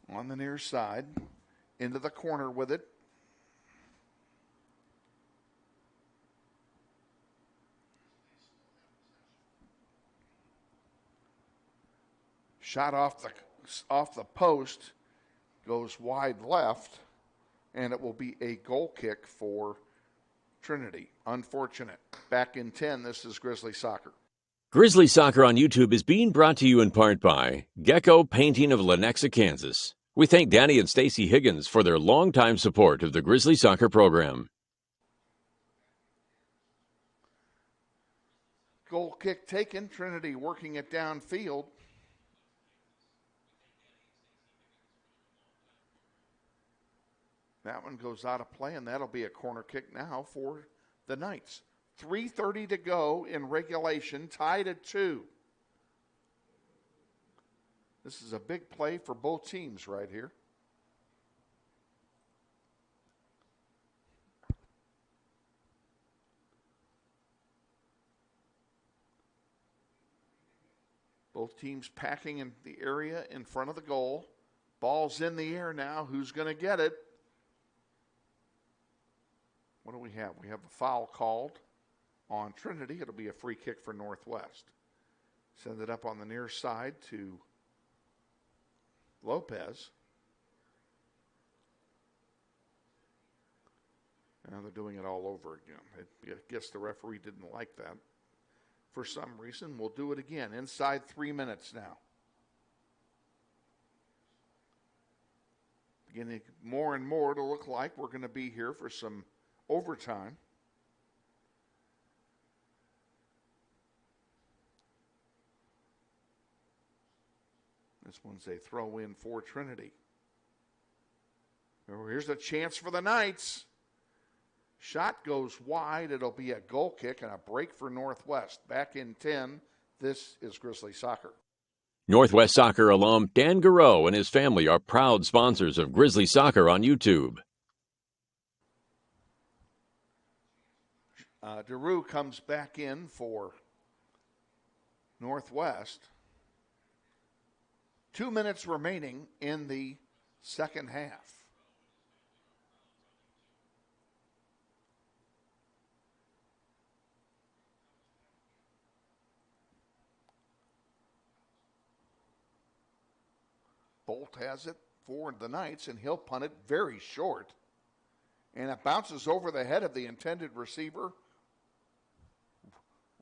On the near side, into the corner with it. Shot off the post, goes wide left, and it will be a goal kick for Trinity. Unfortunate. Back in 10, this is Grizzly soccer. Grizzly Soccer on YouTube is being brought to you in part by Gecko Painting of Lenexa, Kansas. We thank Danny and Stacy Higgins for their longtime support of the Grizzly Soccer program. Goal kick taken. Trinity working it downfield. That one goes out of play, and that'll be a corner kick now for the Knights. 3:30 to go in regulation, tied at 2. This is a big play for both teams right here. Both teams packing in the area in front of the goal. Ball's in the air now. Who's going to get it? What do we have? We have a foul called on Trinity. It'll be a free kick for Northwest. Send it up on the near side to Lopez. Now they're doing it all over again. I guess the referee didn't like that. For some reason, we'll do it again. Inside 3 minutes now. Beginning more and more to look like we're going to be here for some overtime. This one's a throw in for Trinity. Here's a chance for the Knights. Shot goes wide. It'll be a goal kick and a break for Northwest. Back in 10, this is Grizzly Soccer. Northwest Soccer alum Dan Garreau and his family are proud sponsors of Grizzly Soccer on YouTube. DeRue comes back in for Northwest. 2 minutes remaining in the second half. Bolt has it for the Knights, and he'll punt it very short. And it bounces over the head of the intended receiver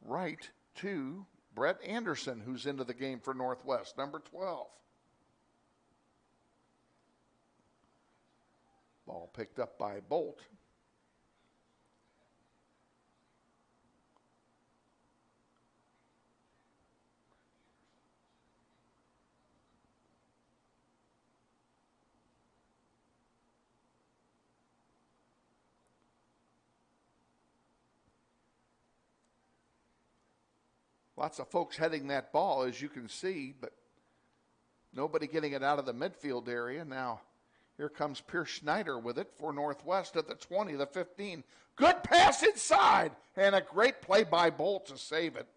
right to Brett Anderson, who's into the game for Northwest, number 12. Ball picked up by Bolt. Lots of folks heading that ball, as you can see, but nobody getting it out of the midfield area. Now, here comes Pierce Schneider with it for Northwest at the 20, the 15. Good pass inside, and a great play by Bolt to save it.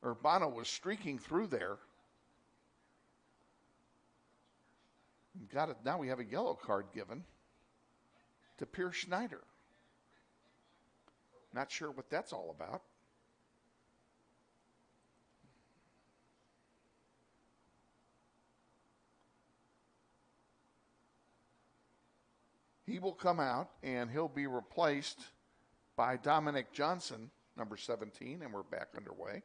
Urbano was streaking through there. Got it. Now we have a yellow card given to Pierce Schneider. Not sure what that's all about. He will come out, and he'll be replaced by Dominic Johnson, number 17, and we're back underway.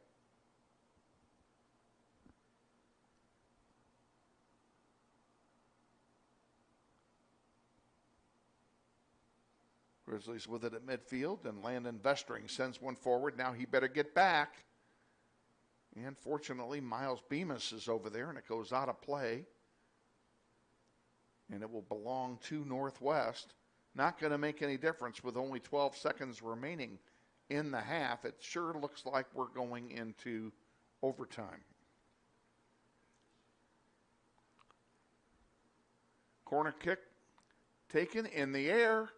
Grizzlies with it at midfield, and Landon Vestring sends one forward. Now he better get back. And fortunately, Miles Bemis is over there, and it goes out of play. And it will belong to Northwest. Not going to make any difference with only 12 seconds remaining in the half. It sure looks like we're going into overtime. Corner kick taken in the air.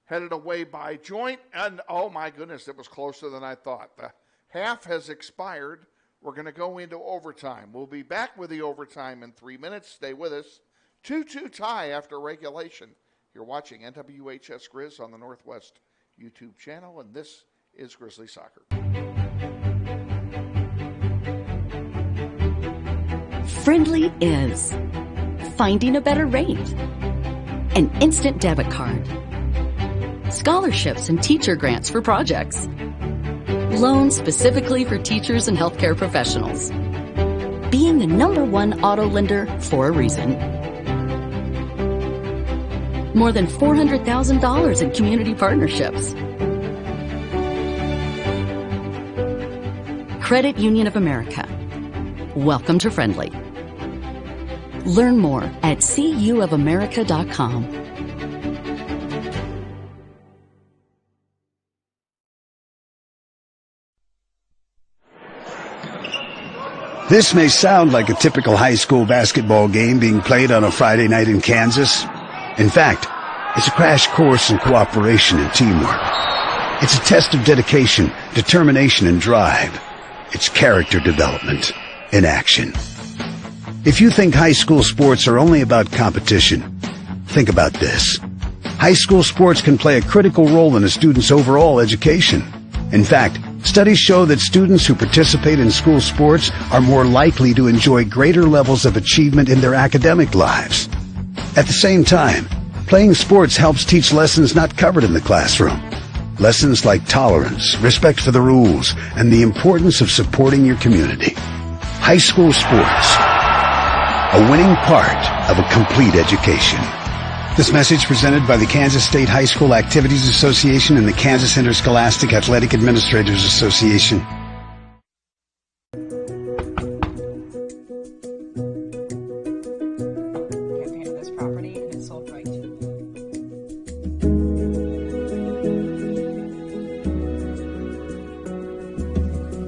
Headed away by Joint, and oh my goodness, it was closer than I thought. The half has expired. We're going to go into overtime. We'll be back with the overtime in 3 minutes. Stay with us. 2-2 tie after regulation. You're watching NWHS Grizz on the Northwest YouTube channel, and this is Grizzly Soccer. Friendly is finding a better rate, an instant debit card, scholarships and teacher grants for projects, Loans specifically for teachers and healthcare professionals. Being the #1 auto lender for a reason. More than $400,000 in community partnerships. Credit Union of America. Welcome to Friendly. Learn more at cuofamerica.com. This may sound like a typical high school basketball game being played on a Friday night in Kansas. In fact, it's a crash course in cooperation and teamwork. It's a test of dedication, determination, and drive. It's character development in action. If you think high school sports are only about competition, think about this. High school sports can play a critical role in a student's overall education. In fact, studies show that students who participate in school sports are more likely to enjoy greater levels of achievement in their academic lives. At the same time, playing sports helps teach lessons not covered in the classroom. Lessons like tolerance, respect for the rules, and the importance of supporting your community. High school sports, a winning part of a complete education. This message presented by the Kansas State High School Activities Association and the Kansas Interscholastic Athletic Administrators Association.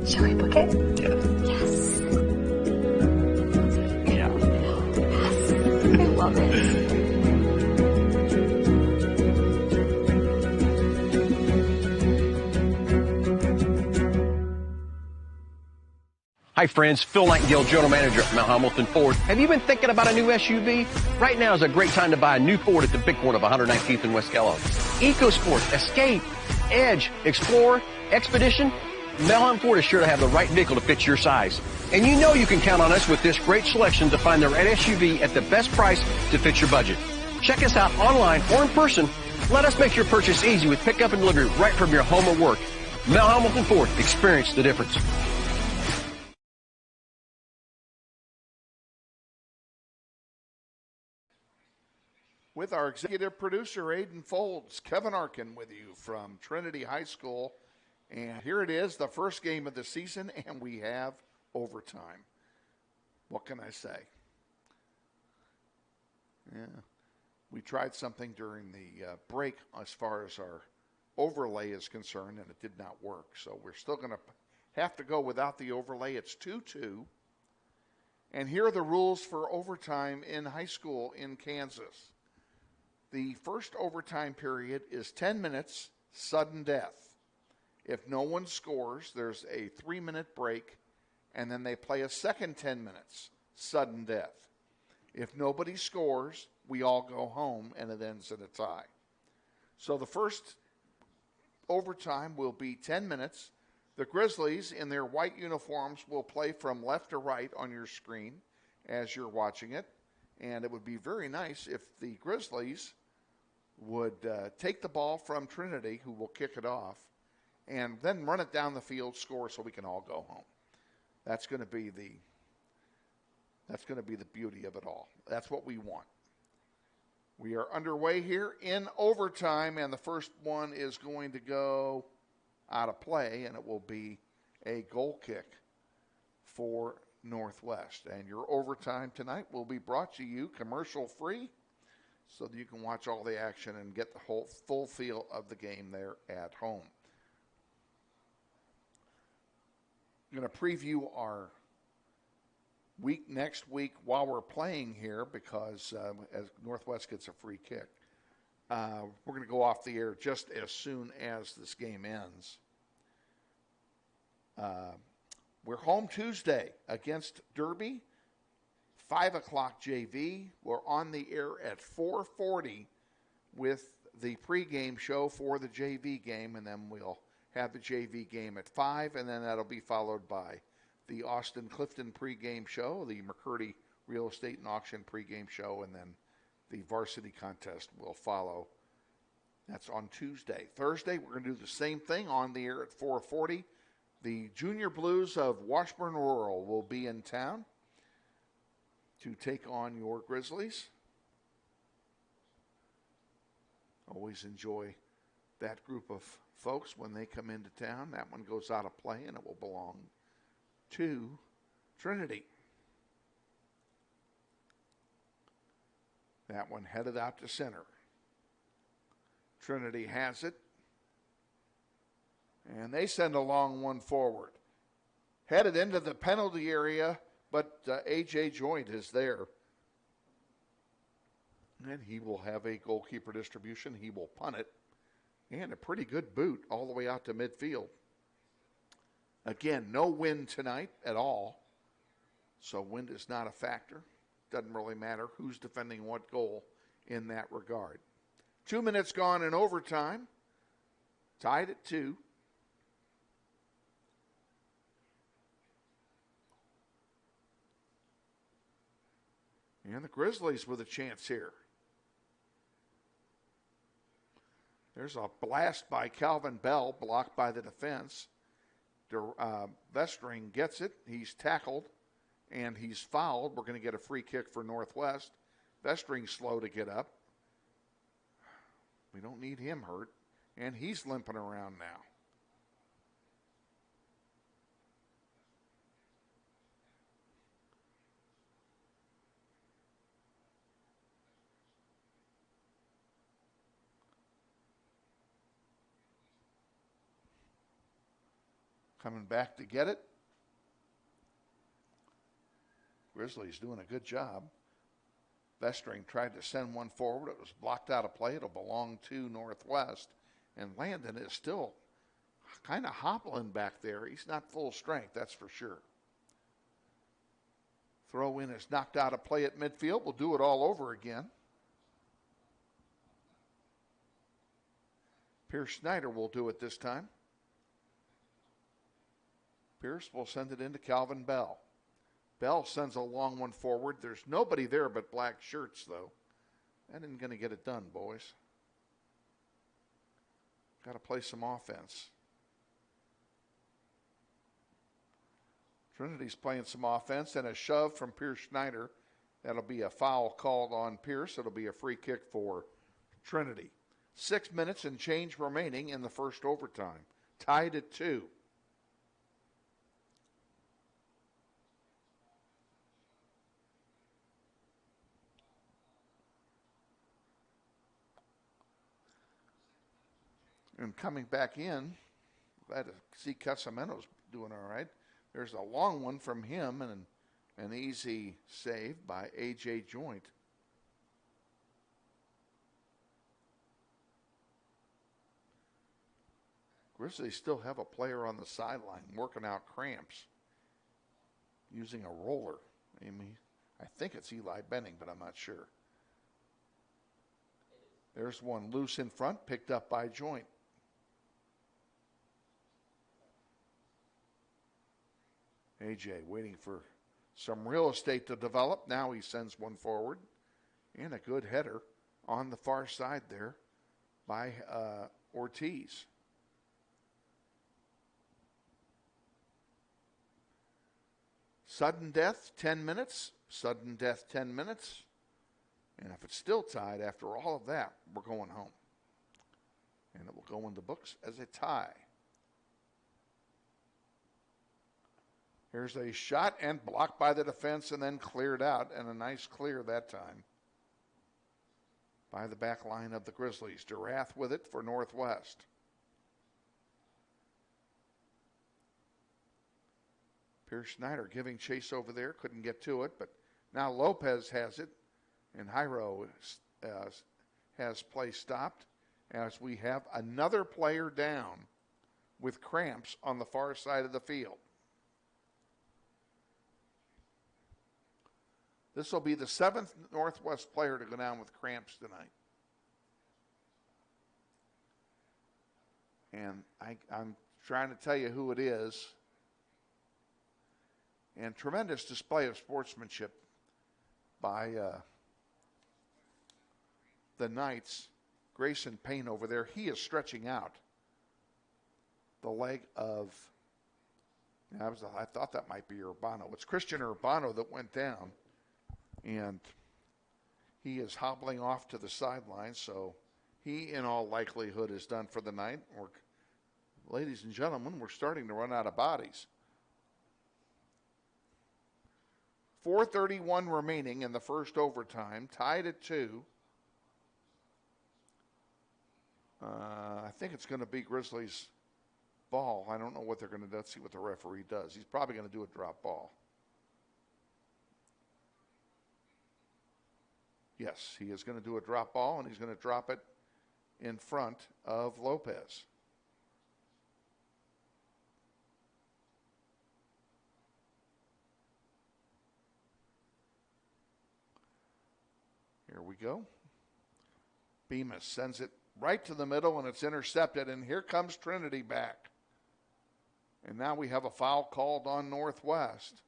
Shall we book it? Yeah. Yes. Yeah. Yes. I love it. Hi friends, Phil Nightingale, General Manager at Mount Hamilton Ford. Have you been thinking about a new SUV? Right now is a great time to buy a new Ford at the big corner of 119th and West Kellogg. EcoSport, Escape, Edge, Explorer, Expedition. Mount Hamilton Ford is sure to have the right vehicle to fit your size. And you know you can count on us with this great selection to find the right SUV at the best price to fit your budget. Check us out online or in person. Let us make your purchase easy with pickup and delivery right from your home or work. Mount Hamilton Ford, experience the difference. With our executive producer, Aiden Folds, Kevin Arkin with you from Trinity High School. And here it is, the first game of the season, and we have overtime. What can I say? Yeah, we tried something during the break as far as our overlay is concerned, and it did not work. So we're still going to have to go without the overlay. It's 2-2. And here are the rules for overtime in high school in Kansas. The first overtime period is 10 minutes, sudden death. If no one scores, there's a 3-minute break, and then they play a second 10 minutes, sudden death. If nobody scores, we all go home, and it ends in a tie. So the first overtime will be 10 minutes. The Grizzlies, in their white uniforms, will play from left to right on your screen as you're watching it. And it would be very nice if the Grizzlies would take the ball from Trinity, who will kick it off, and then run it down the field, score, so we can all go home. That's going to be the beauty of it all. That's what we want. We are underway here in overtime, and the first one is going to go out of play, and it will be a goal kick for Northwest. And your overtime tonight will be brought to you commercial-free, so that you can watch all the action and get the whole full feel of the game there at home. I'm going to preview our week next week while we're playing here because as Northwest gets a free kick. We're going to go off the air just as soon as this game ends. We're home Tuesday against Derby. 5 o'clock JV. We're on the air at 4:40 with the pregame show for the JV game, and then we'll have the JV game at 5, and then that'll be followed by the Austin Clifton pregame show, the McCurdy Real Estate and Auction pregame show, and then the varsity contest will follow. That's on Tuesday. Thursday, we're going to do the same thing on the air at 4:40 The Junior Blues of Washburn Rural will be in town to take on your Grizzlies. Always enjoy that group of folks when they come into town. That one goes out of play, and it will belong to Trinity. That one headed out to center. Trinity has it. And they send a long one forward. Headed into the penalty area, but A.J. Joint is there. And he will have a goalkeeper distribution. He will punt it. And a pretty good boot all the way out to midfield. Again, no wind tonight at all. So wind is not a factor. Doesn't really matter who's defending what goal in that regard. 2 minutes gone in overtime. Tied at 2. And the Grizzlies with a chance here. There's a blast by Calvin Bell, blocked by the defense. Vestring gets it. He's tackled, and he's fouled. We're going to get a free kick for Northwest. Vestring's slow to get up. We don't need him hurt, and he's limping around now. Coming back to get it. Grizzlies doing a good job. Vestring tried to send one forward. It was blocked out of play. It'll belong to Northwest. And Landon is still kind of hobbling back there. He's not full strength, that's for sure. Throw in is knocked out of play at midfield. We'll do it all over again. Pierce Snyder will do it this time. Pierce will send it into Calvin Bell. Bell sends a long one forward. There's nobody there but black shirts, though. That isn't going to get it done, boys. Got to play some offense. Trinity's playing some offense, and a shove from Pierce Schneider. That'll be a foul called on Pierce. It'll be a free kick for Trinity. 6 minutes and change remaining in the first overtime. Tied at 2. And coming back in, glad to see Casamento's doing all right. There's a long one from him and an easy save by A.J. Joint. Grizzlies still have a player on the sideline working out cramps using a roller. I think it's Eli Benning, but I'm not sure. There's one loose in front, picked up by Joint. AJ waiting for some real estate to develop. Now he sends one forward. And a good header on the far side there by Ortiz. Sudden death, 10 minutes. Sudden death, 10 minutes. And if it's still tied after all of that, we're going home. And it will go in the books as a tie. Here's a shot and blocked by the defense and then cleared out. And a nice clear that time by the back line of the Grizzlies. Durath with it for Northwest. Pierce Schneider giving chase over there. Couldn't get to it, but now Lopez has it. And Jairo has play stopped as we have another player down with cramps on the far side of the field. This will be the 7th Northwest player to go down with cramps tonight. And I'm trying to tell you who it is. And tremendous display of sportsmanship by the Knights. Grayson Payne over there. He is stretching out the leg of I thought that might be Urbano. It's Christian Urbano that went down, and he is hobbling off to the sideline, so he, in all likelihood, is done for the night. Ladies and gentlemen, we're starting to run out of bodies. 4:31 remaining in the first overtime, tied at 2. I think it's going to be Grizzlies' ball. I don't know what they're going to do. Let's see what the referee does. He's probably going to do a drop ball. Yes, he is going to do a drop ball, and he's going to drop it in front of Lopez. Here we go. Bemis sends it right to the middle, and it's intercepted, and here comes Trinity back. And now we have a foul called on Northwest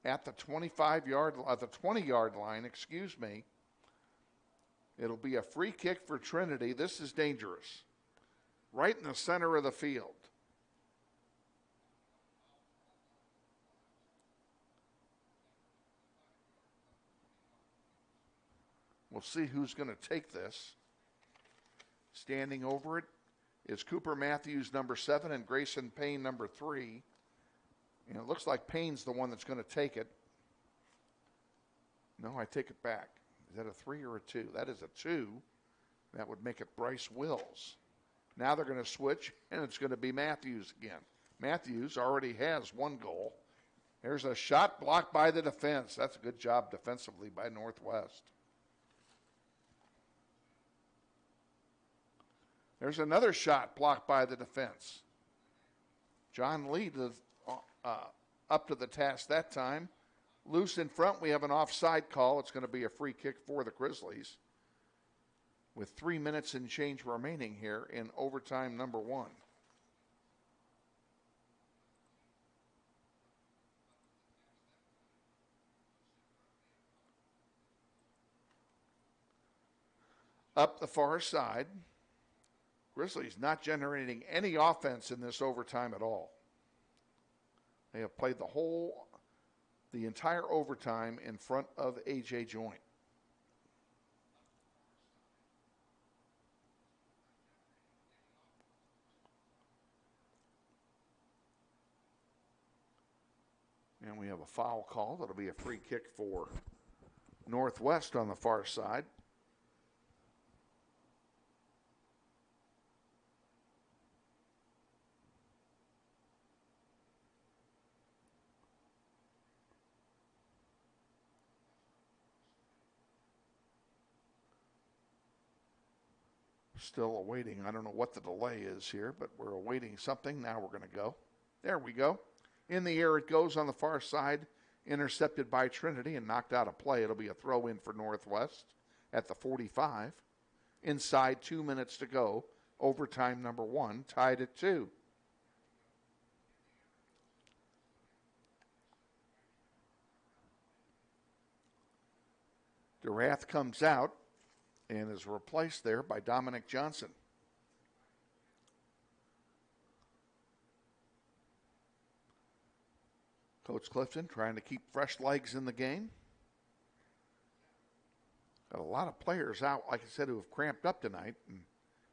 at the 20-yard line, excuse me. It'll be a free kick for Trinity. This is dangerous. Right in the center of the field. We'll see who's going to take this. Standing over it is Cooper Matthews, number 7, and Grayson Payne, number 3. And it looks like Payne's the one that's going to take it. No, I take it back. Is that a 3 or a 2? That is a 2. That would make it Bryce Wills. Now they're going to switch, and it's going to be Matthews again. Matthews already has 1 goal. There's a shot blocked by the defense. That's a good job defensively by Northwest. There's another shot blocked by the defense. John Lee up to the task that time. Loose in front, we have an offside call. It's going to be a free kick for the Grizzlies with 3 minutes and change remaining here in overtime number 1. Up the far side. Grizzlies not generating any offense in this overtime at all. They have played the entire overtime in front of A.J. Joint. And we have a foul call. That'll be a free kick for Northwest on the far side. Still awaiting. I don't know what the delay is here, but we're awaiting something. Now we're going to go. There we go. In the air it goes on the far side, intercepted by Trinity and knocked out of play. It'll be a throw in for Northwest at the 45. Inside 2 minutes to go. Overtime number 1, tied at 2. DeRath comes out and is replaced there by Dominic Johnson. Coach Clifton trying to keep fresh legs in the game. Got a lot of players out, like I said, who have cramped up tonight, and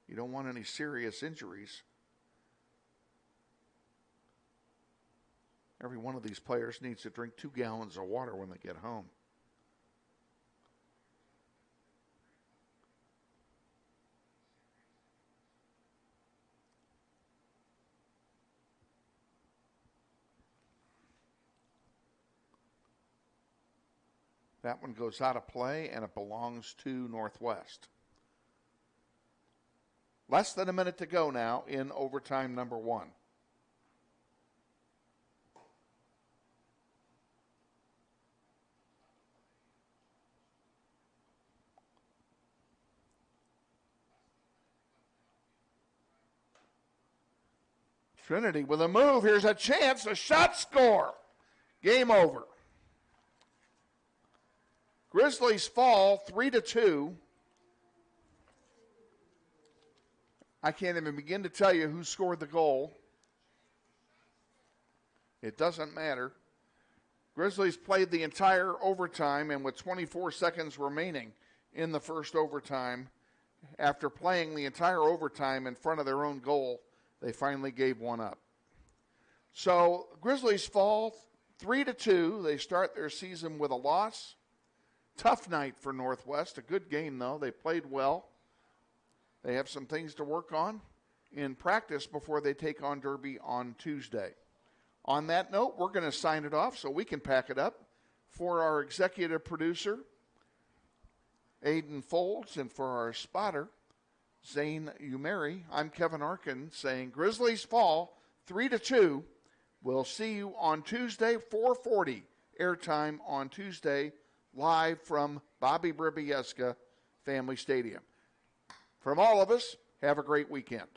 you don't want any serious injuries. Every one of these players needs to drink 2 gallons of water when they get home. That one goes out of play, and it belongs to Northwest. Less than a minute to go now in overtime number 1. Trinity with a move. Here's a chance, a shot, score. Game over. Grizzlies fall 3-2. I can't even begin to tell you who scored the goal. It doesn't matter. Grizzlies played the entire overtime, and with 24 seconds remaining in the first overtime, after playing the entire overtime in front of their own goal, they finally gave one up. So Grizzlies fall 3-2. They start their season with a loss. Tough night for Northwest. A good game, though. They played well. They have some things to work on in practice before they take on Derby on Tuesday. On that note, we're going to sign it off so we can pack it up. For our executive producer, Aiden Folds, and for our spotter, Zane Umeri, I'm Kevin Arkin saying Grizzlies fall 3-2. We'll see you on Tuesday, 4:40 airtime on Tuesday, live from Bobby Bribieska Family Stadium. From all of us, have a great weekend.